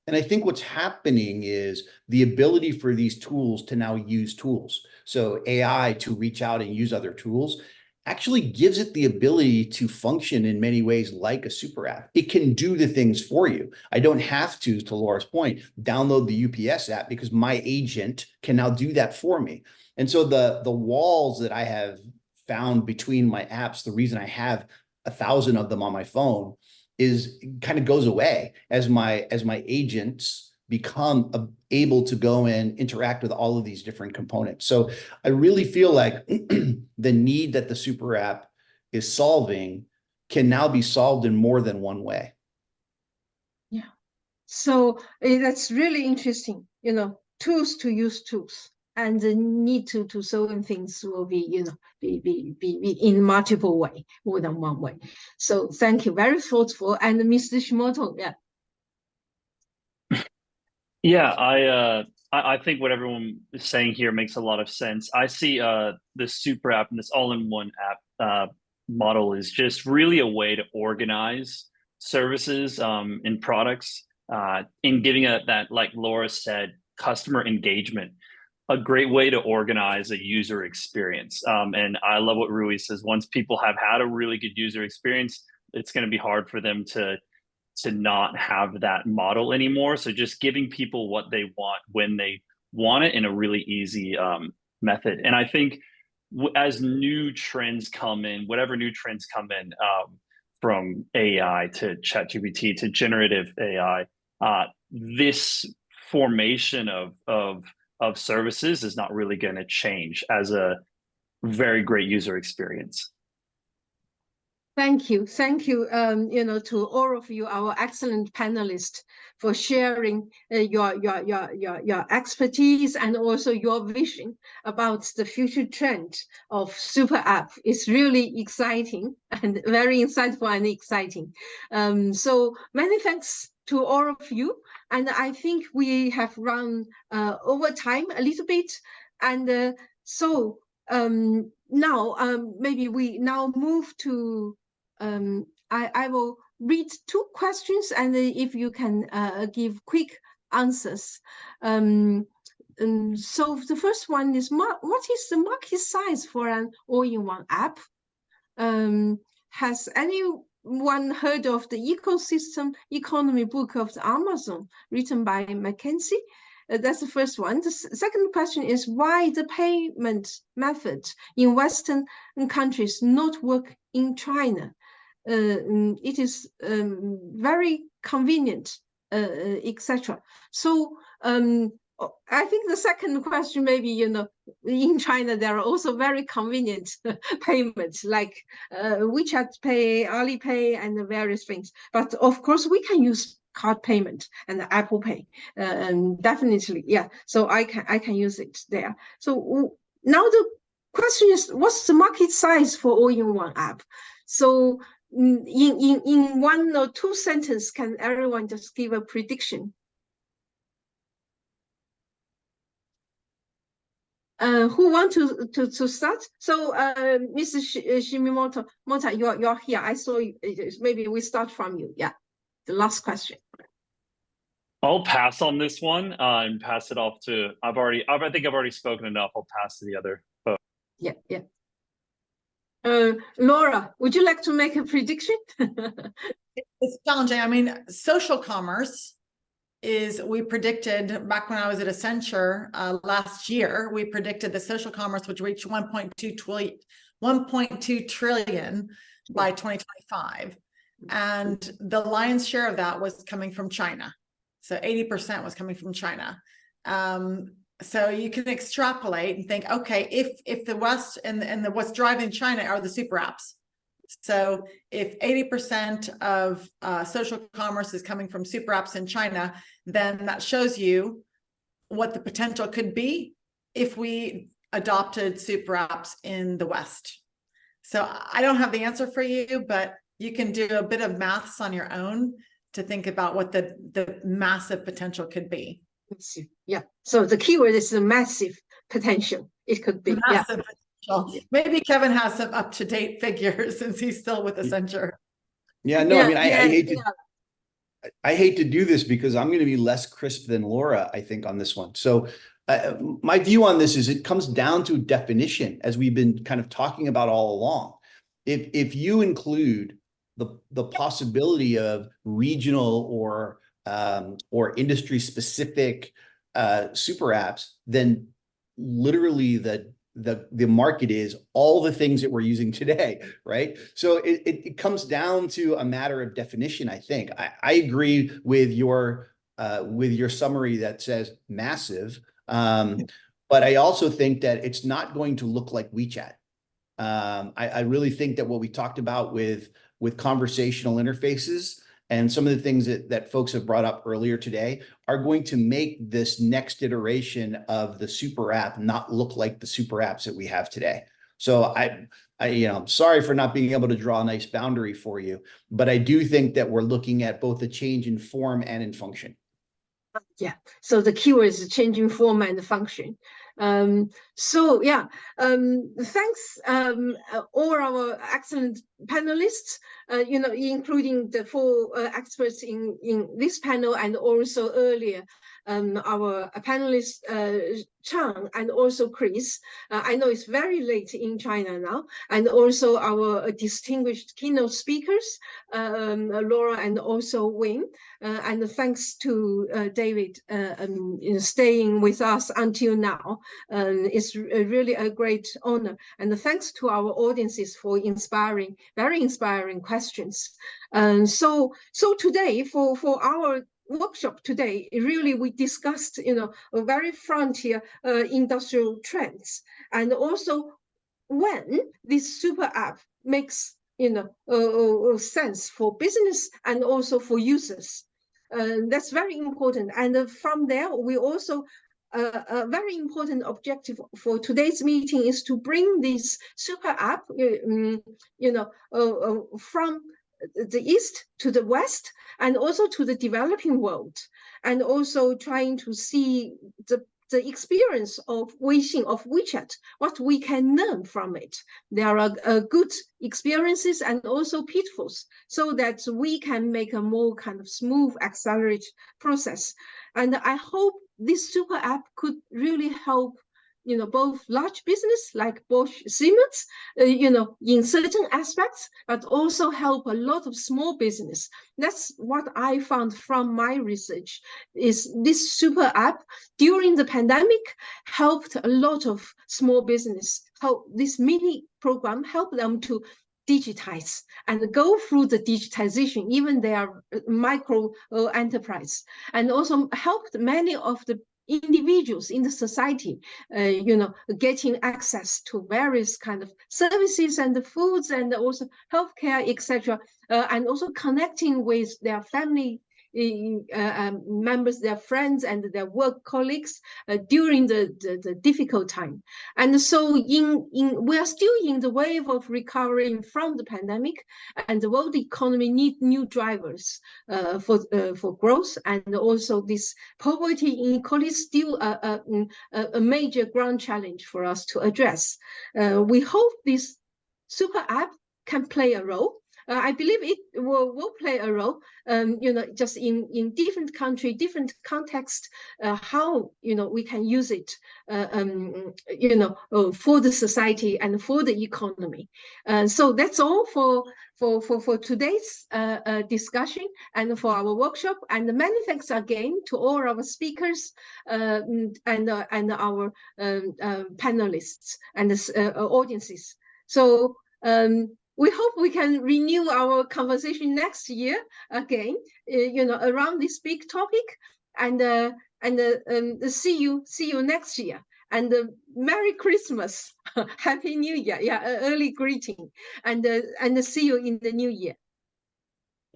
And I think what's happening is the ability for these tools to now use tools. So AI to reach out and use other tools actually gives it the ability to function in many ways like a super app. It can do the things for you. I don't have to Laura's point, download the UPS app, because my agent can now do that for me. And so the walls that I have found between my apps, the reason I have 1,000 of them on my phone, is kind of goes away as my agents become able to go and interact with all of these different components. So I really feel like the need that the super app is solving can now be solved in more than one way. Yeah. So that's really interesting. Tools to use tools, and the need to solving things will be, be in multiple way, more than one way. So thank you, very thoughtful. And Mr. Shimoto, yeah. Yeah, I think what everyone is saying here makes a lot of sense. I see this super app and this all-in-one app model is just really a way to organize services and products, in giving that, like Laura said, customer engagement, a great way to organize a user experience. And I love what Rui says. Once people have had a really good user experience, it's going to be hard for them to not have that model anymore. So just giving people what they want when they want it in a really easy method. And I think as new trends come in, whatever new trends come in, from AI to ChatGPT to generative AI, this formation of services is not really going to change as a very great user experience. Thank you. To all of you, our excellent panelists, for sharing your expertise and also your vision about the future trend of super app. It's really exciting and very insightful and exciting. So many thanks to all of you. And I think we have run over time a little bit. And now maybe we now move to I will read two questions, and if you can give quick answers. So the first one is, what is the market size for an all-in-one app? Has anyone heard of the ecosystem economy book of the Amazon, written by McKinsey? That's the first one. The second question is, why the payment method in Western countries not work in China? It is very convenient, etc. So I think the second question, maybe, in China, there are also very convenient payments like WeChat Pay, Alipay, and various things. But of course, we can use card payment and Apple Pay, and definitely, yeah. So I can use it there. So now the question is, what's the market size for all-in-one app? So in one or two sentences, can everyone just give a prediction? Who want to start? So, Mrs. Shimimoto, you're here. I saw you. Maybe we start from you. Yeah, the last question. I'll pass on this one and pass it off to. I think I've already spoken enough. I'll pass to the other folks. Yeah. Laura, would you like to make a prediction? It's challenging. I mean, social commerce we predicted back when I was at Accenture last year, we predicted that social commerce would reach 1.2 trillion by 2025. And the lion's share of that was coming from China. So 80% was coming from China. So you can extrapolate and think, okay, if the West and what's driving China are the super apps. So if 80% of social commerce is coming from super apps in China, then that shows you what the potential could be if we adopted super apps in the West. So I don't have the answer for you, but you can do a bit of maths on your own to think about what the massive potential could be. Yeah. So the keyword is the massive potential. It could be massive potential. Maybe Kevin has some up-to-date figures since he's still with Accenture. Yeah, no, I mean, I hate to do this because I'm going to be less crisp than Laura, I think, on this one. So my view on this is it comes down to definition, as we've been kind of talking about all along. If you include the possibility of regional or industry specific super apps, then literally the market is all the things that we're using today, right? So it comes down to a matter of definition, I think. I agree with your summary that says massive, but I also think that it's not going to look like WeChat. I really think that what we talked about with conversational interfaces and some of the things that folks have brought up earlier today are going to make this next iteration of the super app not look like the super apps that we have today. So I'm sorry for not being able to draw a nice boundary for you, but I do think that we're looking at both a change in form and in function. Yeah. So the keyword is changing form and function. So yeah, thanks all our excellent panelists, including the 4 experts in this panel, and also earlier our panelists Chang and also Chris. I know it's very late in China now, and also our distinguished keynote speakers, Laura and also Wayne. And thanks to David staying with us until now. It's really a great honor. And thanks to our audiences for very inspiring questions. So today, for our workshop today, really we discussed, a very frontier industrial trends, and also when this super app makes sense for business and also for users. That's very important. And from there, we also a very important objective for today's meeting is to bring this super app, from the east to the west, and also to the developing world, and also trying to see the experience of Weixin, of WeChat, what we can learn from it. There are good experiences and also pitfalls, so that we can make a more kind of smooth, accelerated process. And I hope this super app could really help, both large business like Bosch, Siemens, in certain aspects, but also help a lot of small business. That's what I found from my research, is this super app during the pandemic helped a lot of small business. How this mini program helped them to digitize and go through the digitization, even their micro enterprise, and also helped many of the individuals in the society, getting access to various kind of services and the foods and also healthcare, etc., and also connecting with their family members, their friends, and their work colleagues during the difficult time. And so we are still in the wave of recovering from the pandemic, and the world economy needs new drivers for growth, and also this poverty inequality is still a major ground challenge for us to address. We hope this super app can play a role. I believe it will play a role, just in different country, different context, how, we can use it, for the society and for the economy. So that's all for today's discussion and for our workshop. And many thanks again to all our speakers and our panelists and audiences. So we hope we can renew our conversation next year again, around this big topic, and see you next year. And Merry Christmas, Happy New Year, early greeting, and see you in the new year.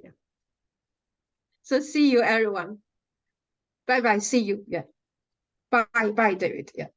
Yeah. So see you, everyone. Bye bye. See you. Yeah. Bye, David. Yeah.